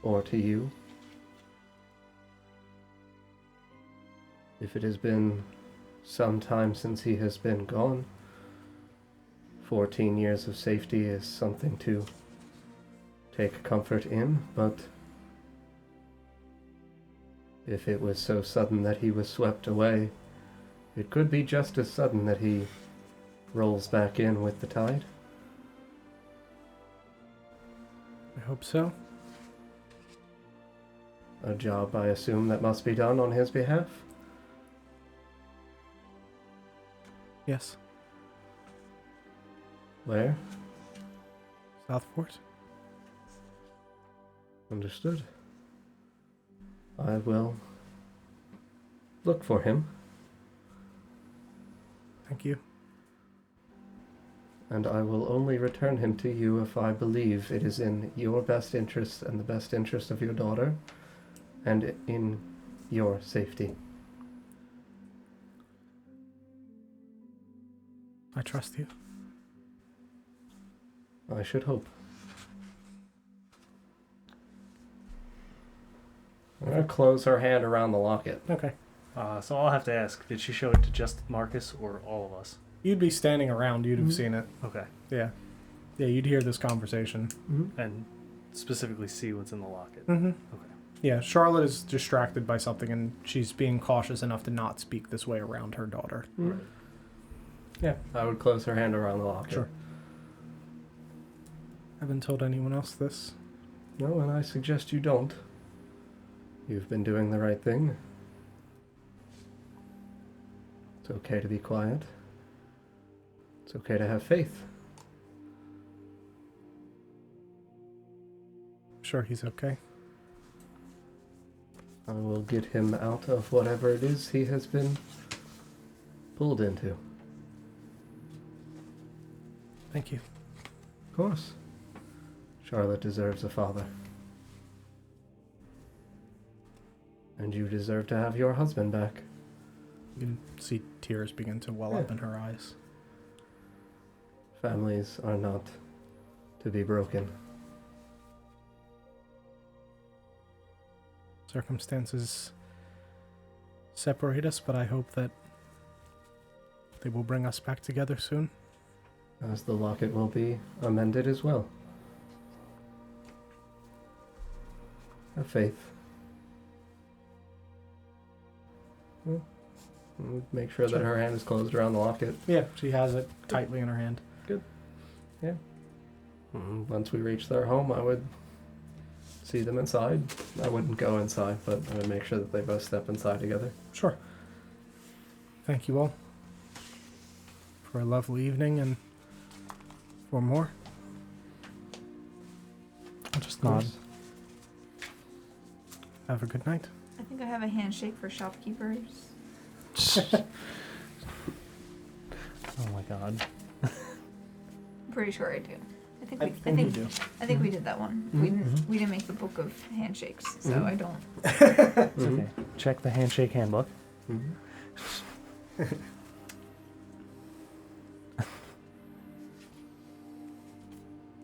Or to you. If it has been some time since he has been gone, 14 years of safety is something to take comfort in, but if it was so sudden that he was swept away, it could be just as sudden that he rolls back in with the tide. I hope so. A job, I assume, that must be done on his behalf? Yes. Where? Southport. Understood. I will look for him, Thank you. and I will only return him to you if I believe it is in your best interest and the best interest of your daughter, and in your safety. I trust you. I should hope. I'm going to close her hand around the locket. Okay. So I'll have to ask, did she show it to just Marcus or all of us? You'd be standing around. You'd have Mhm. seen it. Okay. Yeah. Yeah, you'd hear this conversation. And specifically see what's in the locket. Mm-hmm. Okay. Yeah, Charlotte is distracted by something, and she's being cautious enough to not speak this way around her daughter. Mhm. Yeah, I would close her hand around the locket. Sure. Haven't told anyone else this. No, and I suggest you don't. You've been doing the right thing. It's okay to be quiet. It's okay to have faith. Sure, he's okay. I will get him out of whatever it is he has been pulled into. Thank you. Of course. Charlotte deserves a father. And you deserve to have your husband back. You can see tears begin to well up in her eyes. Families are not to be broken. Circumstances separate us, but I hope that they will bring us back together soon. As the locket will be amended as well. Have faith. Well, we'll make sure that her hand is closed around the locket. Yeah, she has it tightly in her hand. Once we reach their home, I would see them inside. I wouldn't go inside, but I would make sure that they both step inside together. Sure. Thank you all for a lovely evening and for more. I'll just nod. Have a good night. I think I have a handshake for shopkeepers. Oh my god. I'm pretty sure I do. I think I we. think you do. I think we did that one. Mhm. We didn't make the book of handshakes, so Mhm. I don't. It's okay. Check the handshake handbook.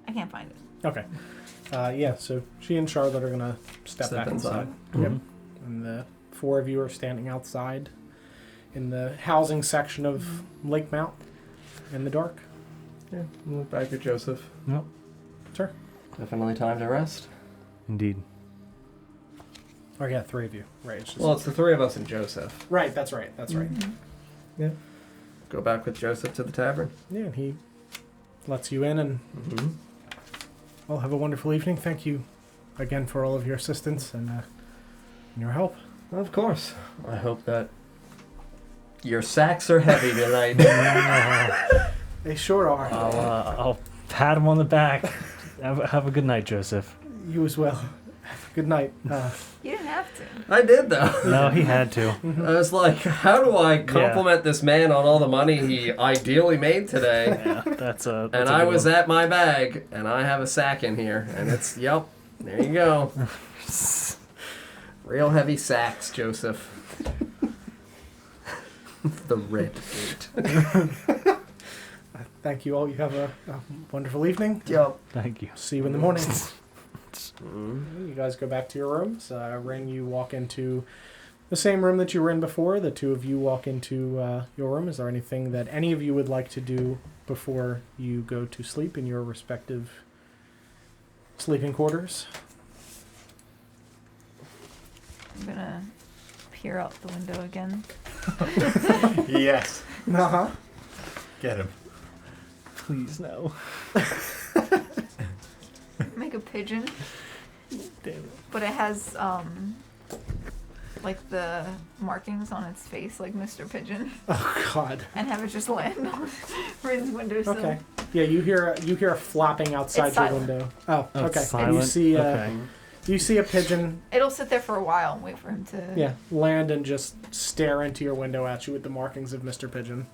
I can't find it. Okay. Yeah, so she and Charlotte are going to step back inside. Yep. And the four of you are standing outside in the housing section of Lake Mount in the dark. Yeah, we'll look back at Joseph. Yep. Sure. Definitely time to rest. Indeed. Oh, yeah, three of you. Right. It's just... Well, it's the three of us and Joseph. right, that's right. That's right. Mhm. Go back with Joseph to the tavern. Yeah, and he lets you in, and Mm-hmm. well, have a wonderful evening. Thank you again for all of your assistance and your help. Of course. I hope that your sacks are heavy tonight. They sure are. I'll pat him on the back. Have a good night, Joseph. You as well. Good night. You didn't have to. I did, though. No, he had to. I was like, how do I compliment this man on all the money he ideally made today? Yeah, that's a. And I was at my bag, and I have a sack in here, and it's, yep, there you go. Real heavy sacks, Joseph. The red gate. Thank you all. You have a wonderful evening. Yep. Thank you. See you in the morning. Mm. You guys go back to your rooms. Ring, you walk into the same room that you were in before. The two of you walk into your room. Is there anything that any of you would like to do before you go to sleep in your respective sleeping quarters? I'm gonna peer out the window again. Yes. Uh-huh. Get him. Please no. Make a pigeon, Damn it. but it has like the markings on its face, like Mr. Pigeon, Oh, God. and have it just land on Rin's windowsill. Okay. Yeah, you hear a flapping outside It's your silent. window. Oh, Oh, it's okay. And you silent? see Okay. You see a pigeon, It'll sit there for a while and wait for him to. land and just stare into your window at you with the markings of Mr. Pigeon.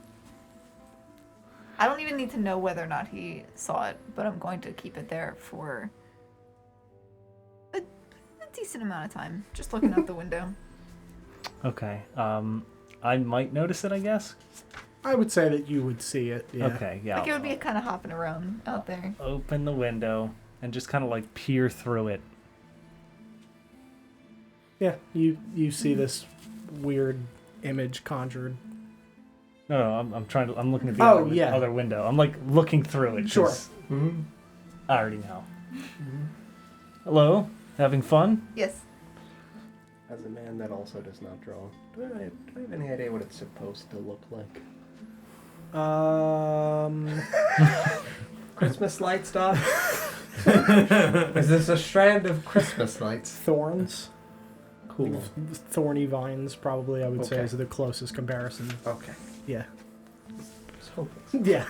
I don't even need to know whether or not he saw it, but I'm going to keep it there for a decent amount of time, just looking out the window. Okay. I might notice it, I guess. I would say that you would see it. Yeah. Okay, yeah. Like it would be kind of hopping around out there. Open the window and just kind of like peer through it. Yeah, you see this weird image conjured. No, I'm looking at the Oh, other, yeah. other window. I'm like looking through it. Sure. 'cause I already know. Hello? Having fun? Yes. As a man that also does not draw, do I have any idea what it's supposed to look like? Christmas lights, Doc? Is this a strand of Christmas lights? Thorns. Cool. Thorny vines, probably, I would say, Okay. is the closest comparison. Okay. Yeah. Just hoping. Yeah.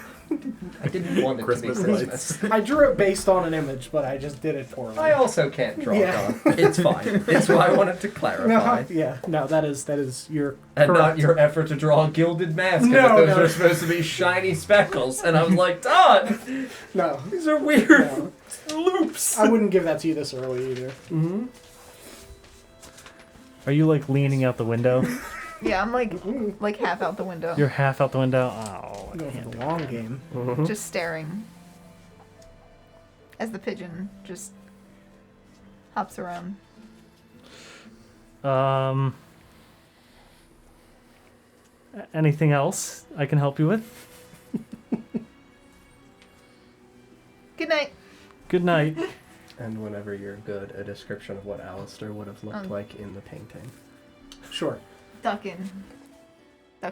I didn't want it Christmas to be lights. Christmas. I drew it based on an image, but I just did it poorly. I also can't draw, Yeah. Don. It's fine. It's why I wanted to clarify. No, that is your And correct. not your effort to draw a gilded mask. No, No, those no. are supposed to be shiny speckles. And I was like, Don, No. these are weird No. loops. I wouldn't give that to you this early either. Mm-hmm. Are you like leaning out the window? Yeah, I'm like half out the window, You're half out the window? Oh, I Go for can't the do long game. just staring as the pigeon just hops around. Anything else I can help you with? Good night. Good night. And whenever you're good, a description of what Alistair would have looked like in the painting. Sure. Duck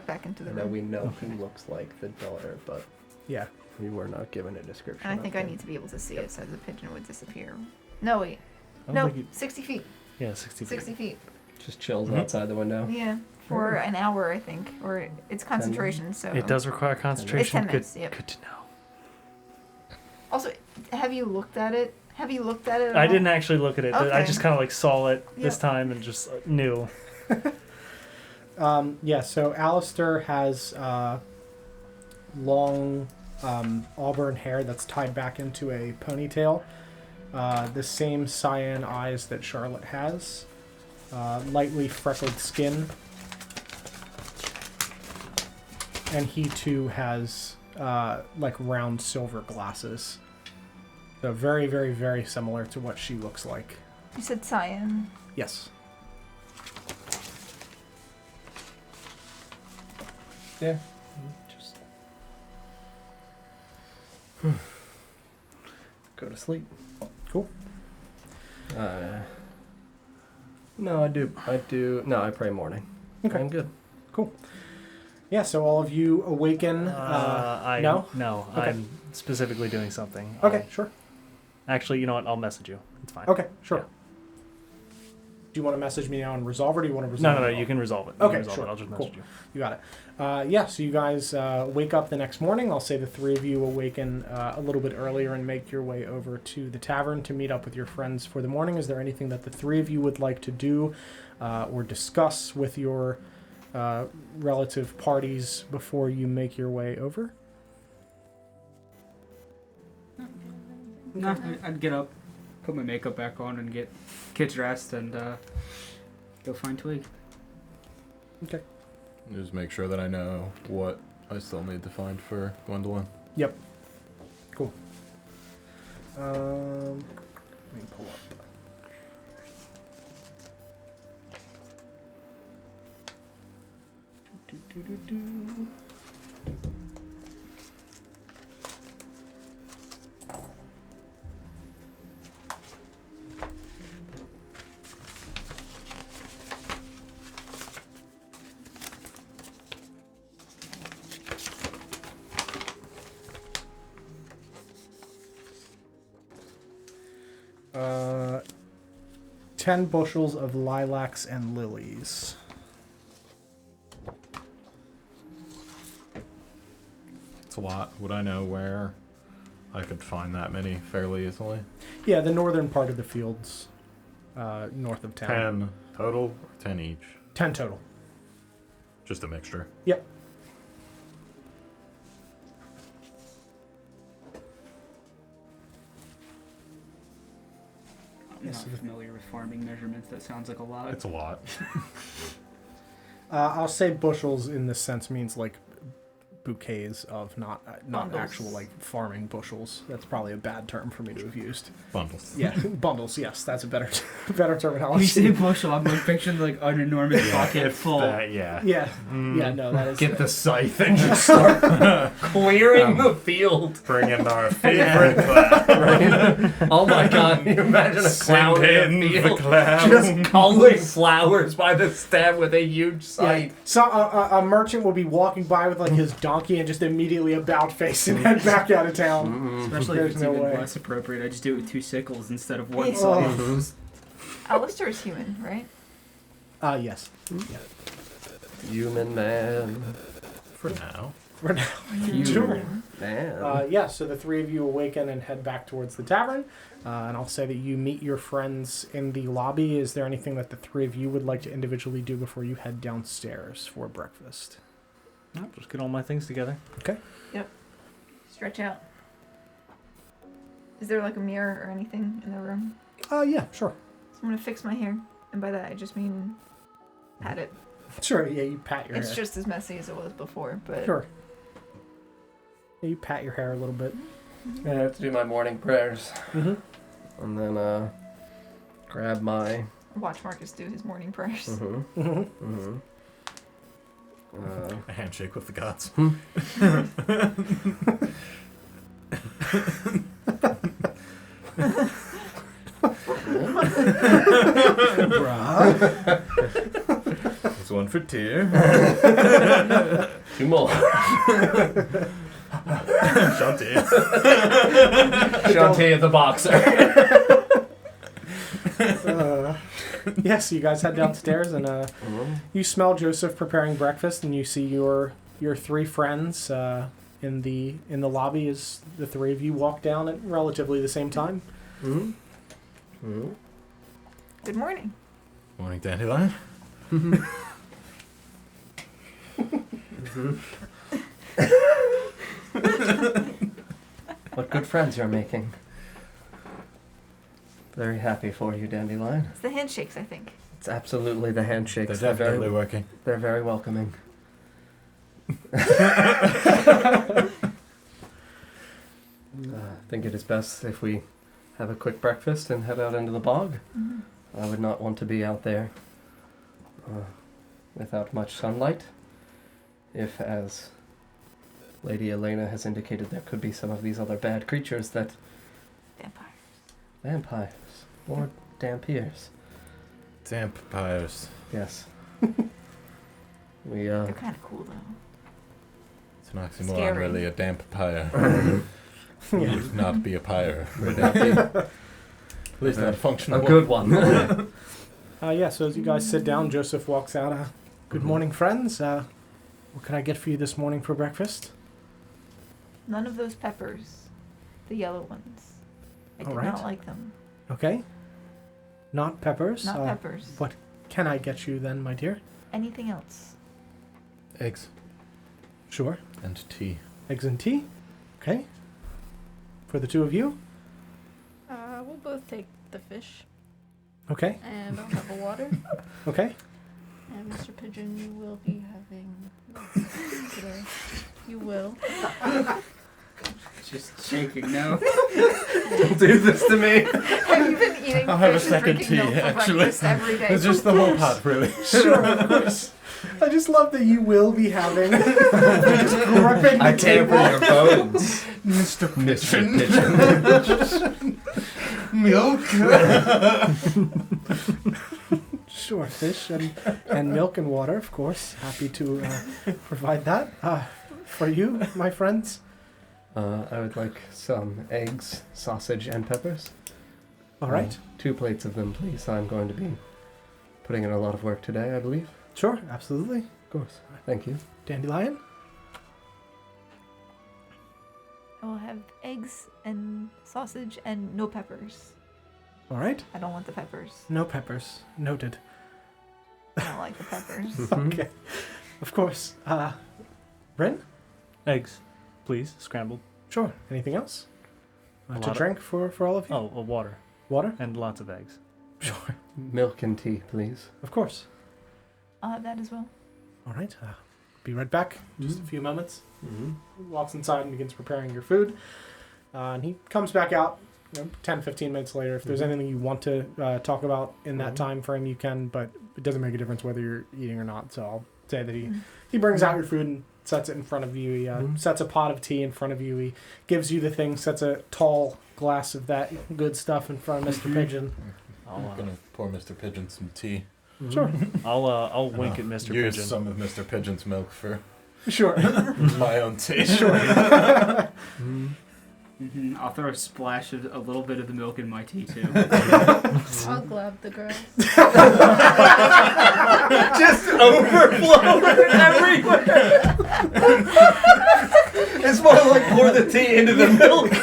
back into the I know room. we know he looks like the daughter, but Yeah. we were not given a description. And I think of I him. need to be able to see it so the pigeon would disappear. No, wait. I don't No, think you- 60 feet. Yeah, 60 feet. 60 feet. Just chills Mhm. outside the window. Yeah, for an hour, I think. Or it's concentration, so. It does require concentration. 10 minutes, yep. Good to know. Also, have you looked at it? Have you looked at it? At I all? didn't actually look at it. I Okay. just kind of like saw it this Yep. time and just knew. Yeah, so Alistair has long auburn hair that's tied back into a ponytail. The same cyan eyes that Charlotte has. Lightly freckled skin. And he too has like round silver glasses. So very, very, very similar to what she looks like. You said cyan. Yes. Yeah. Just Go to sleep. Cool. No, I do. No, I pray morning. Okay. I'm good. Yeah, so all of you awaken. No? No, Okay. I'm specifically doing something. Okay, sure. Actually, you know what? I'll message you. It's fine. Okay, sure. Yeah. Do you want to message me now and resolve, or do you want to resolve? No, it all? you can resolve it. You Okay, can resolve sure. it. I'll just Cool. message you. You got it. Yeah, so you guys wake up the next morning. I'll say the three of you awaken a little bit earlier and make your way over to the tavern to meet up with your friends for the morning. Is there anything that the three of you would like to do or discuss with your relative parties before you make your way over? No, I'd get up, put my makeup back on, and get dressed and go find Twig. Okay. Just make sure that I know what I still need to find for Gwendolyn. Cool. Let me pull up. Uh, 10 bushels of lilacs and lilies. It's a lot. Would I know where I could find that many fairly easily? Yeah, the northern part of the fields. north of town. 10 total or 10 each? 10 total. Just a mixture. Yep. I'm not familiar with farming measurements. That sounds like a lot. It's a lot. I'll say bushels in this sense means like bouquets of not Bundles. actual like farming bushels. That's probably a bad term for me to have used. Bundles. Yeah, bundles. Yes, that's a better better When you terminology. say bushel, I'm like picturing like an enormous bucket full. Yeah. Yeah, yeah, no, that is. Get the scythe and just start clearing the field. Bring in our favorite clown. Right? Oh my god, can you imagine a clown in the field just culling flowers by the stem with a huge scythe? So a merchant will be walking by with like his donkey and just immediately about face and head back out of town. Especially There's if it's no even way. less appropriate. I just do it with 2 sickles instead of 1 Yeah. scythe. Alistair is human, right? Yes. Human man. For now. For now. You- Sure. Man. Yeah, so the three of you awaken and head back towards the tavern. And I'll say that you meet your friends in the lobby. Is there anything that the three of you would like to individually do before you head downstairs for breakfast? Nope, just get all my things together. Stretch out. Is there like a mirror or anything in the room? Yeah, sure. So I'm gonna fix my hair, and by that I just mean pat it. Sure, yeah, you pat your It's hair. just as messy as it was before, but Sure. Yeah, you pat your hair a little bit. I have to do my morning prayers. Mm-hmm. And then grab my... watch Marcus do his morning prayers. Mm-hmm. Mm-hmm. Mm-hmm. A handshake with the gods. There's one for Tyr. 2 more. Shanti. Shantae the boxer. Yes, you guys head downstairs and you smell Joseph preparing breakfast, and you see your 3 friends in the lobby as the 3 of you walk down at relatively the same time. Mm-hmm. Mm-hmm. Good morning. Morning, Dandelion. What good friends you're making. Very happy for you, Dandelion. It's the handshakes, I think. It's absolutely the handshakes. They're definitely working. They're very welcoming. I think it is best if we have a quick breakfast and head out into the bog. Mm-hmm. I would not want to be out there without much sunlight. If, as Lady Elena has indicated, there could be some of these other bad creatures that... Vampires. Or dampiers. Vampires. Yes. We, They're kind of cool, though. It's an oxymoron, Scary. really. A damp pyre. Would not be a pyre. Would not be. At least not a functional a good one. Yeah, so as you guys sit down, Joseph walks out. Good morning, friends. What can I get for you this morning for breakfast? None of those peppers. The yellow ones. I All did right. not like them. Okay. Not peppers. Not peppers. What can I get you then, my dear? Anything else? Eggs Sure. and tea. Eggs and tea. Okay. For the 2 of you? We'll both take the fish, Okay. and I'll have a water. Okay. And Mr. Pigeon, you will be having today. You will. Just shaking now. Don't do this to me. Have you been eating I'll have a fish and second drinking tea, milk for actually. breakfast every day? It's just the whole pot, really. Sure, of course. I just love that you will be having. Just gripping the I tamper table. your bones. Mr. Pigeon. Milk. Sure, fish and milk and water, of course. Happy to provide that for you, my friends. I would like some eggs, sausage, and peppers. All right. 2 plates of them, please. I'm going to be putting in a lot of work today, I believe. Sure, absolutely. Of course. Thank you. Dandelion? I will have eggs and sausage and no peppers. All right. I don't want the peppers. No peppers. Noted. I don't like the peppers. Okay. Of course. Ren? Eggs, please, scrambled. Sure. Anything else? A To lot of- drink for all of you? Oh, water Water? and lots of eggs. Sure. Milk and tea, please. Of course. That as well. All right. Be right back. Just a few moments. Mm-hmm. He walks inside and begins preparing your food. And he comes back out 10, 15 minutes later. If there's anything you want to talk about in that time frame, you can, but it doesn't make a difference whether you're eating or not. So I'll say that he brings out your food and sets it in front of you. He sets a pot of tea in front of you. He gives you the thing, sets a tall glass of that good stuff in front of Mr. Pigeon. I'm gonna pour Mr. Pigeon some tea. Sure. I'll wink at Mr. Use Pigeon. some of Mr. Pigeon's milk for Sure. my own tea. Sure. I'll throw a splash of a little bit of the milk in my tea too. I'll grab the grass. Just overflow everywhere. It's more like pour the tea into the milk.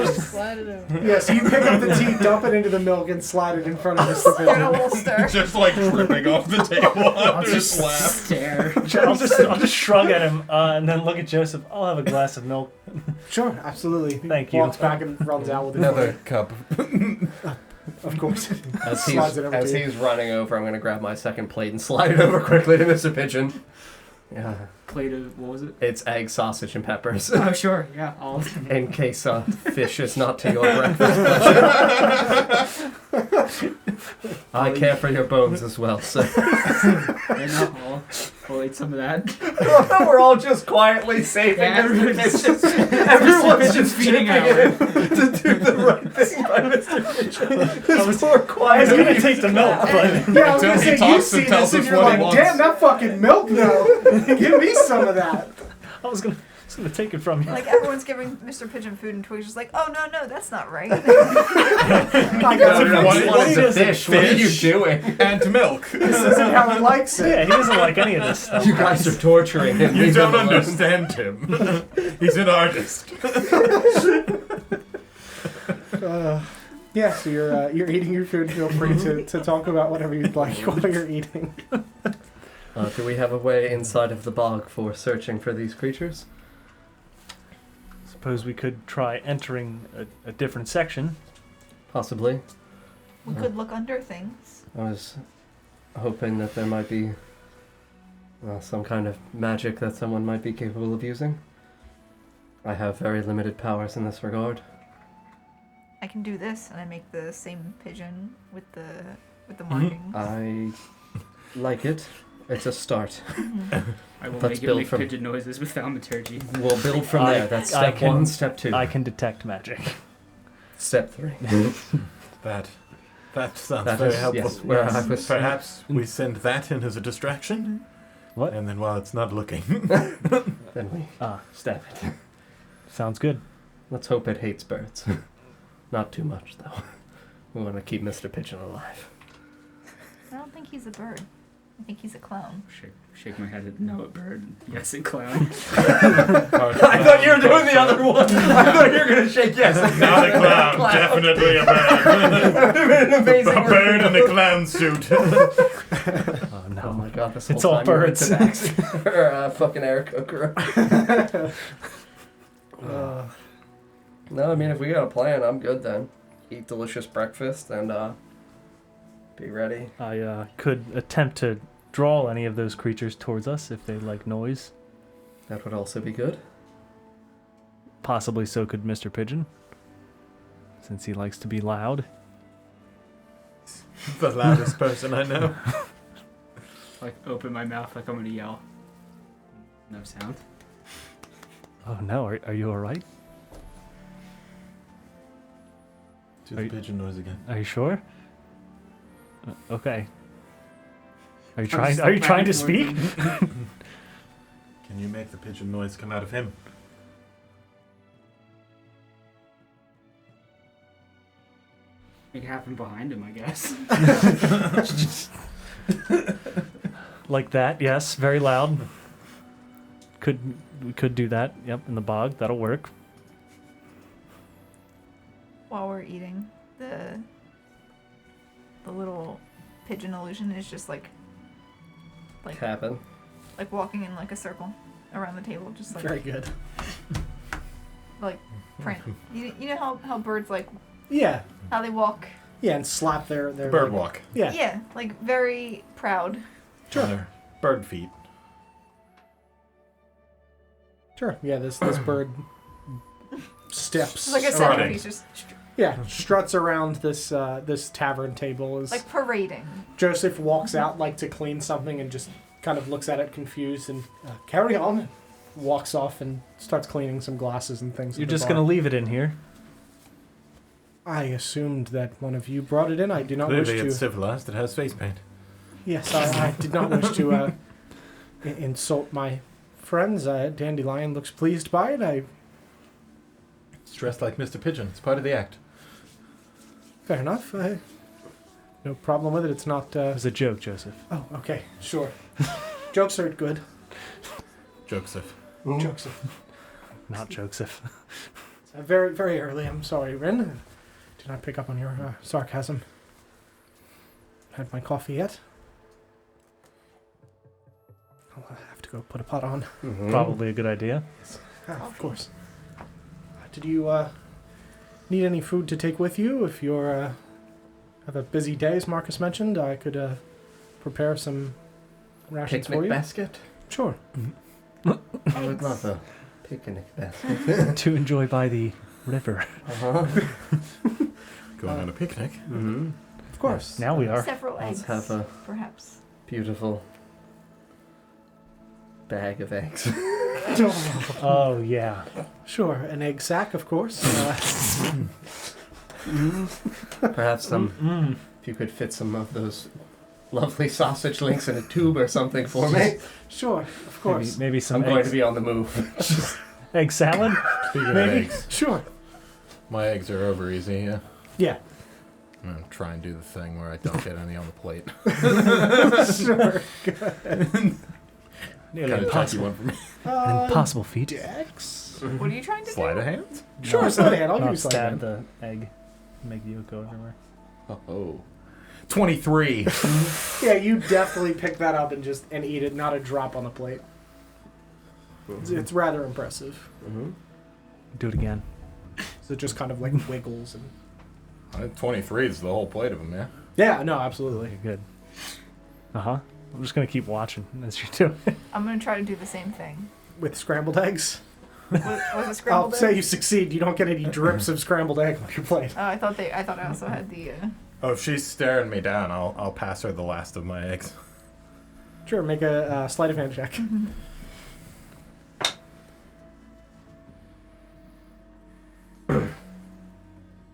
Slide it over. Yeah, so you pick up the tea, dump it into the milk, and slide it in front of Mr. Get a Pigeon. little stir. Just like tripping off the table. I'll just laugh. Stare. I'll just shrug at him and then look at Joseph. I'll have a glass of milk. Sure, absolutely. Thank He you. walks back and runs out with it. Another cup. Of course. As Slides it over to you. he's running over, I'm going to grab my second plate and slide it over quickly to Mr. Pigeon. Yeah. Plate of, what was it? It's egg, sausage, and peppers. Oh, sure. Yeah. I'll. In case fish is not to your breakfast pleasure. I care for your bones as well, so. I'll eat some of that. We're all just quietly saving Everyone's Everyone's just feeding chipping out. in to do the right thing by Mr. Pigeon. This poor I quiet. was gonna take the milk, but Yeah, I was Until gonna he say, you talks see and tells this and us you're what he like, wants. damn, that fucking milk though. Give me some of that. I was gonna take it from you. Like everyone's giving Mr. Pigeon food, and Twig's just like, "Oh no, that's not right." I got it. What is a fish? What are you Fish. doing? And milk. This isn't how he likes Yeah, it. he doesn't like any of this stuff. You guys are torturing him. You Leave don't him alone. understand him. He's an artist. Yeah, so you're eating your food. Feel free to talk about whatever you'd like while you're eating. Do we have a way inside of the bog for searching for these creatures? Suppose we could try entering a different section. Possibly. We could look under things. I was hoping that there might be some kind of magic that someone might be capable of using. I have very limited powers in this regard. I can do this, and I make the same pigeon with the markings. I like it. It's a start. I will Let's make it build make from- pigeon noises with thaumaturgy. We'll build from I- there. That's I step can- 1, step 2. I can detect magic. Step 3. That sounds That very is- helpful. yes, where I was- Perhaps we send that in as a distraction. What? And then while it's not looking, Then we stab it. Sounds good. Let's hope it hates birds. Not too much, though. We want to keep Mr. Pigeon alive. I don't think he's a bird. I think he's a clown. Shake my head at no, a bird. Yes, a clown. I thought you were doing the other one. I thought you were going to shake yes. not a clown, definitely a bird. That would have been an amazing A bird in a clown suit. Oh Oh no. my god, this whole It's all time you were birds. Tabaxi. Or fucking Eric Cooker. No, I mean, if we got a plan, I'm good then. Eat delicious breakfast and be ready. I could attempt to draw any of those creatures towards us if they like noise. That would also be good. Possibly so could Mr. Pigeon, since he likes to be loud. The loudest person I know. Like, open my mouth like I'm gonna yell. No sound. Oh no, are you alright? Do Are the you- pigeon noise again. Are you sure? Okay. Are you I'll trying? just Are you look trying back to and speak? forth Can you make the pigeon noise come out of him? Make it happen behind him, I guess. Like that? Yes, very loud. We could do that. Yep, in the bog. That'll work. while we're eating, the little pigeon illusion is just like Cabin. like walking in like a circle around the table, just like Very good. like print. You know how birds like Yeah. how they walk? Yeah, and slap their Bird walk. Yeah. Yeah, like very proud. Sure. Bird feet. Sure. Yeah, this bird steps. It's like a around- centerpiece, just Yeah, struts around this this tavern table as like parading. Joseph walks out like to clean something and just kind of looks at it confused and carry on. Walks off and starts cleaning some glasses and things. at You're the just bar. gonna leave it in here? I assumed that one of you brought it in. I do not wish Clearly to. it's civilized. It has face paint. Yes, I did not wish to insult my friends. Dandelion looks pleased by it. It's dressed like Mr. Pigeon. It's part of the act. Fair enough. No problem with it. It's not. It was a joke, Joseph. Oh, okay, sure. Jokes are good. Joseph. Joseph. Not Joseph. Very, very early. I'm sorry, Rin. Did not pick up on your sarcasm. Had my coffee yet? I'll have to go put a pot on. Mm-hmm. Probably a good idea. Of course. Did you need any food to take with you? If you're have a busy day, as Marcus mentioned, I could prepare some rations Picnic for you. basket? Sure. I would love a picnic basket. To enjoy by the river. Uh-huh. Going on a picnic. Mm-hmm. Of course. Now we are. Several Let's eggs, have a perhaps. beautiful bag of eggs. Oh, yeah. Sure. An egg sack, of course. Perhaps some. If you could fit some of those lovely sausage links in a tube or something for me. Sure, of course. Maybe some I'm going eggs. to be on the move. Egg salad? Speaking of Maybe. eggs, Sure. my eggs are over easy, yeah. Yeah. I'm gonna try and do the thing where I don't get any on the plate. Sure. Nearly Kind of touchy impossible. one for me. An impossible feat. Dex? What are you trying to Sleight do? of hand? Sure, sleight of hand. I'll give Not you sleight of stab hand. the egg. Make the yolk go everywhere. Oh. 23. Yeah, you definitely pick that up and eat it, not a drop on the plate. It's rather impressive. Mm-hmm. Do it again. So it just kind of like wiggles and. 23 is the whole plate of them, yeah. Yeah, no, absolutely. Okay, good. Uh-huh. I'm just gonna keep watching as you do it. I'm gonna try to do the same thing. With scrambled eggs. Was it I'll scrambled say you eggs? succeed. You don't get any drips of scrambled egg on your plate. Oh, I thought I also had the. Oh, if she's staring me down, I'll pass her the last of my eggs. Sure, make a sleight of hand check.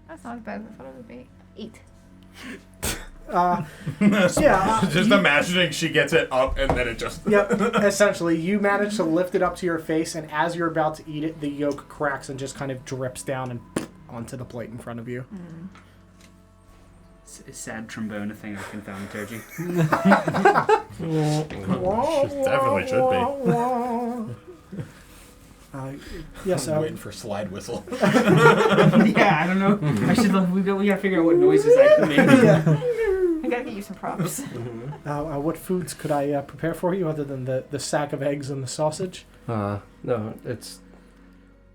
That's not as bad as I thought it would be. 8. Just imagining she gets it up and then it just... Yep, essentially, you manage to lift it up to your face, and as you're about to eat it, the yolk cracks and just kind of drips down and onto the plate in front of you. Sad trombone thing I can thaumaturgy. Definitely should Yes, be. Waiting for slide whistle. Yeah, I don't know. I should. We gotta figure out what noises I can make. I gotta get you some props. what foods could I prepare for you other than the sack of eggs and the sausage? No, it's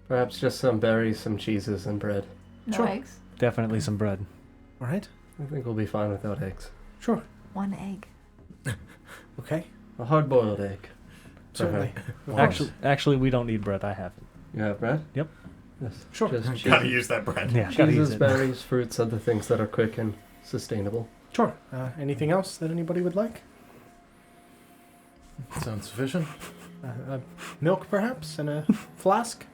perhaps just some berries, some cheeses, and bread. No Sure. eggs. Definitely some bread. All right. I think we'll be fine without eggs. Sure. 1 egg. Okay. A hard-boiled egg. Certainly. Actually, we don't need bread. I have it. You have bread? Yep. Yes. Sure. Just Gotta cheeses, use that bread. Yeah, gotta use cheeses, it. berries, fruits, other things that are quick and sustainable. Sure. Anything else that anybody would like? Sounds sufficient. Milk, perhaps, and a flask?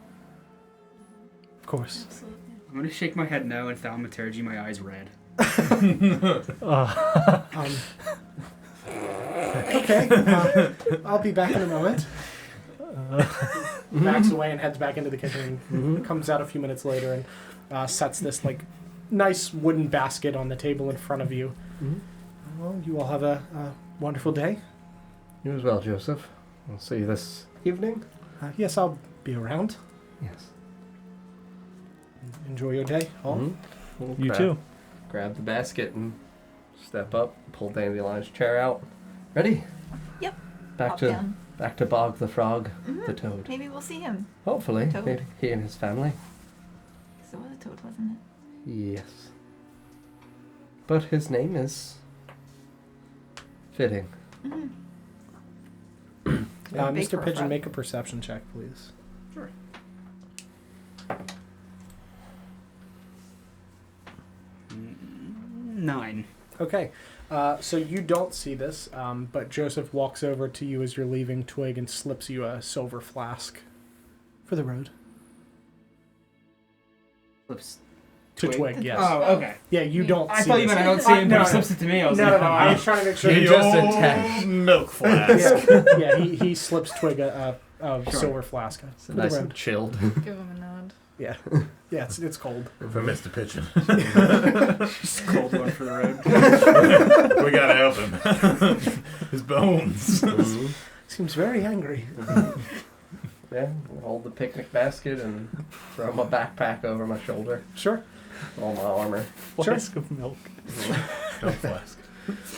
Of course. I'm gonna shake my head no and thaumaturgy my eyes red. Okay. I'll be back in a moment. Backs away and heads back into the kitchen and comes out a few minutes later and sets this like nice wooden basket on the table in front of you. Well, you all have a wonderful day. You as well, Joseph. I'll see you this evening. Yes, I'll be around. Yes. Enjoy your day, all. We'll You too. Grab the basket and step up. Pull Dandelion's chair out. Ready? Yep. Back Hop to down. back to Bog the frog, Mhm. the toad. Maybe we'll see him. Hopefully, Toad. maybe he and his family. So it was a toad, wasn't it? Yes. But his name is fitting. Mm-hmm. Big Mr. for a Pigeon, frog. make a perception check, please. 9. Okay. So you don't see this, but Joseph walks over to you as you're leaving Twig and slips you a silver flask for the road. Flips. To Twig, yes. Oh, okay. Yeah, you don't I see thought you this. meant I don't see him, but No, he slips it to me. I was No, like, no, no. I was trying to make sure. He you just don't- attacked. milk flask. Yeah, he slips Twig a Sure. silver flask. It's For the nice road. and chilled. Give him a nod. Yeah, yeah, it's cold. For Mr. Pigeon. Just cold one for the road. We gotta help him. His bones. Seems very angry. Yeah, hold the picnic basket and throw my backpack over my shoulder. Sure. All my armor. Flask of milk. Milk flask.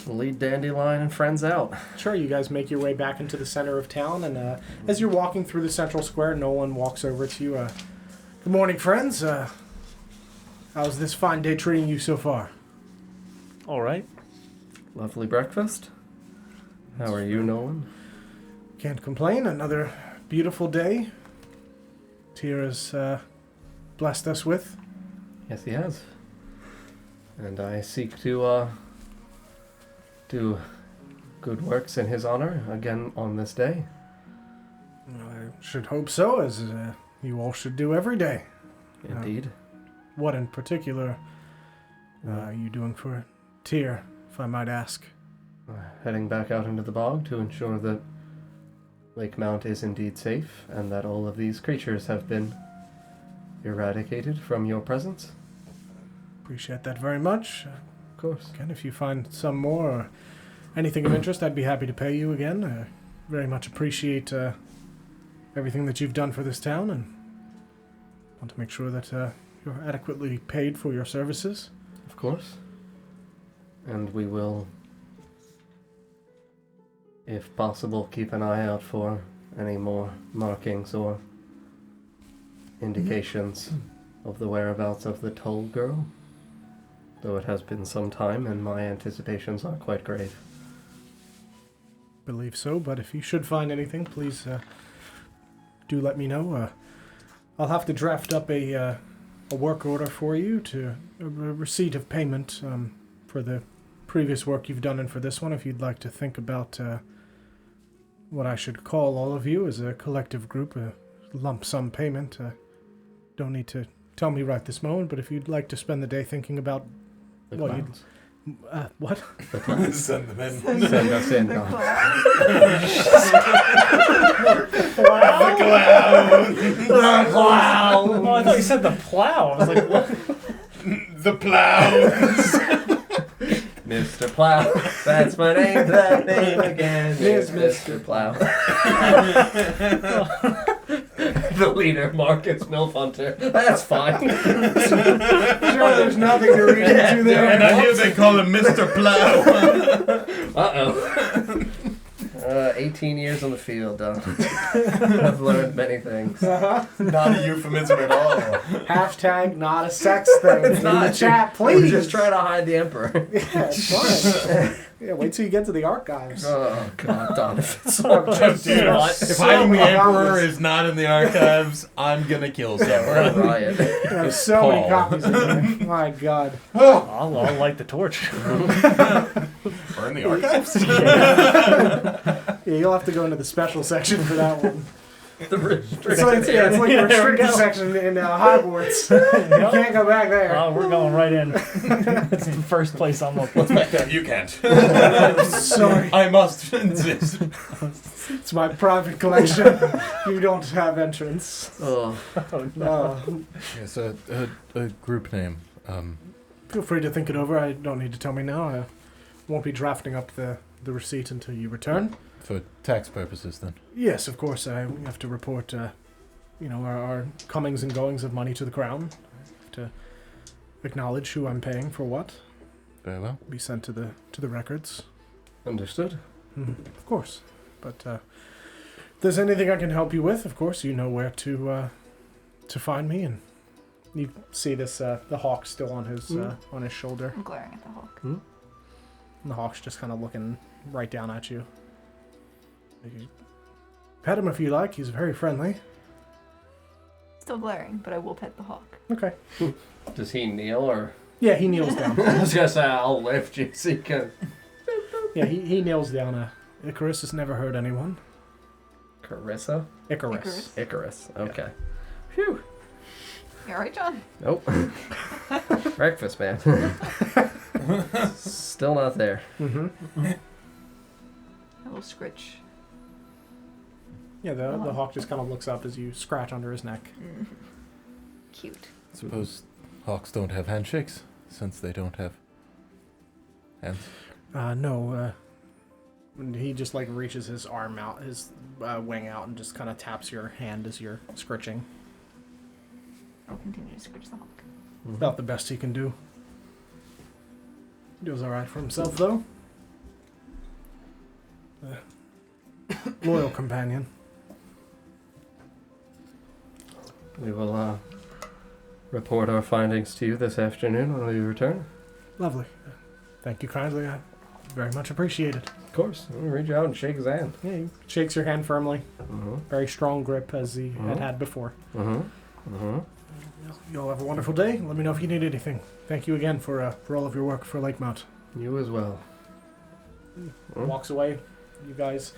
Lead Dandelion and friends out. Sure, you guys make your way back into the center of town, and as you're walking through the central square, Nolan walks over to you. Good morning, friends. How's this fine day treating you so far? All right. Lovely breakfast. How are you, Nolan? Can't complain. Another beautiful day. Tyr has blessed us with. Yes, he has. And I seek to do good works in his honor again on this day. I should hope so, as you all should do every day. Indeed. What in particular are you doing for Tyr, if I might ask? Heading back out into the bog to ensure that Lake Mount is indeed safe and that all of these creatures have been eradicated from your presence. Appreciate that very much. Of course. Again, if you find some more or anything of interest, I'd be happy to pay you again. Very much appreciate everything that you've done for this town, and want to make sure that you're adequately paid for your services. Of course. And we will, if possible, keep an eye out for any more markings or indications of the whereabouts of the Toll Girl. Though it has been some time and my anticipations are quite grave. Believe so, but if you should find anything, please do let me know. I'll have to draft up a work order for you to a receipt of payment for the previous work you've done and for this one. If you'd like to think about what I should call all of you as a collective group, a lump sum payment. Don't need to tell me right this moment, but if you'd like to spend the day thinking about The Well, clowns. what? The clowns. Send them in. Send us in. The God. clown. Oh, I thought you said the plow. I was like, what? The plows. Mr. Plow. That's my name. That name again is Mr. Plow. The leader, Marcus Milf Hunter. That's fine. Sure, there's nothing to read into there. And I hear they call him Mr. Plow. Uh-oh. 18 years on the field, I've learned many things. Not a euphemism at all. Hashtag not a sex thing It's in not. the chat, We're please. just trying to hide the Emperor. Yeah, it's fine. Yeah, wait till you get to the archives. Oh, God, Donovan. Dude, What? if hiding the many Emperor copies. is not in the archives, I'm gonna kill We're a someone. riot. There's so many Paul. copies in there. My God. I'll light the torch. Burn the archives? Yeah, you'll have to go into the special section for that one. The restricted It's like the Yeah, there we restricted go. section in Hogwarts. You can't go back there. Oh, we're going right in. It's the first place I'm looking. You can't. Sorry. I must insist. It's my private collection. You don't have entrance. Oh, Oh, no. Yes, a group name. Feel free to think it over. I don't need to tell me now. I won't be drafting up the receipt until you return. For tax purposes, then. Yes, of course. I have to report, our comings and goings of money to the crown. I have to acknowledge who I'm paying for what. Very well. Be sent to the records. Understood. Of course. But if there's anything I can help you with, of course, you know where to find me. And you see this the hawk still on his shoulder. I'm glaring at the hawk. And the hawk's just kind of looking right down at you. Pet him if you like. He's very friendly. Still glaring, but I will pet the hawk. Okay. Does he kneel or? Yeah, he kneels down. I was gonna say I'll lift you so you can. Yeah, he kneels down. Icarus has never hurt anyone. Carissa? Icarus. Icarus. Okay. Phew. You alright, John? Nope. Breakfast, man. Still not there. I will scritch. Yeah, the hawk just kind of looks up as you scratch under his neck. Cute. Suppose hawks don't have handshakes, since they don't have hands. No. And he just like reaches his arm out, his wing out, and just kind of taps your hand as you're scritching. I'll continue to scritch the hawk. About the best he can do. He does all right for himself, though. Loyal companion. We will report our findings to you this afternoon when we return. Lovely. Thank you kindly. I very much appreciate it. Of course. We'll reach out and shake his hand. Yeah, he shakes your hand firmly. Mm-hmm. Very strong grip as he had before. Mm-hmm. You all have a wonderful day. Let me know if you need anything. Thank you again for all of your work for Lakemount. You as well. Walks away. You guys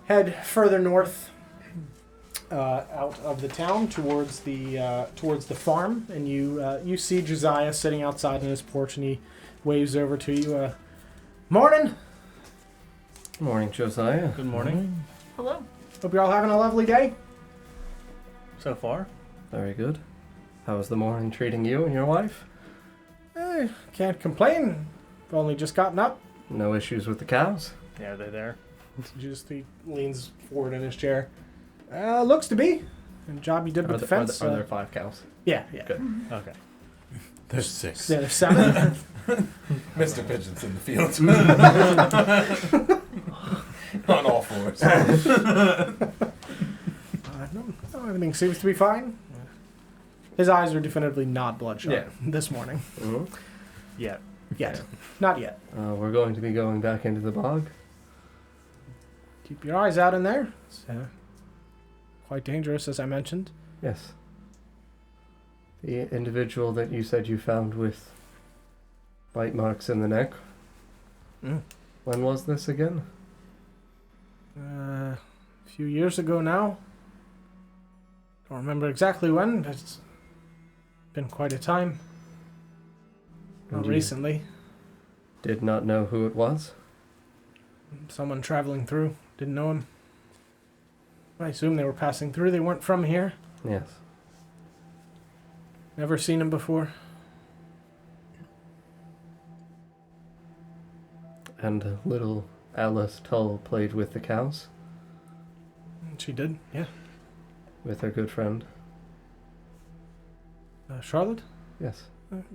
head further north, out of the town towards the farm, and you see Josiah sitting outside on his porch, and he waves over to you. Morning. Good morning, Josiah. Good morning. Hello. Hope you're all having a lovely day. So far? Very good. How's the morning treating you and your wife? Can't complain. Only just gotten up. No issues with the cows? Yeah, they're there. He leans forward in his chair. Looks to be. And job you did with the fence. Are there 5 cows? Yeah. Good. Okay. There's 6. Yeah, there's 7. Mr. Pigeon's in the field. On all fours. No, everything seems to be fine. His eyes are definitively not bloodshot this morning. Mm-hmm. Yeah. Yet. Not yet. We're going to be going back into the bog. Keep your eyes out in there. It's quite dangerous, as I mentioned. Yes. The individual that you said you found with bite marks in the neck. When was this again? A few years ago now. Don't remember exactly when, but it's been quite a time. And Not you recently. Did not know who it was? Someone traveling through. Didn't know him. I assume they were passing through. They weren't from here. Yes. Never seen him before. And little Alice Tull played with the cows? She did, yeah. With her good friend? Charlotte? Yes.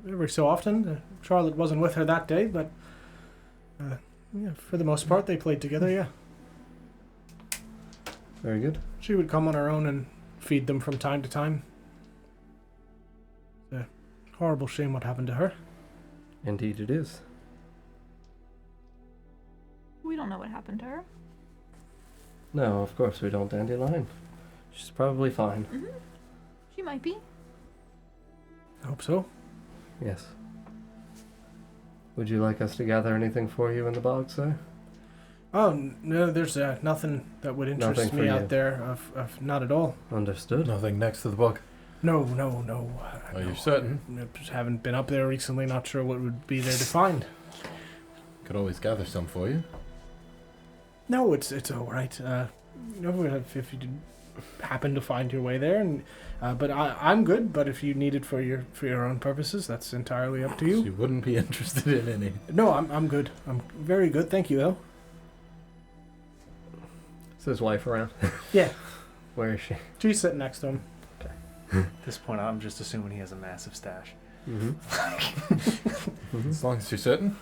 Every so often. Charlotte wasn't with her that day, but for the most part, they played together, yeah. Very good. She would come on her own and feed them from time to time. It's a horrible shame what happened to her. Indeed it is. We don't know what happened to her. No, of course we don't, Dandelion. She's probably fine. Mm-hmm. She might be. I hope so. Yes. Would you like us to gather anything for you in the bog, sir? Oh, no, there's nothing that would interest Nothing me for out you. there. Of not at all. Understood. Nothing next to the bog. No. Are you certain? Just haven't been up there recently. Not sure what would be there to find. Could always gather some for you. No, it's all right. If you did happen to find your way there, and but I'm good. But if you need it for your own purposes, that's entirely up to you. You wouldn't be interested in any. No, I'm good. I'm very good. Thank you, though. Is his wife around? Yeah. Where is she? She's sitting next to him. At this point, I'm just assuming he has a massive stash. Mm-hmm. As long as you're certain.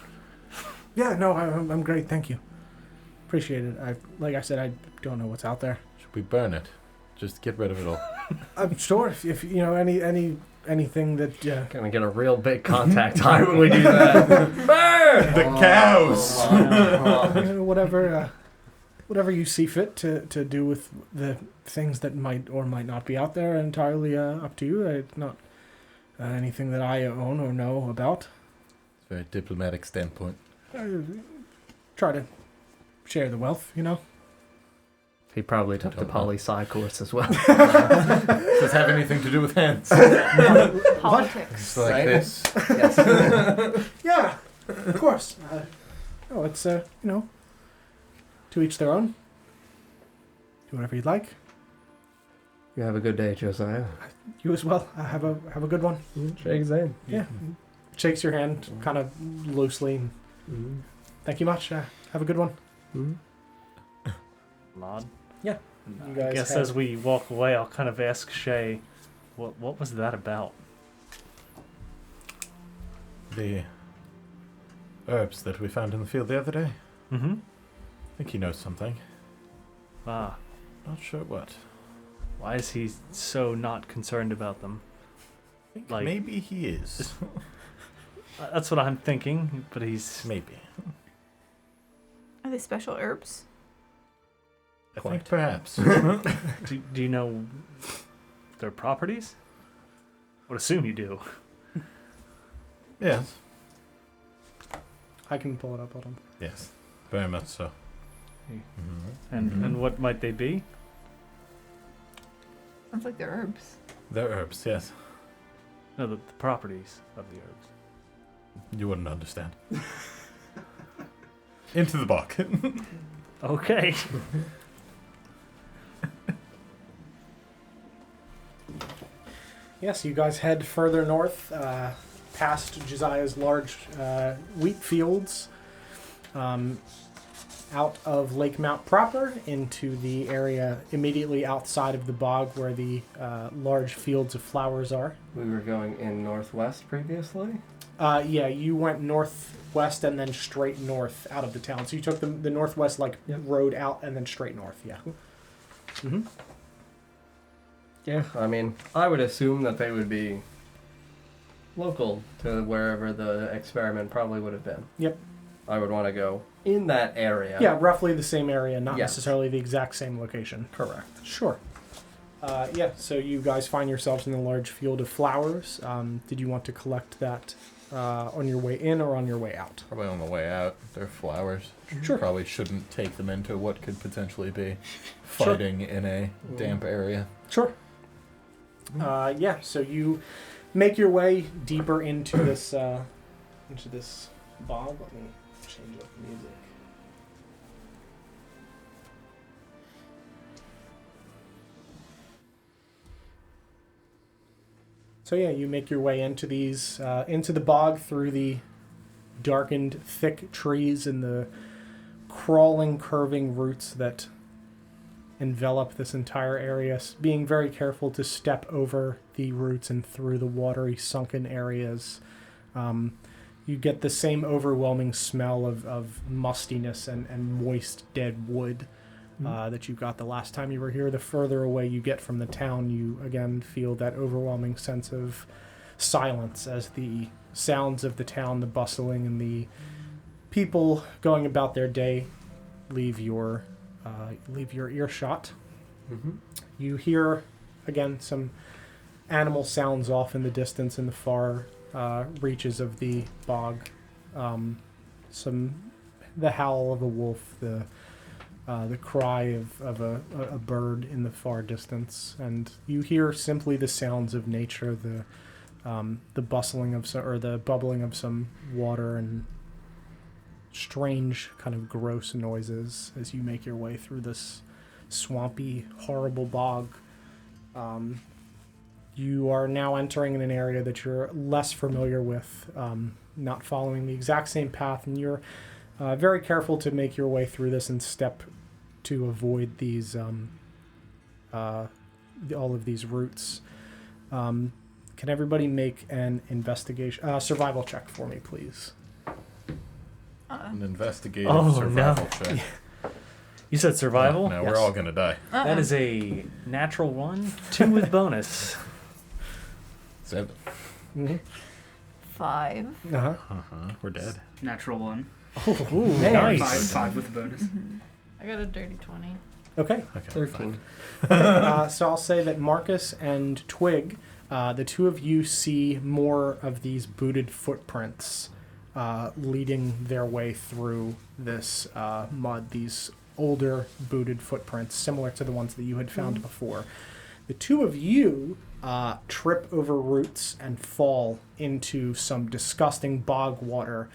Yeah, no, I'm great. Thank you. Appreciate it. Like I said, I don't know what's out there. Should we burn it? Just get rid of it all. I'm sure if you know anything that Gonna get a real big contact high when we do that. Burn! The cows! whatever you see fit to do with the things that might or might not be out there, entirely up to you. It's not anything that I own or know about. It's a very diplomatic standpoint. Try to share the wealth, you know. He probably took the Don't know. poli-sci course as well. Does this have anything to do with hands? Politics. It's like Right? this. Yes. Yeah, of course. It's you know, to each their own. Do whatever you'd like. You have a good day, Josiah. You as well. Have a good one. Shake his hand. Yeah. Shakes your hand kind of loosely. Mm-hmm. Thank you much. Have a good one. Mm-hmm. Nod. Yeah. You I guys guess have- as we walk away, I'll kind of ask Shay, what was that about? The herbs that we found in the field the other day. Mm-hmm. I think he knows something. Ah, Not sure what. why is he so not concerned about them? I think Like- maybe he is. That's what I'm thinking, but he's... Maybe. Are they special herbs? I Quite. think perhaps. Do you know their properties? I would assume you do. Yes. I can pull it up on him. Yes. Very much so. Hmm. Mm-hmm. And what might they be? Sounds like they're herbs. They're herbs, yes. No, the properties of the herbs. You wouldn't understand. Into the box. Okay. Yes, you guys head further north, past Josiah's large wheat fields, out of Lake Mount proper into the area immediately outside of the bog where the large fields of flowers are. We were going in northwest previously. Yeah, you went northwest and then straight north out of the town. So you took the northwest road out and then straight north. Yeah. Mm-hmm. Yeah, I mean, I would assume that they would be local to wherever the experiment probably would have been. Yep. I would want to go in that area. Yeah, roughly the same area, not Yes. necessarily the exact same location. Correct. Sure. Yeah, so you guys find yourselves in a large field of flowers. Did you want to collect that on your way in or on your way out? Probably on the way out. They're flowers. Sure. Probably shouldn't take them into what could potentially be Sure. fighting in a damp area. Sure. Yeah, so you make your way deeper into this bog. Let me change up the music. So yeah, you make your way into these into the bog through the darkened, thick trees and the crawling, curving roots that envelop this entire area, being very careful to step over the roots and through the watery, sunken areas. You get the same overwhelming smell of mustiness and moist dead wood that you got the last time you were here. The further away you get from the town, you again feel that overwhelming sense of silence as the sounds of the town, the bustling, and the people going about their day leave your earshot. Mm-hmm. You hear, again, some animal sounds off in the distance in the far reaches of the bog. The howl of a wolf, the cry of a bird in the far distance, and you hear simply the sounds of nature, the bustling of or the bubbling of some water and strange kind of gross noises as you make your way through this swampy, horrible bog. You are now entering in an area that you're less familiar with, not following the exact same path, and you're very careful to make your way through this and step to avoid these all of these roots. Can everybody make an investigation, survival check for me, please? An investigative Oh, survival no. check. You said survival? No, Yes. we're all gonna die. That is a natural 1, 2 with bonus. 7. Mm-hmm. 5. Uh-huh. We're dead. Natural 1. Ooh, man. nice. 5 with a bonus. I got a dirty 20. Okay. Okay. 13. So I'll say that Marcus and Twig, the two of you see more of these booted footprints leading their way through this mud, these older booted footprints, similar to the ones that you had found before. The two of you trip over roots and fall into some disgusting bog water.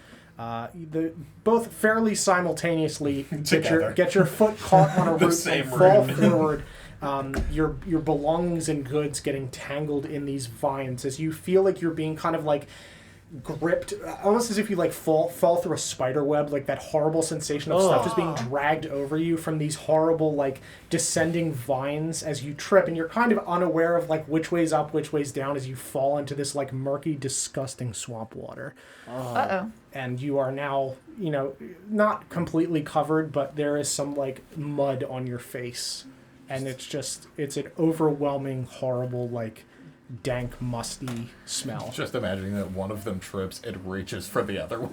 Both fairly simultaneously Together. get your foot caught on a root same and fall root. forward. Your belongings and goods getting tangled in these vines as you feel like you're being kind of like gripped, almost as if you like fall through a spider web, like that horrible sensation of stuff just being dragged over you from these horrible like descending vines as you trip, and you're kind of unaware of like which way's up, which way's down as you fall into this like murky, disgusting swamp water. Uh-oh. And you are now, not completely covered, but there is some like mud on your face, and it's an overwhelming, horrible, like dank, musty smell. Just imagining that one of them trips, it reaches for the other one.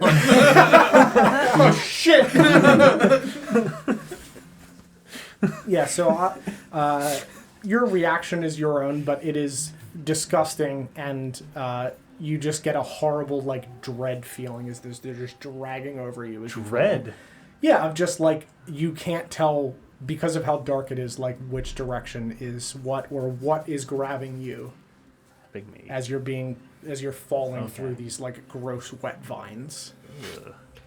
Oh shit! Yeah, so your reaction is your own, but it is disgusting, and you just get a horrible, like, dread feeling as they're just dragging over you. As you fall. Dread? Yeah, of just, like, you can't tell, because of how dark it is, like, which direction is what, or what is grabbing you. Big me. As you're falling Okay. through these, like, gross, wet vines.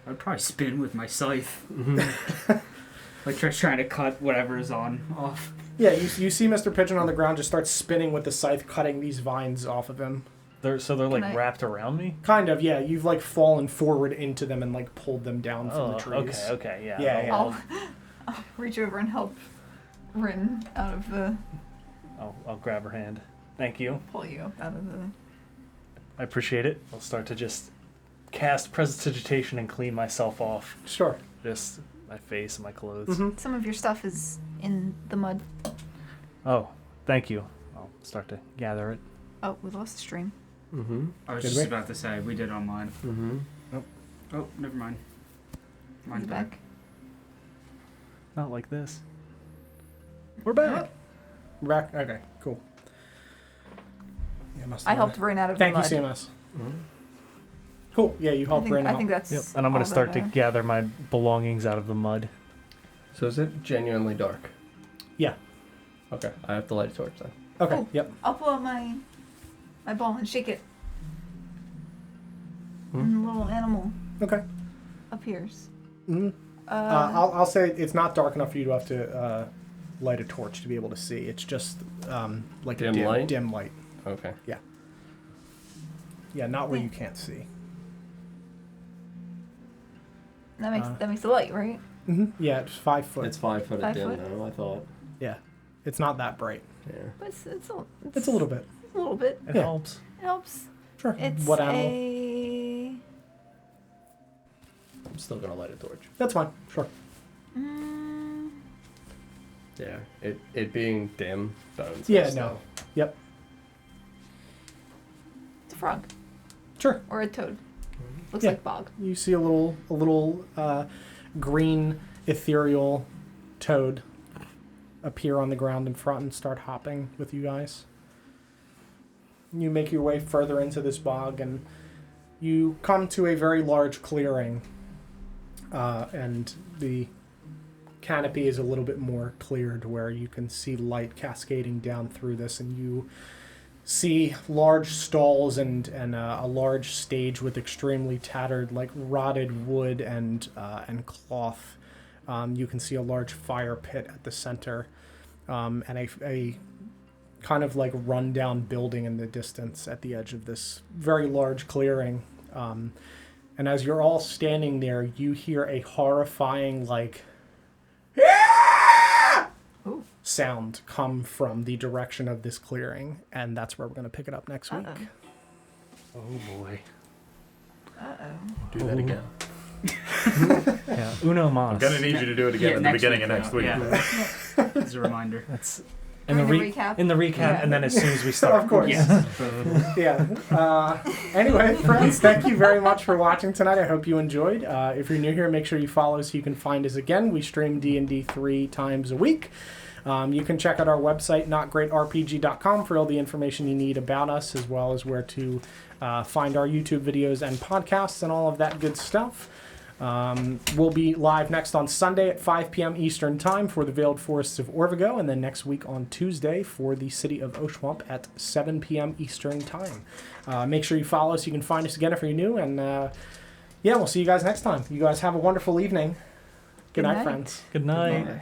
I'd probably spin with my scythe. Like trying to cut whatever is off. Yeah, you see Mr. Pigeon on the ground just start spinning with the scythe, cutting these vines off of him. They're like I- wrapped around me? Kind of, yeah. You've like fallen forward into them and like pulled them down from the trees. Okay, yeah. Yeah, yeah. I'll reach over and help Rin out of the... I'll grab her hand. Thank you. pull you up out of the... I appreciate it. I'll start to just cast Prestidigitation and clean myself off. Sure. Just my face and my clothes. Mm-hmm. Some of your stuff is in the mud. Oh, thank you. I'll start to gather it. Oh, we lost the stream. Mm-hmm. I was Did just we? about to say, we did online. Mm-hmm. Oh, never mind. Mine's He's back. back. Not like this. We're back. Rack. Okay, cool. Yeah, must I have helped Rin out of Thank the you, mud. CMS. Cool. Yeah, you helped Rin I out. think that's... Yep. And I'm all going to start to that, gather my belongings out of the mud. So is it genuinely dark? Yeah. Okay, I have to light a torch then. Okay. Oh. Yep. I'll pull out my ball and shake it. Hmm? And a little animal Okay. appears. Mm-hmm. I'll say it's not dark enough for you to have to light a torch to be able to see. It's just like Dim a light? dim light. Okay. Yeah, not where you can't see. That makes the light, right? Mm-hmm. Yeah, it's 5 foot. It's 5 foot 5 dim foot? though, I thought. Yeah, it's not that bright. Yeah. But it's It's a little bit. a little bit. It Yeah. helps. It helps. Sure. It's What animal? I'm still gonna light a torch. That's fine. Sure. Mm, Yeah. It being dim bones. Yeah, and no. stuff. Yep. it's a frog Sure. or a toad. Looks Yeah. like bog. You see a little green ethereal toad appear on the ground in front and start hopping with you guys. You make your way further into this bog and you come to a very large clearing, and the canopy is a little bit more cleared where you can see light cascading down through this, and you see large stalls and a large stage with extremely tattered, like rotted wood and cloth. You can see a large fire pit at the center, and a kind of like rundown building in the distance at the edge of this very large clearing. And as you're all standing there, you hear a horrifying like sound come from the direction of this clearing, and that's where we're going to pick it up next week. Uh-oh. Oh boy. Uh-oh. Do that again. Yeah. Uno mas. I'm gonna need you to do it again at the beginning of next week. Yeah. As a reminder. That's In the recap? In the recap, Yeah. and then as soon as we start. Of course. Yeah. Anyway, friends, thank you very much for watching tonight. I hope you enjoyed. If you're new here, make sure you follow so you can find us again. We stream D&D 3 times a week. You can check out our website, notgreatrpg.com, for all the information you need about us, as well as where to find our YouTube videos and podcasts and all of that good stuff. We'll be live next on Sunday at 5 p.m. Eastern Time for the Veiled Forests of Orvigo, and then next week on Tuesday for the City of Oshwamp at 7 p.m. Eastern Time. Make sure you follow us. You can find us again if you're new, and yeah, we'll see you guys next time. You guys have a wonderful evening. Good night, friends. Good night. Bye.